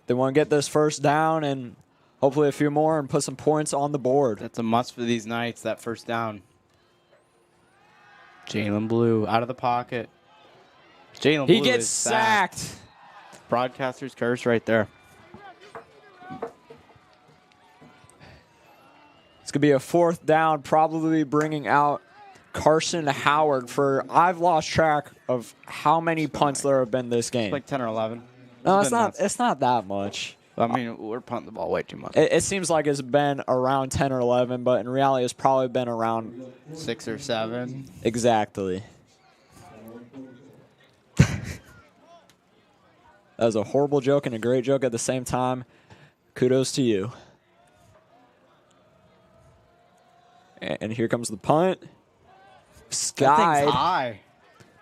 They want to get this first down and hopefully a few more and put some points on the board. That's a must for these Knights, that first down. Jalen Blue out of the pocket. Jalen Blue gets sacked. Broadcaster's curse right there. It's going to be a 4th down, probably bringing out Carson Howard for, I've lost track of how many punts there have been this game. It's like 10 or 11. No, it's not. It's not that much. I mean, we're punting the ball way too much. It seems like it's been around 10 or 11, but in reality, it's probably been around 6 or 7. Exactly. That was a horrible joke and a great joke at the same time. Kudos to you. And here comes the punt. Skied. High.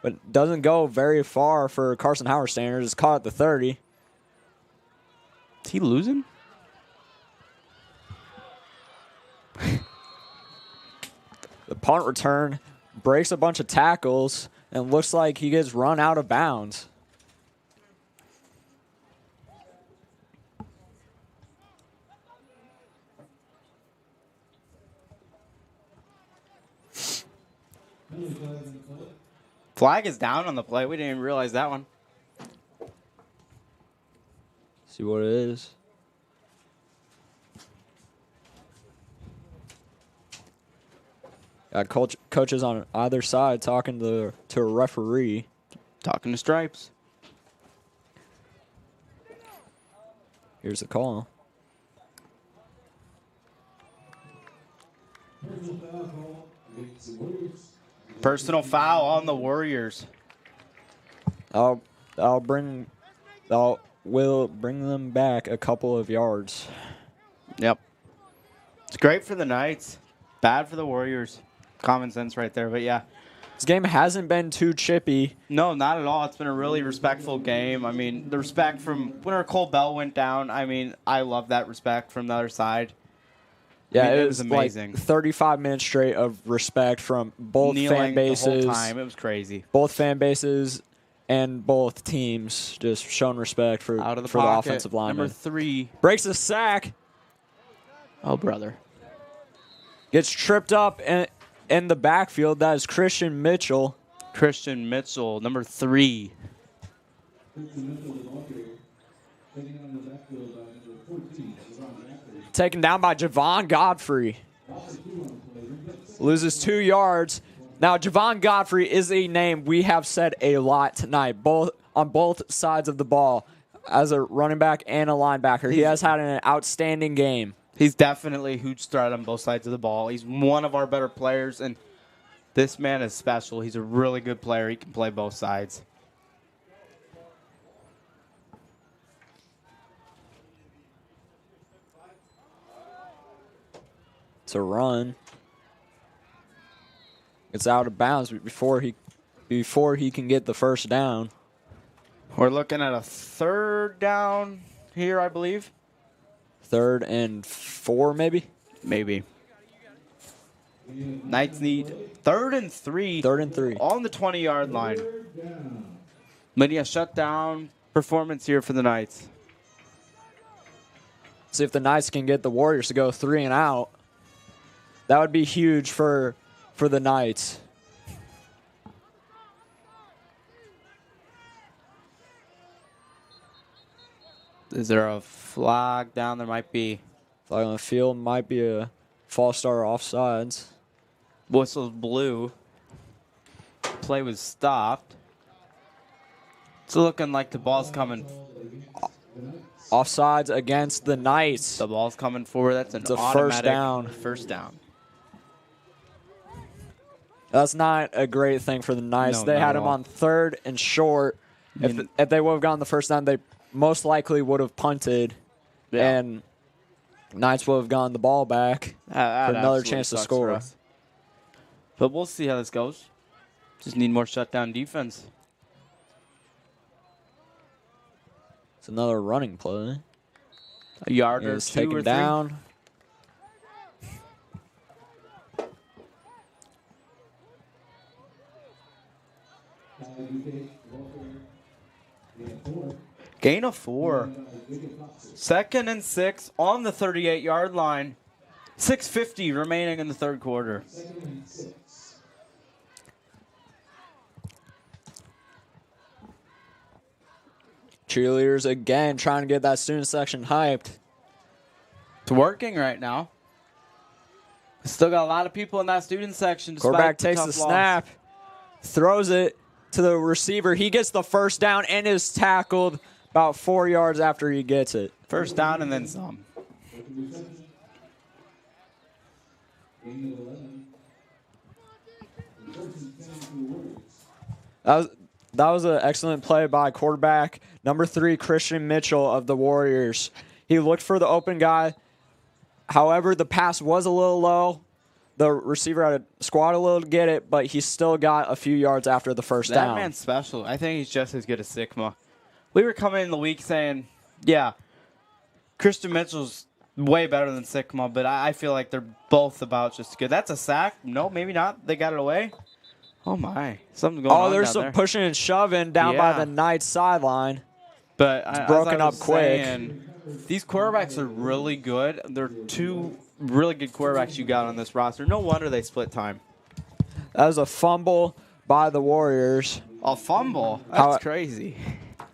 But doesn't go very far for Carson Howard standards. It's caught at the 30. Is he losing? The punt return breaks a bunch of tackles and looks like he gets run out of bounds. Flag is down on the play. We didn't even realize that one. See what it is. Got coaches on either side talking to a referee. Talking to Stripes. Here's the call. Personal foul on the Warriors. Will bring them back a couple of yards. Yep. It's great for the Knights. Bad for the Warriors. Common sense right there, but yeah. This game hasn't been too chippy. No, not at all. It's been a really respectful game. I mean, the respect from when Cole Bell went down, I mean, I love that respect from the other side. Yeah, I mean, it was amazing. Like 35 minutes straight of respect from both fan bases. The whole time. It was crazy. Both fan bases and both teams just showing respect for Out of the for pocket, the offensive lineman. Number 3. Breaks a sack. Oh, brother. Gets tripped up in the backfield. That is Christian Mitchell. Christian Mitchell, number 3. Taken down by Javon Godfrey. Loses 2 yards. Now, Javon Godfrey is a name we have said a lot tonight, on both sides of the ball, as a running back and a linebacker. He has had an outstanding game. He's definitely a huge threat on both sides of the ball. He's one of our better players, and this man is special. He's a really good player. He can play both sides. It's a run. It's out of bounds before he can get the first down. We're looking at a 3rd down here, I believe. 3rd and 4, maybe? Maybe. Knights need 3rd and 3. 3rd and 3. On the 20-yard line. Lydia shutdown performance here for the Knights. See if the Knights can get the Warriors to go 3 and out. That would be huge for the Knights. Is there a flag down? There might be. Flag on the field, might be a false start offsides. Whistle's blue. Play was stopped. It's looking like the ball's coming. Offsides against the Knights. The ball's coming forward. That's an automatic first down. First down. That's not a great thing for the Knights. No, they not had at him all. on 3rd and short. If they would have gotten the first down, they most likely would have punted, and Knights would have gotten the ball back for another chance to score. But we'll see how this goes. Just need more shutdown defense. It's another running play. A yard or It's 2 taken or 3. down. Gain of 4. 2nd and 6 on the 38-yard line. 6:50 remaining in the 3rd quarter. Cheerleaders again trying to get that student section hyped. It's working right now. Still got a lot of people in that student section. Quarterback takes the snap, throws it to the receiver. He gets the first down and is tackled about 4 yards after he gets it. First down and then some. That was an excellent play by quarterback number 3, Christian Mitchell of the Warriors. He looked for the open guy. However, the pass was a little low. The receiver had to squat a little to get it, but he still got a few yards after the first down. That man's special. I think he's just as good as Sigma. We were coming in the week saying, yeah, Christian Mitchell's way better than Sigma, but I feel like they're both about just as good. That's a sack. No, maybe not. They got it away. Oh, my. Something's going on there's down some there. pushing and shoving down by the Knights sideline. But it's broken up quick. These quarterbacks are really good. They're 2 really good quarterbacks you got on this roster. No wonder they split time. That was a fumble by the Warriors. A fumble? That's crazy.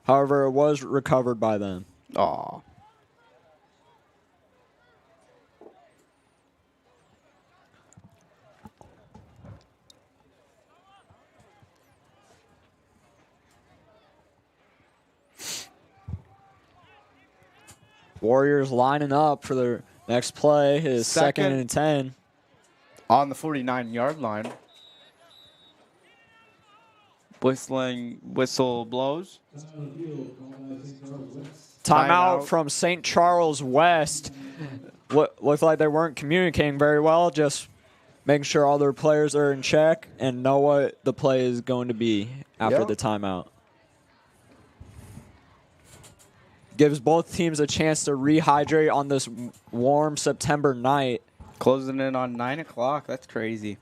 However, it was recovered by them. Aw. Warriors lining up for their next play. His second and 10. On the 49-yard line. Whistle blows. Timeout from St. Charles West. Looked like they weren't communicating very well, just making sure all their players are in check and know what the play is going to be after the timeout. Gives both teams a chance to rehydrate on this warm September night. Closing in on 9 o'clock. That's crazy.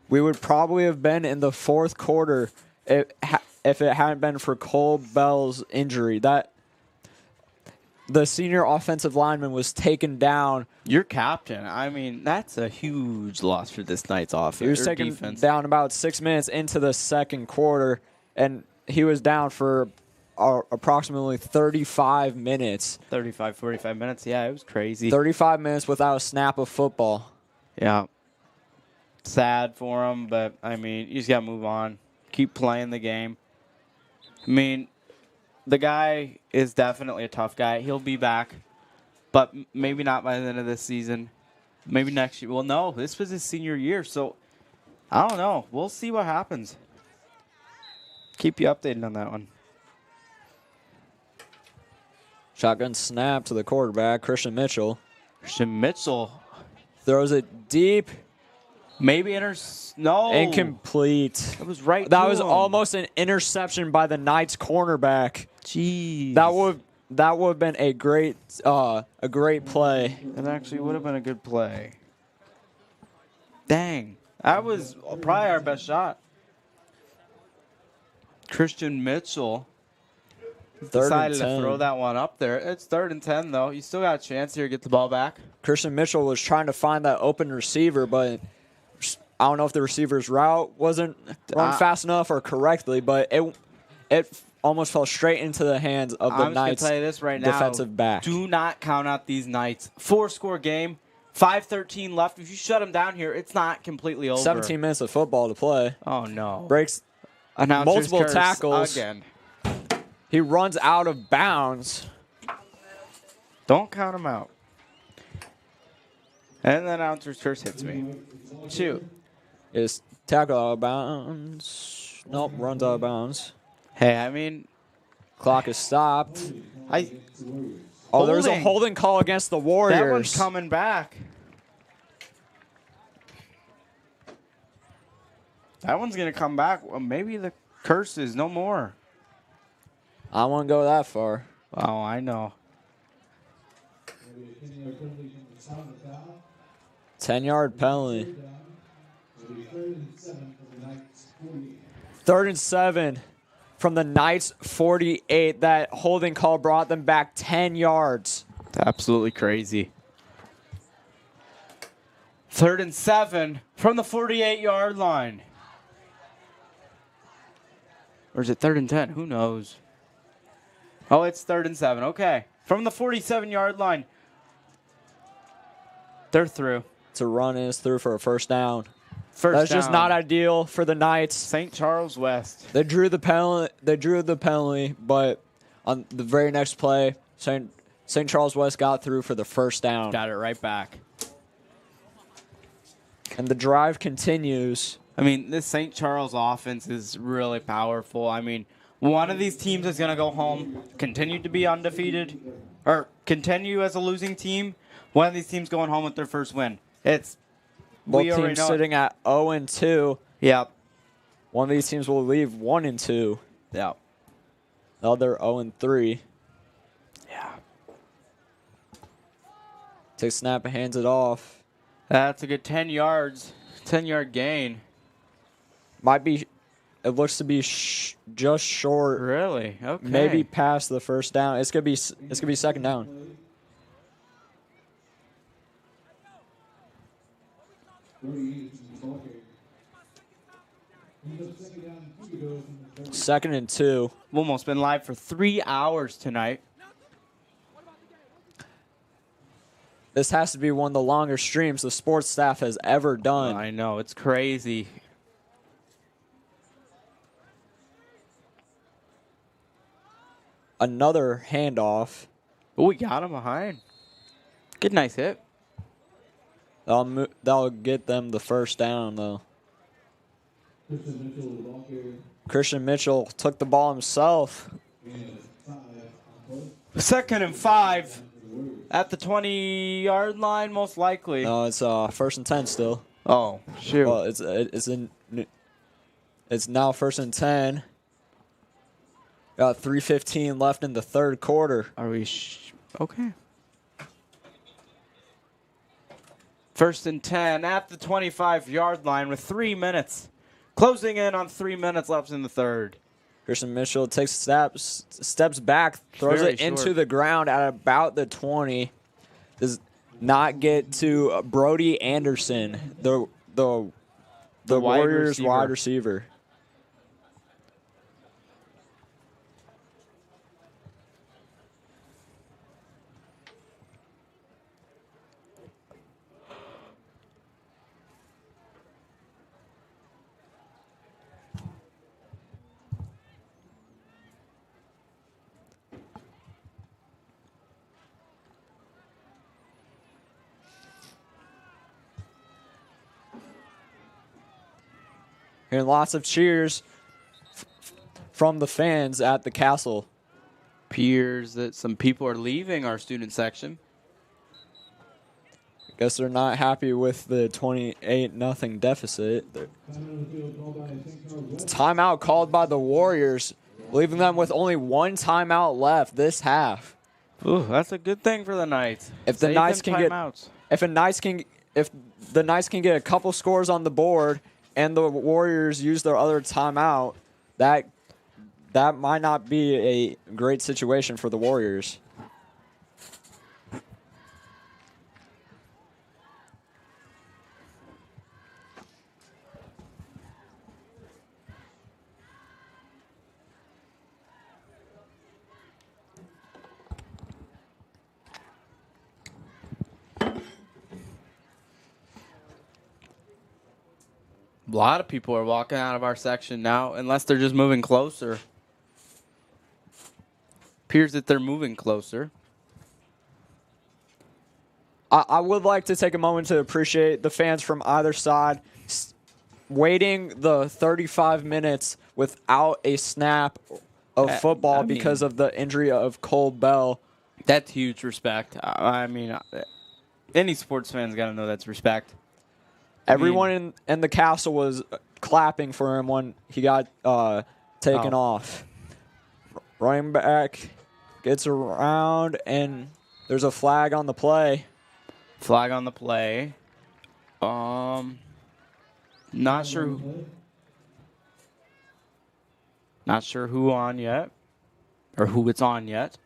We would probably have been in the fourth quarter if it hadn't been for Cole Bell's injury. That the senior offensive lineman was taken down. Your captain. I mean, that's a huge loss for this night's offense. He was taken down about 6 minutes into the second quarter, and he was down for approximately 35 minutes. 35, 45 minutes. Yeah, it was crazy. 35 minutes without a snap of football. Yeah. Sad for him, but, I mean, you just got to move on. Keep playing the game. I mean, the guy is definitely a tough guy. He'll be back, but maybe not by the end of this season. Maybe next year. Well, no, this was his senior year, so I don't know. We'll see what happens. Keep you updated on that one. Shotgun snap to the quarterback, Christian Mitchell. Christian Mitchell throws it deep. Maybe no. Incomplete. That was right. That was almost an interception by the Knights cornerback. Jeez. That would have been a great play. That actually would have been a good play. Dang. That was probably our best shot. Christian Mitchell decided to throw that one up there. It's 3rd and 10, though. You still got a chance here to get the ball back. Christian Mitchell was trying to find that open receiver, but I don't know if the receiver's route wasn't run fast enough or correctly, but it almost fell straight into the hands of the Knights tell you this right defensive back. Do not count out these Knights. 4-score game, 5:13 left. If you shut them down here, it's not completely over. 17 minutes of football to play. Oh, no. Breaks multiple tackles. Again. He runs out of bounds. Don't count him out. And the announcer's curse hits me. Shoot. Is tackle out of bounds. Nope, runs out of bounds. Hey, I mean, clock is stopped. Oh, there's a holding call against the Warriors. That one's coming back. That one's going to come back. Well, maybe the curse is no more. I won't go that far. Oh, I know. 10-yard penalty. 3rd and 7 from the Knights 48. That holding call brought them back 10 yards. It's absolutely crazy. 3rd and 7 from the 48-yard line. Or is it 3rd and 10? Who knows? Oh, it's 3rd and 7. Okay. From the 47-yard line. They're through. To run is through for a first down. That's just not ideal for the Knights. St. Charles West. They drew the penalty, but on the very next play, St. Charles West got through for the first down. Got it right back. And the drive continues. I mean, this St. Charles offense is really powerful. I mean, one of these teams is going to go home, continue to be undefeated, or continue as a losing team. One of these teams going home with their first win. Both teams sitting at 0-2. Yep. One of these teams will leave 1-2. Yep. The other 0-3. Yeah. Takes snap and hands it off. That's a good 10 yards. 10-yard gain. Might be. It looks to be just short. Really? Okay. Maybe past the first down. It's gonna be second down. Second and 2. We've almost been live for 3 hours tonight. This has to be one of the longer streams the sports staff has ever done. I know, it's crazy. Another handoff. Oh, we got him behind. Good, nice hit. That'll get them the first down, though. Christian Mitchell took the ball himself. Second and 5 at the 20-yard line, most likely. No, it's first and 10 still. Oh, shoot. Well, it's now first and 10. Got 3:15 left in the third quarter. Are we okay? First and 10 at the 25-yard line with 3 minutes. Closing in on 3 minutes left in the third. Christian Mitchell takes steps back, throws it into the ground at about the 20. Does not get to Brody Anderson, the Warriors wide receiver. Hearing lots of cheers from the fans at the castle. Appears that some people are leaving our student section. I guess they're not happy with the 28-0 deficit. Timeout called by the Warriors, leaving them with only one timeout left this half. Ooh, that's a good thing for the Knights. If the Knights can if the Knights can get a couple scores on the board and the Warriors use their other timeout, that might not be a great situation for the Warriors. A lot of people are walking out of our section now, unless they're just moving closer. Appears that they're moving closer. I would like to take a moment to appreciate the fans from either side waiting the 35 minutes without a snap of football because of the injury of Cole Bell. That's huge respect. I mean, any sports fan's got to know that's respect. Everyone in the castle was clapping for him when he got taken off. Running back gets around, and there's a flag on the play. Flag on the play. Not sure. Not sure who on yet, or who it's on yet.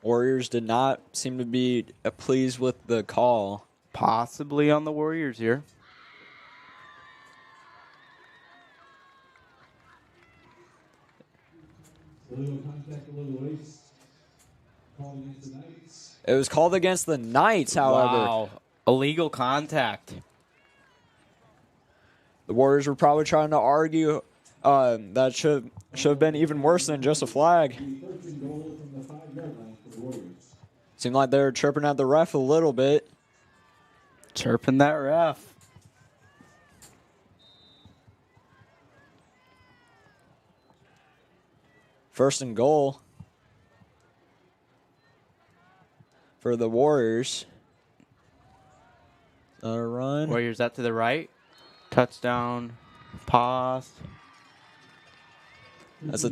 Warriors did not seem to be pleased with the call. Possibly on the Warriors here. It was called against the Knights, however. Wow. Illegal contact. The Warriors were probably trying to argue that should have been even worse than just a flag. Seemed like they were chirping at the ref a little bit. Chirping that ref. First and goal for the Warriors. A run. Warriors out to the right. Touchdown. Pass. That's a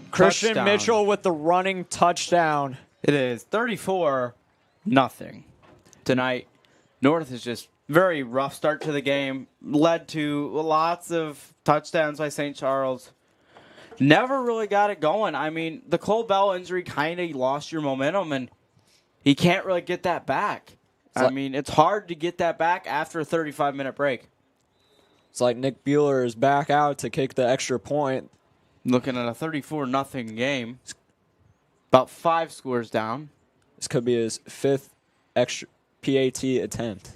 Christian Touchdown. Mitchell with the running touchdown. It is 34-0 tonight. North is just very rough start to the game. Led to lots of touchdowns by St. Charles. Never really got it going. I mean, the Cole Bell injury kind of lost your momentum, and he can't really get that back. I mean, it's hard to get that back after a 35-minute break. It's like Nick Bueller is back out to kick the extra point. Looking at a 34-0 game. About 5 scores down. This could be his 5th extra PAT attempt.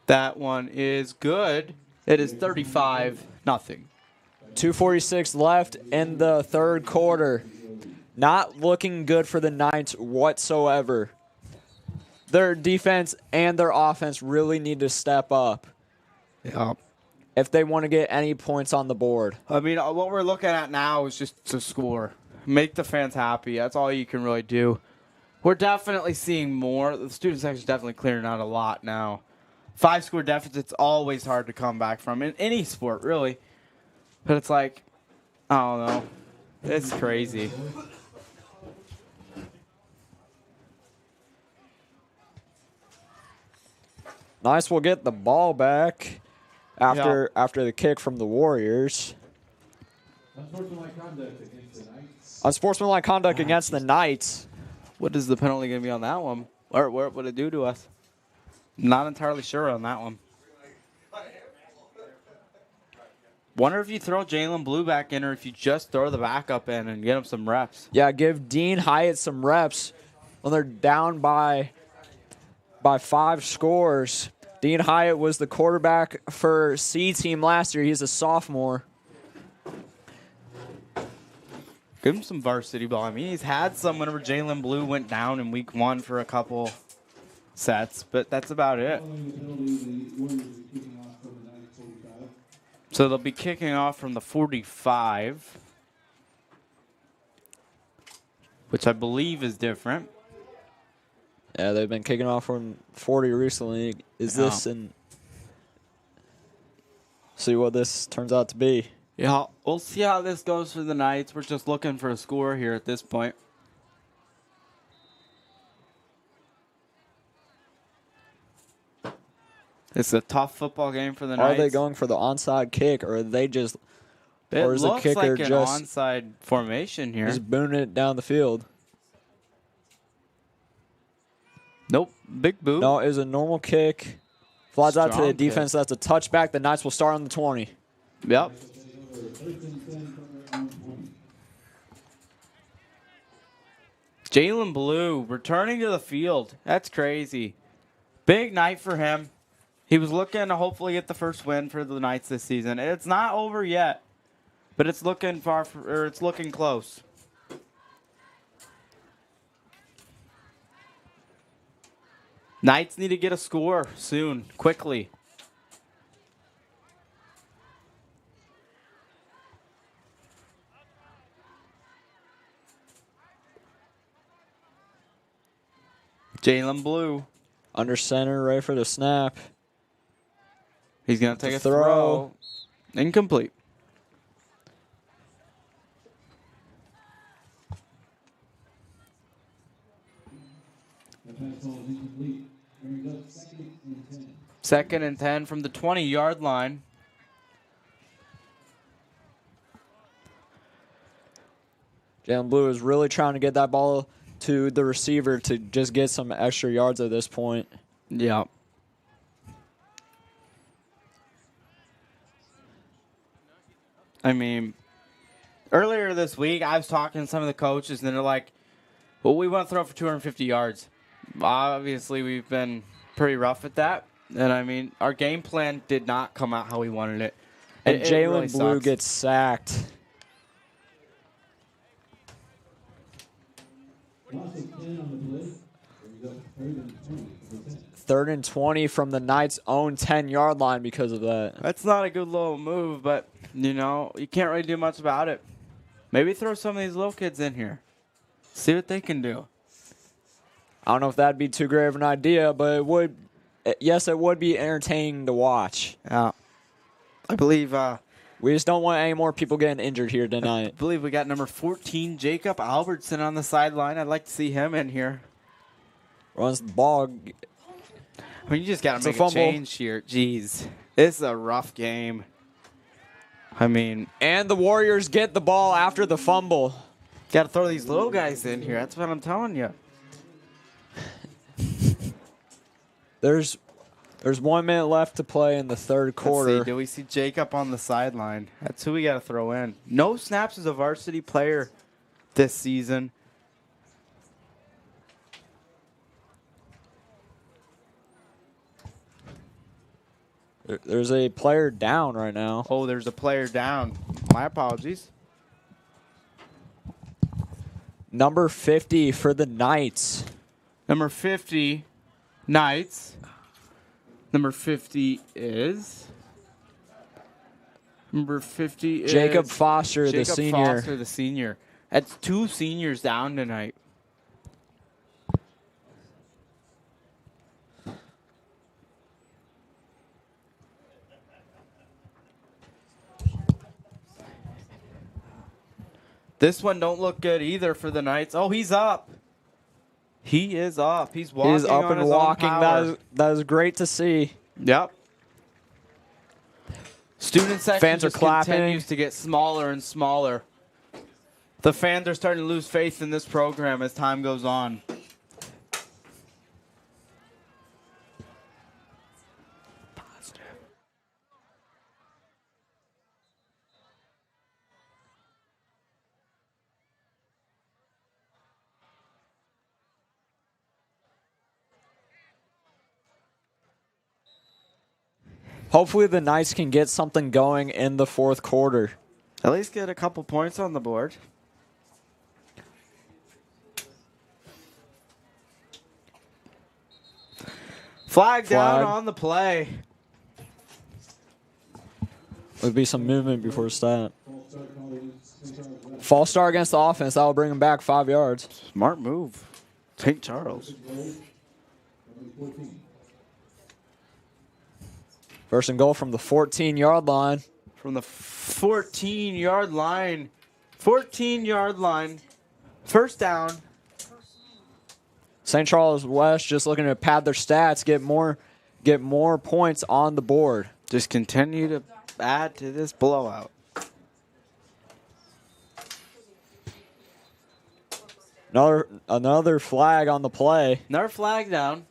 That one is good. It is 35-0. 2:46 left in the third quarter. Not looking good for the Knights whatsoever. Their defense and their offense really need to step up. Yeah. If they want to get any points on the board. I mean, what we're looking at now is just to score. Make the fans happy. That's all you can really do. We're definitely seeing more. The student section is definitely clearing out a lot now. 5-score deficit's always hard to come back from in any sport, really. But it's like, I don't know. It's crazy. Nice will get the ball back after the kick from the Warriors. Unsportsmanlike conduct against the Knights. What is the penalty going to be on that one? Or what would it do to us? Not entirely sure on that one. Wonder if you throw Jalen Blue back in or if you just throw the backup in and get him some reps. Yeah, give Dean Hyatt some reps when they're down by 5 scores. Dean Hyatt was the quarterback for C team last year. He's a sophomore. Give him some varsity ball. I mean, he's had some whenever Jalen Blue went down in week 1 for a couple sets, but that's about it. So they'll be kicking off from the 45, which I believe is different. Yeah, they've been kicking off from 40 recently. Is this and see what this turns out to be? Yeah, we'll see how this goes for the Knights. We're just looking for a score here at this point. It's a tough football game for the Knights. Are they going for the onside kick, or are they just? It or is the looks kicker like an just onside formation here. just booning it down the field? Nope, big boot. No, it was a normal kick. Flies out to the Strong defense. That's a touchback. The Knights will start on the 20. Yep. Jalen Blue returning to the field. That's crazy. Big night for him. He was looking to hopefully get the first win for the Knights this season. It's not over yet, but it's looking it's looking close. Knights need to get a score soon, quickly. Jalen Blue. Under center, ready for the snap. He's going to take a throw. Incomplete. Second and 10 from the 20-yard line. Jalen Blue is really trying to get that ball to the receiver to just get some extra yards at this point. Yeah. I mean, earlier this week, I was talking to some of the coaches, and they're like, well, we want to throw for 250 yards. Obviously, we've been pretty rough at that. And, I mean, our game plan did not come out how we wanted it. And Jalen really Blue sucks. gets sacked. Third and 20 from the Knights' own 10-yard line because of that. That's not a good little move, but, you know, you can't really do much about it. Maybe throw some of these little kids in here. See what they can do. I don't know if that'd be too great of an idea, but it would. Yes, it would be entertaining to watch. Yeah. I believe we just don't want any more people getting injured here tonight. I believe we got number 14, Jacob Albertson, on the sideline. I'd like to see him in here. Runs the ball. I mean, you just got to make a change here. Jeez. This is a rough game. I mean. And the Warriors get the ball after the fumble. Got to throw these little guys in here. That's what I'm telling you. There's 1 minute left to play in the third quarter. Let's see, do we see Jacob on the sideline? That's who we got to throw in. No snaps as a varsity player this season. There's a player down right now. Oh, there's a player down. My apologies. Number 50 for the Knights. Number 50, Knights. Number 50 is... Number 50 is... Jacob Foster, the senior. Jacob Foster, the senior. That's 2 seniors down tonight. This one don't look good either for the Knights. Oh, he's up. He is up. He's walking. He's up on and his walking. Own power. That is great to see. Yep. Student section fans are just clapping. Continues to get smaller and smaller. The fans are starting to lose faith in this program as time goes on. Hopefully the Knights can get something going in the fourth quarter. At least get a couple points on the board. Flag down on the play. There'll be some movement before start. False start against the offense. That will bring them back 5 yards. Smart move. St. Charles. First and goal from the 14-yard line. From the 14-yard line. 14-yard line. First down. St. Charles West just looking to pad their stats, get more points on the board. Just continue to add to this blowout. Another flag on the play. Another flag down.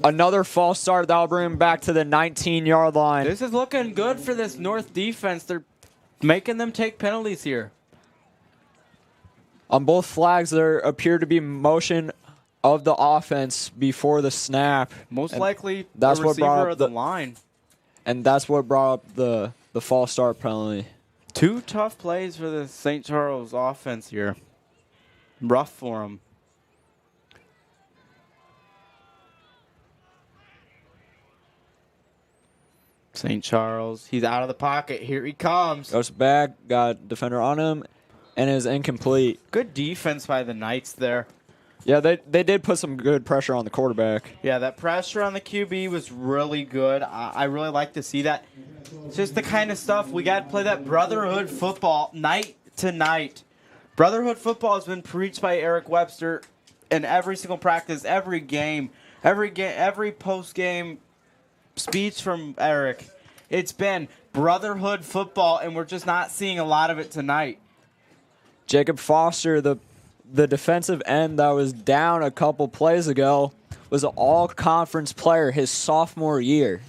Another false start. That'll bring them back to the 19-yard line. This is looking good for this North defense. They're making them take penalties here. On both flags, there appear to be motion of the offense before the snap. Most likely that's the what brought receiver up of the line. And that's what brought up the false start penalty. 2 tough plays for the St. Charles offense here. Rough for them. St. Charles, he's out of the pocket. Here he comes. Goes back, got defender on him, and is incomplete. Good defense by the Knights there. Yeah, they did put some good pressure on the quarterback. Yeah, that pressure on the QB was really good. I really like to see that. It's just the kind of stuff we got to play that brotherhood football night to night. Brotherhood football has been preached by Eric Webster in every single practice, every game, every post-game speech from Eric. It's been brotherhood football, and we're just not seeing a lot of it tonight. Jacob Foster, the defensive end that was down a couple plays ago, was an all-conference player his sophomore year.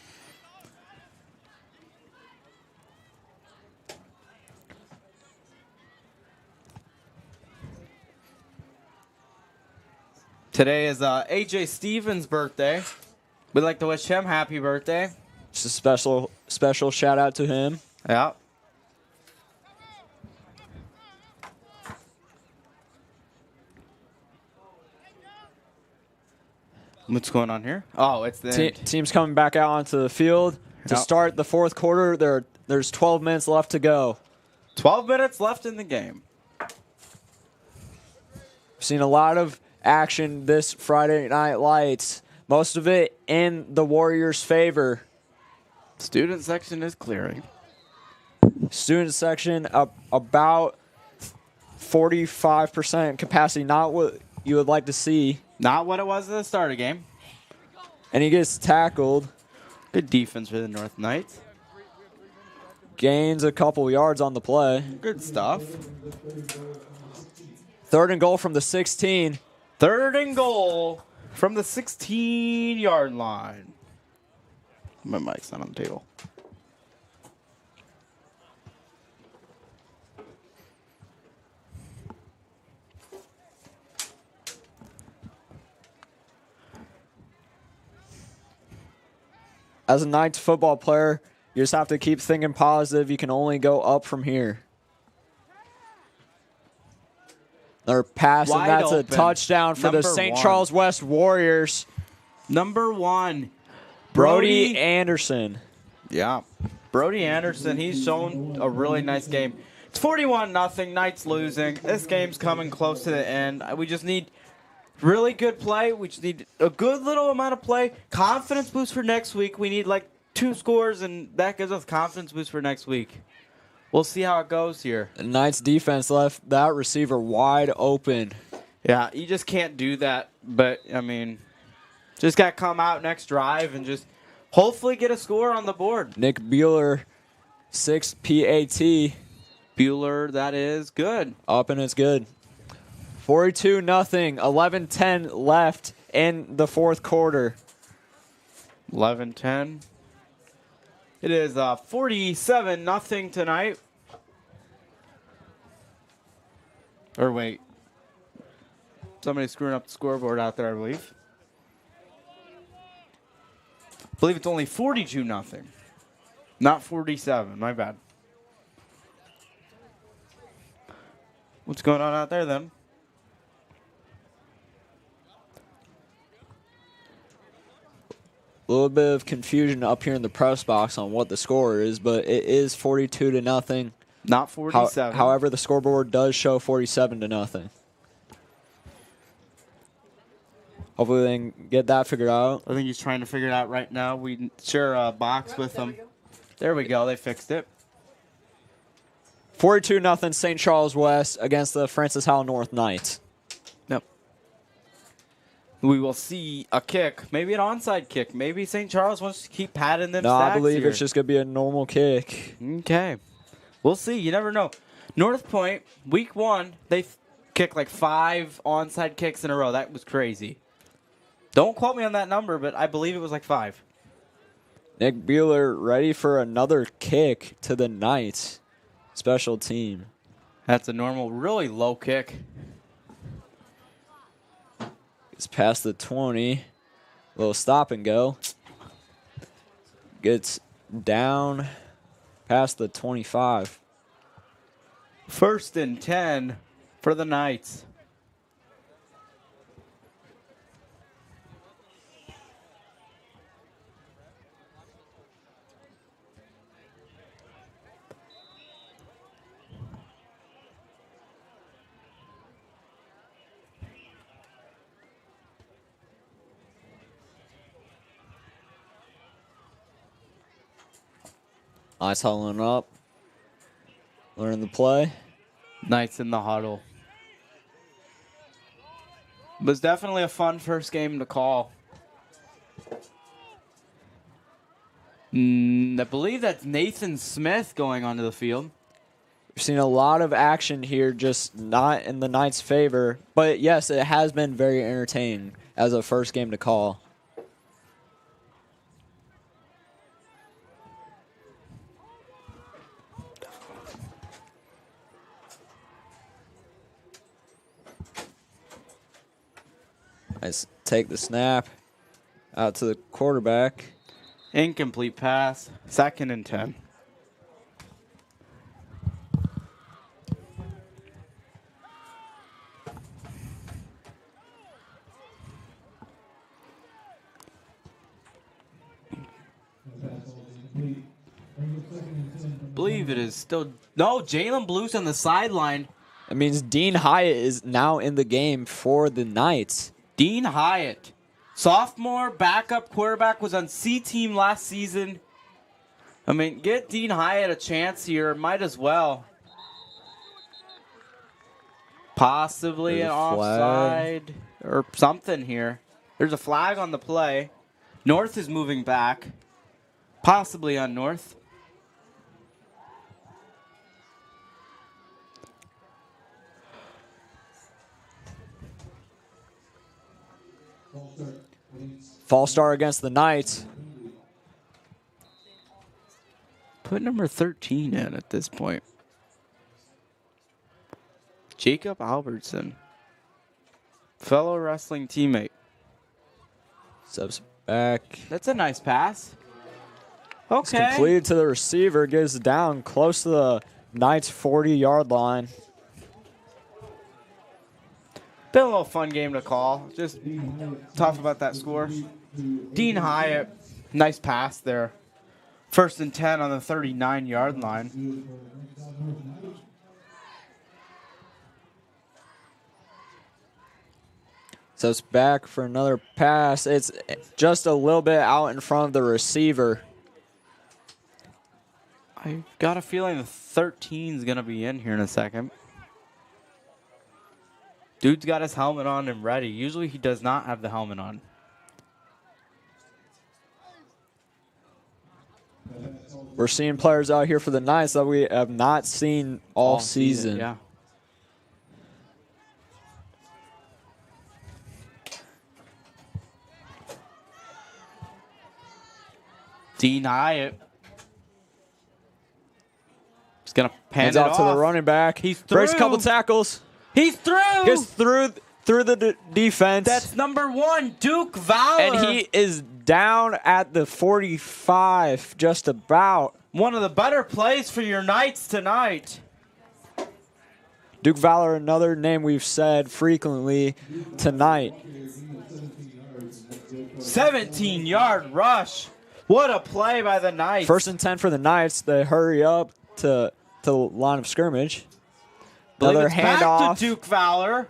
Today is A.J. Stevens' birthday. We'd like to wish him happy birthday. Just a special shout-out to him. Yeah. What's going on here? Oh, it's the team's coming back out onto the field to start the fourth quarter. There's 12 minutes left to go. 12 minutes left in the game. Seen a lot of action this Friday Night Lights. Most of it in the Warriors' favor. Student section is clearing. Student section about 45% capacity. Not what you would like to see. Not what it was at the start of the game. And he gets tackled. Good defense for the North Knights. Gains a couple yards on the play. Good stuff. 3rd and goal from the 16. 3rd and goal from the 16-yard line. My mic's not on the table. As a Knights football player, you just have to keep thinking positive. You can only go up from here. Another pass, and that's a touchdown for the St. Charles West Warriors. Number 1. Brody Anderson. Yeah. Brody Anderson, he's shown a really nice game. It's 41-0, Knights losing. This game's coming close to the end. We just need really good play. We just need a good little amount of play. Confidence boost for next week. We need like 2 scores, and that gives us confidence boost for next week. We'll see how it goes here. The Knights defense left that receiver wide open. Yeah, you just can't do that. But, I mean, just got to come out next drive and just hopefully get a score on the board. Nick Bueller, 6 PAT. Bueller, that is good. Up and it's good. 42-0, 11-10 left in the 4th quarter. 11-10. It is 47-0 tonight. Or wait. Somebody's screwing up the scoreboard out there, I believe. I believe it's only 42-0. Not 47. My bad. What's going on out there then? A little bit of confusion up here in the press box on what the score is, but it is 42-0. Not 47. However, the scoreboard does show 47-0. Hopefully they can get that figured out. I think he's trying to figure it out right now. We share a box with them. There we go. They fixed it. 42-0 St. Charles West against the Francis Howell North Knights. Yep. We will see a kick, maybe an onside kick. Maybe St. Charles wants to keep padding them. No, I believe here. it's just going to be a normal kick. Okay. We'll see. You never know. North Point, week 1, they kicked like 5 onside kicks in a row. That was crazy. Don't quote me on that number, but I believe it was like 5. Nick Bueller ready for another kick to the Knights. Special team. That's a normal, really low kick. It's past the 20. Little stop and go. Gets down past the 25. 1st and 10 for the Knights. Nice huddling up. Learning the play. Knights in the huddle. It was definitely a fun first game to call. I believe that's Nathan Smith going onto the field. We've seen a lot of action here, just not in the Knights' favor. But, yes, it has been very entertaining as a first game to call. Nice. Take the snap out to the quarterback. Incomplete pass. 2nd and 10. Believe it is still no. Jalen Blue's on the sideline, That means Dean Hyatt is now in the game for the Knights. Dean Hyatt, sophomore backup quarterback, was on C team last season. I mean, get Dean Hyatt a chance here. Might as well. Possibly There's an a flag. offside or something here. There's a flag on the play. North is moving back. Possibly on North. False start against the Knights. Put number 13 in at this point. Jacob Albertson. Fellow wrestling teammate. Subs back. That's a nice pass. It's Okay. completed to the receiver. Gets down close to the Knights' 40-yard line. Been a little fun game to call. Just tough about that score. Dean Hyatt, nice pass there. 1st and 10 on the 39-yard line. So it's back for another pass. It's just a little bit out in front of the receiver. I got a feeling the 13 is going to be in here in a second. Dude's got his helmet on and ready. Usually he does not have the helmet on. We're seeing players out here for the Knights that we have not seen all season. Yeah. Dean Hyatt. He's going to pan Hands it off off to the running back. He's Breaks a through. couple tackles. He's through. Gets through the defense. That's number 1, Duke Valor. And he is down at the 45, just about. One of the better plays for your Knights tonight. Duke Valor, another name we've said frequently tonight. 17-yard rush. What a play by the Knights. 1st and 10 for the Knights. They hurry up to the line of scrimmage. Another back handoff. to Duke Valor.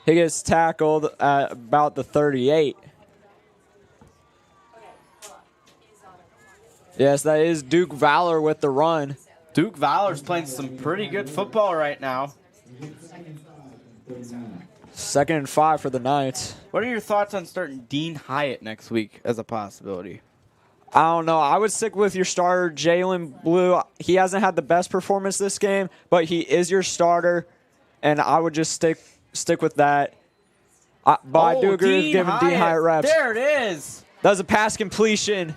He gets tackled at about the 38. Yes, that is Duke Valor with the run. Duke Valor's playing some pretty good football right now. 2nd and 5 for the Knights. What are your thoughts on starting Dean Hyatt next week as a possibility? I don't know. I would stick with your starter, Jalen Blue. He hasn't had the best performance this game, but he is your starter, and I would just stick with that. But I do agree with giving Dean Hyatt reps. There it is. That was a pass completion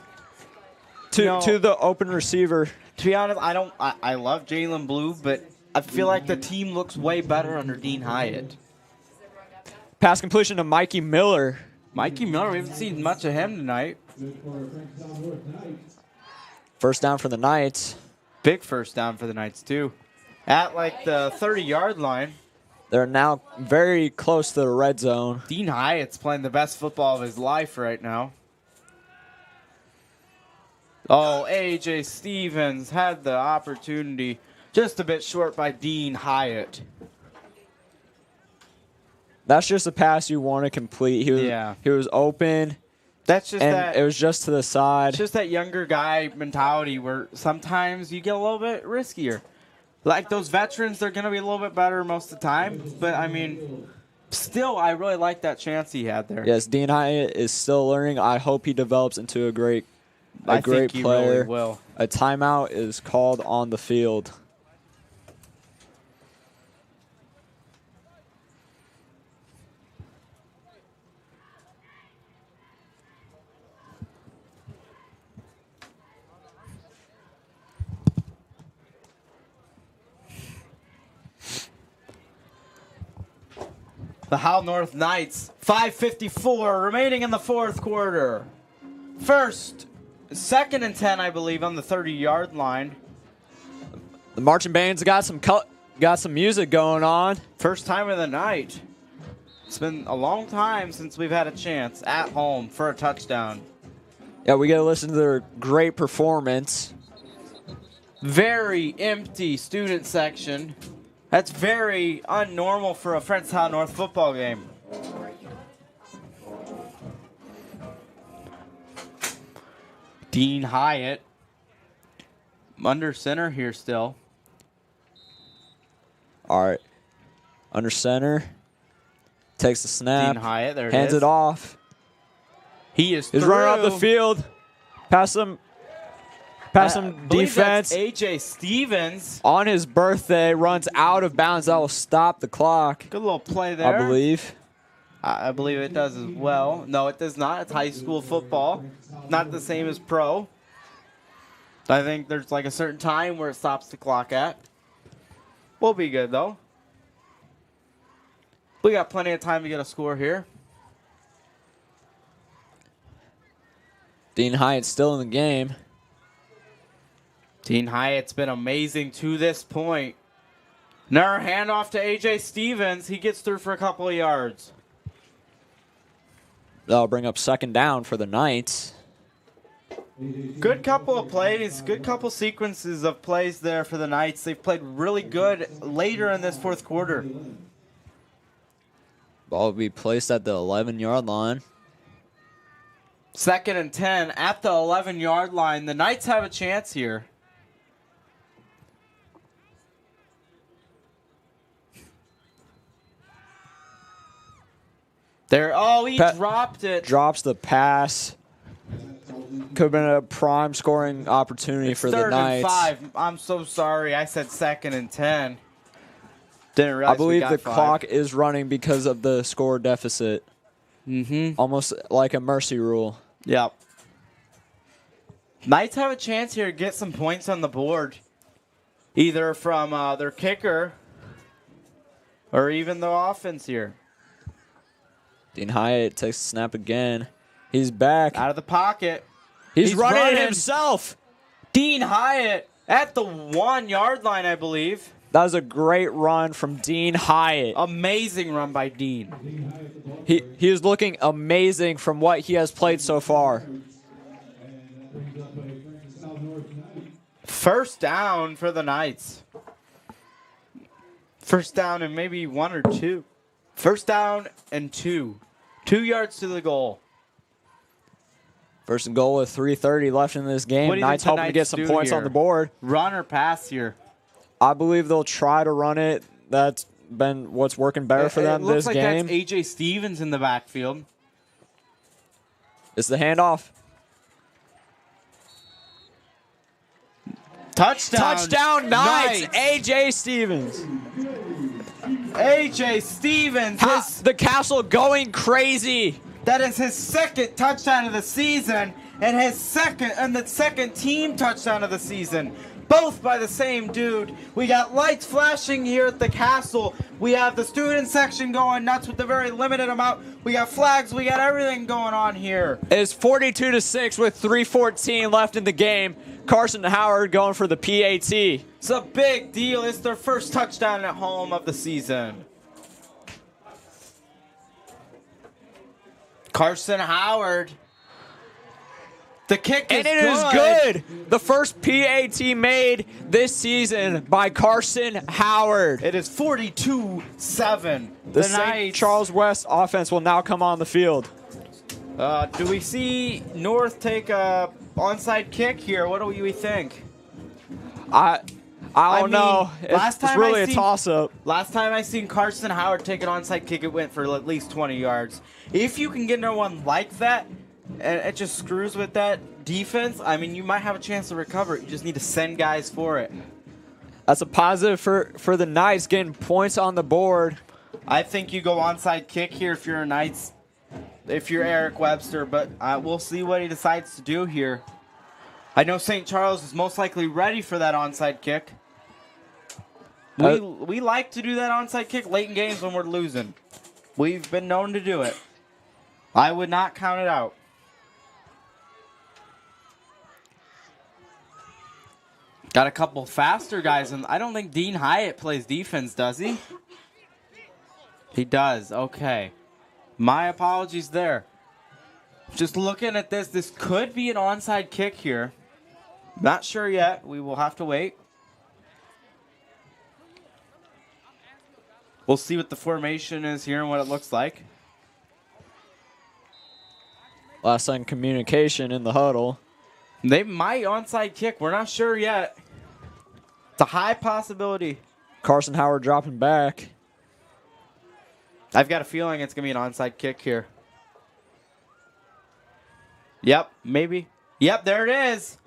to the open receiver. To be honest, I love Jalen Blue, but I feel like the team looks way better under Dean Hyatt. Pass completion to Mikey Miller. Mikey Miller, we haven't seen much of him tonight. 1st down for the Knights. Big 1st down for the Knights, too. At like the 30-yard line. They're now very close to the red zone. Dean Hyatt's playing the best football of his life right now. Oh, A.J. Stevens had the opportunity. Just a bit short by Dean Hyatt. That's just a pass you want to complete. He was open. That's just it was just to the side. It's just that younger guy mentality where sometimes you get a little bit riskier. Like those veterans, they're going to be a little bit better most of the time. But, I mean, still, I really like that chance he had there. Yes, Dean Hyatt is still learning. I hope he develops into a great I think he player. really will. A timeout is called on the field. The Howell North Knights, 5:54 remaining in the 4th quarter. 2nd and 10, I believe, on the 30-yard line. The marching band's got some music going on. First time of the night. It's been a long time since we've had a chance at home for a touchdown. Yeah, we get to listen to their great performance. Very empty student section. That's very unnormal for a Francis Howell North football game. Dean Hyatt under center here still. All right. Under center. Takes the snap. Dean Hyatt, there it hands is. it off. He's running up the field. Pass him defense. That's AJ Stevens. On his birthday, runs out of bounds. That will stop the clock. Good little play there. I believe. I believe it does as well. No, it does not. It's high school football. Not the same as pro. I think there's like a certain time where it stops the clock at. We'll be good, though. We got plenty of time to get a score here. Dean Hyatt's still in the game. Dean Hyatt's been amazing to this point. Now handoff to AJ Stevens. He gets through for a couple of yards. That'll bring up second down for the Knights. Good couple of plays, good couple sequences of plays there for the Knights. They've played really good later in this fourth quarter. Ball will be placed at the 11-yard line. 2nd and 10 at the 11-yard line. The Knights have a chance here. There. Oh, he dropped it. Drops the pass. Could have been a prime scoring opportunity for the Knights. 3rd and 5. I'm so sorry. I said 2nd and 10. Didn't realize I believe the 5. clock is running because of the score deficit. Almost like a mercy rule. Yep. Knights have a chance here to get some points on the board. Either from their kicker or even the offense here. Dean Hyatt takes the snap again. He's back. Out of the pocket. He's running it himself. Dean Hyatt at the 1-yard line, I believe. That was a great run from Dean Hyatt. Amazing run by Dean. He is looking amazing from what he has played so far. First down for the Knights. First down and maybe 1 or 2. First down and 2. 2 yards to the goal. First and goal with 3:30 left in this game. Knights hoping to get some points on the board. Run or pass here? I believe they'll try to run it. That's been what's working better for them this game. It looks like that's AJ Stevens in the backfield. It's the handoff. Touchdown Knights. AJ Stevens. AJ Stevens. The Castle going crazy. That is his 2nd touchdown of the season and the second team touchdown of the season. Both by the same dude. We got lights flashing here at the Castle. We have the student section going nuts with the very limited amount. We got flags. We got everything going on here. It's 42-6 with 3:14 left in the game. Carson Howard going for the PAT. It's a big deal. It's their first touchdown at home of the season. Carson Howard. The kick is good. And it is good. The first PAT made this season by Carson Howard. It is 42-7. The St. Charles West offense will now come on the field. Do we see North take a onside kick here? What do we think? I don't know. It's really a toss-up. Last time I seen Carson Howard take an onside kick, it went for at least 20 yards. If you can get another one like that, and it just screws with that defense, I mean, you might have a chance to recover it. You just need to send guys for it. That's a positive for the Knights, getting points on the board. I think you go onside kick here if you're a Knights, if you're Eric Webster, but we'll see what he decides to do here. I know St. Charles is most likely ready for that onside kick. We like to do that onside kick late in games when we're losing. We've been known to do it. I would not count it out. Got a couple faster guys, and I don't think Dean Hyatt plays defense, does he? He does. Okay. My apologies there. Just looking at this could be an onside kick here. Not sure yet. We will have to wait. We'll see what the formation is here and what it looks like. Last time communication in the huddle. They might onside kick. We're not sure yet. It's a high possibility. Carson Howard dropping back. I've got a feeling it's going to be an onside kick here. Yep, maybe. Yep, there it is.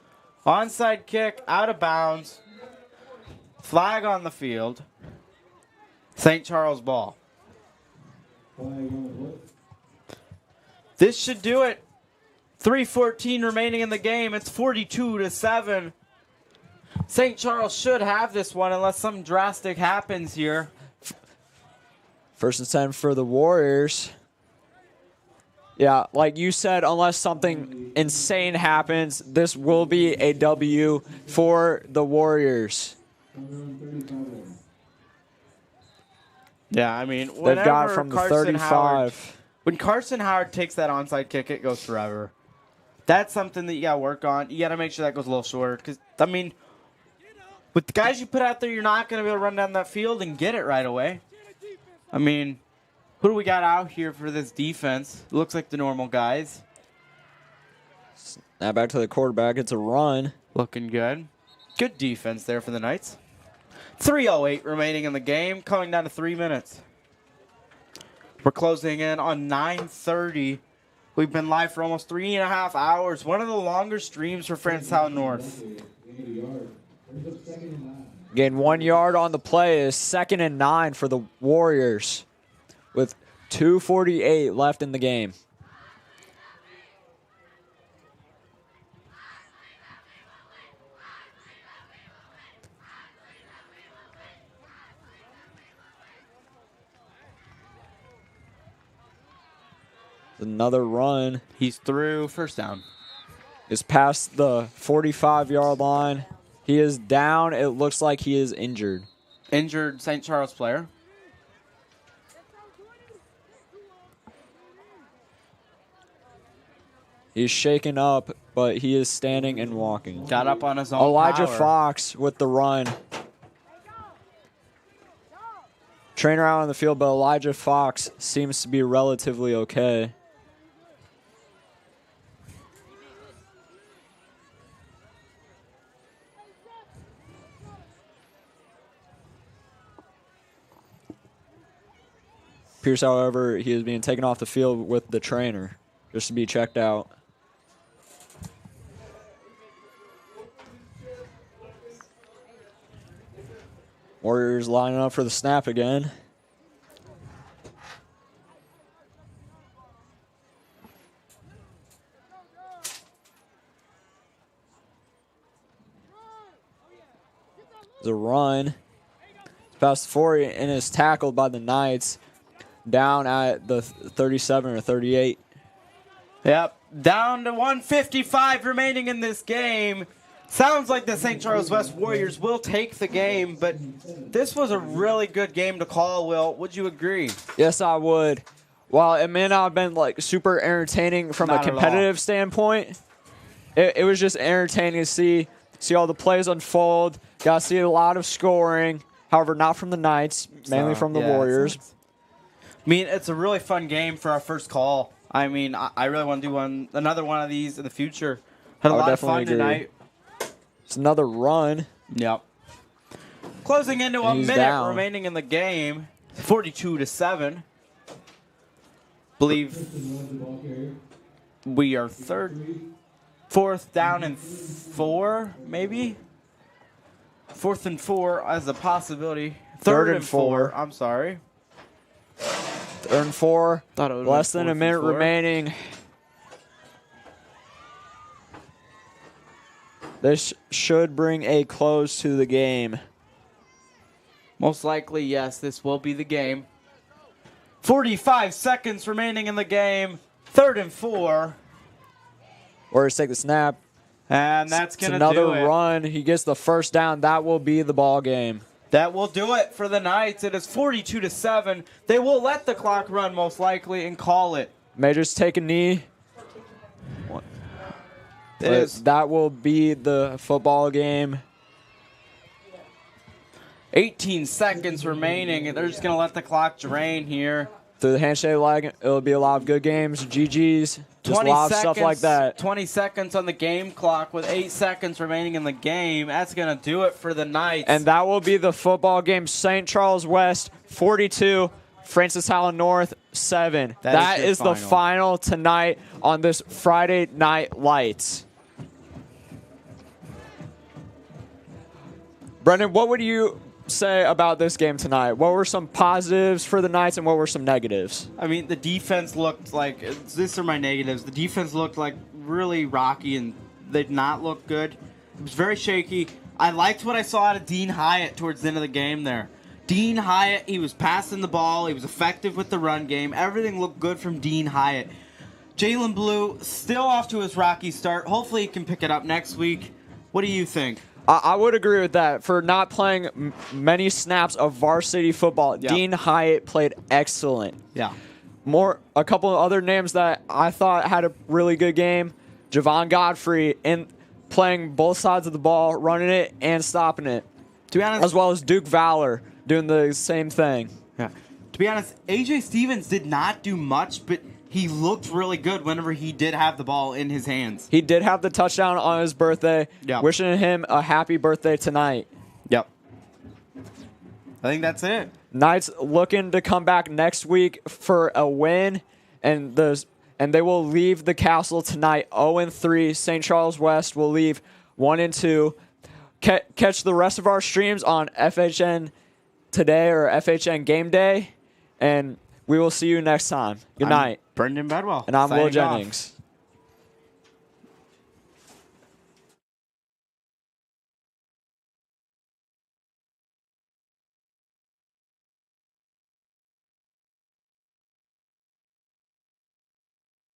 Onside kick, out of bounds. Flag on the field. St. Charles ball. This should do it. 3:14 remaining in the game. It's 42-7. St. Charles should have this one unless something drastic happens here. First and 10 for the Warriors. Yeah, like you said, unless something insane happens, this will be a W for the Warriors. Yeah, I mean, they've got from the 35. When Carson Howard takes that onside kick, it goes forever. That's something that you got to work on. You got to make sure that goes a little shorter. Because, I mean, with the guys you put out there, you're not going to be able to run down that field and get it right away. I mean, who do we got out here for this defense? It looks like the normal guys. Now back to the quarterback. It's a run. Looking good. Good defense there for the Knights. 3:08 remaining in the game, coming down to 3 minutes. We're closing in on 9:30. We've been live for almost 3.5 hours. One of the longer streams for Francis Howell North. Gain 1 yard on the play. Is 2nd and 9 for the Warriors with 2:48 left in the game. Another run. He's through. First down. Is past the 45-yard line. He is down. It looks like he is injured. Injured St. Charles player. He's shaken up, but he is standing and walking. Got up on his own Elijah power. Fox with the run. Trainer out on the field, but Elijah Fox seems to be relatively okay. Pierce, however, he is being taken off the field with the trainer just to be checked out. Warriors lining up for the snap again. There's a run. It's past 40 and is tackled by the Knights down at the 37 or 38. Yep, down to 1:55 remaining in this game. Sounds like the St. Charles West Warriors will take the game, but this was a really good game to call, Will. Would you agree? Yes, I would. While it may not have been like super entertaining from Not a at all. competitive standpoint, it was just entertaining to see all the plays unfold. Got to see a lot of scoring. However, not from the Knights, mainly from the Warriors. I mean, it's a really fun game for our first call. I mean, I really want to do another one of these in the future. Had a lot of fun tonight. It's another run. Yep. Closing into a He's minute down. remaining in the game. 42-7. Believe we are fourth down and 4, maybe? 4th and 4 as a possibility. Third and 4. I'm sorry. 3rd and 4. Thought it would've Less been than a 4th and minute 4. remaining. This should bring a close to the game. Most likely, yes, this will be the game. 45 seconds remaining in the game. 3rd and 4. Warriors take the snap. And that's going to do another it. run. He gets the first down. That will be the ball game. That will do it for the Knights. It is 42-7. They will let the clock run most likely and call it. Majors take a knee. It is. That will be the football game. 18 seconds remaining, and they're just going to let the clock drain here. Through the handshake leg, it'll be a lot of good games, GGs, just a lot of stuff like that. 20 seconds on the game clock with 8 seconds remaining in the game. That's going to do it for the Knights. And that will be the football game. St. Charles West 42, Francis Howell North 7. That is the final tonight on this Friday Night Lights. Brendan, what would you say about this game tonight? What were some positives for the Knights and what were some negatives? I mean, the defense looked like, these are my negatives. The defense looked like really rocky and they did not look good. It was very shaky. I liked what I saw out of Dean Hyatt towards the end of the game there. Dean Hyatt, he was passing the ball. He was effective with the run game. Everything looked good from Dean Hyatt. Jalen Blue still off to his rocky start. Hopefully he can pick it up next week. What do you think? I would agree with that. For not playing many snaps of varsity football, Dean Hyatt played excellent. Yeah. A couple of other names that I thought had a really good game. Javon Godfrey in playing both sides of the ball, running it and stopping it. To be honest, as well as Duke Valor doing the same thing. Yeah. To be honest, AJ Stevens did not do much, but he looked really good whenever he did have the ball in his hands. He did have the touchdown on his birthday. Yep. Wishing him a happy birthday tonight. Yep. I think that's it. Knights looking to come back next week for a win, and they will leave the castle tonight 0-3. St. Charles West will leave 1-2. Catch the rest of our streams on FHN Today or FHN Game Day, and we will see you next time. Good night. Brendan Bedwell. And I'm Will signing off. Jennings.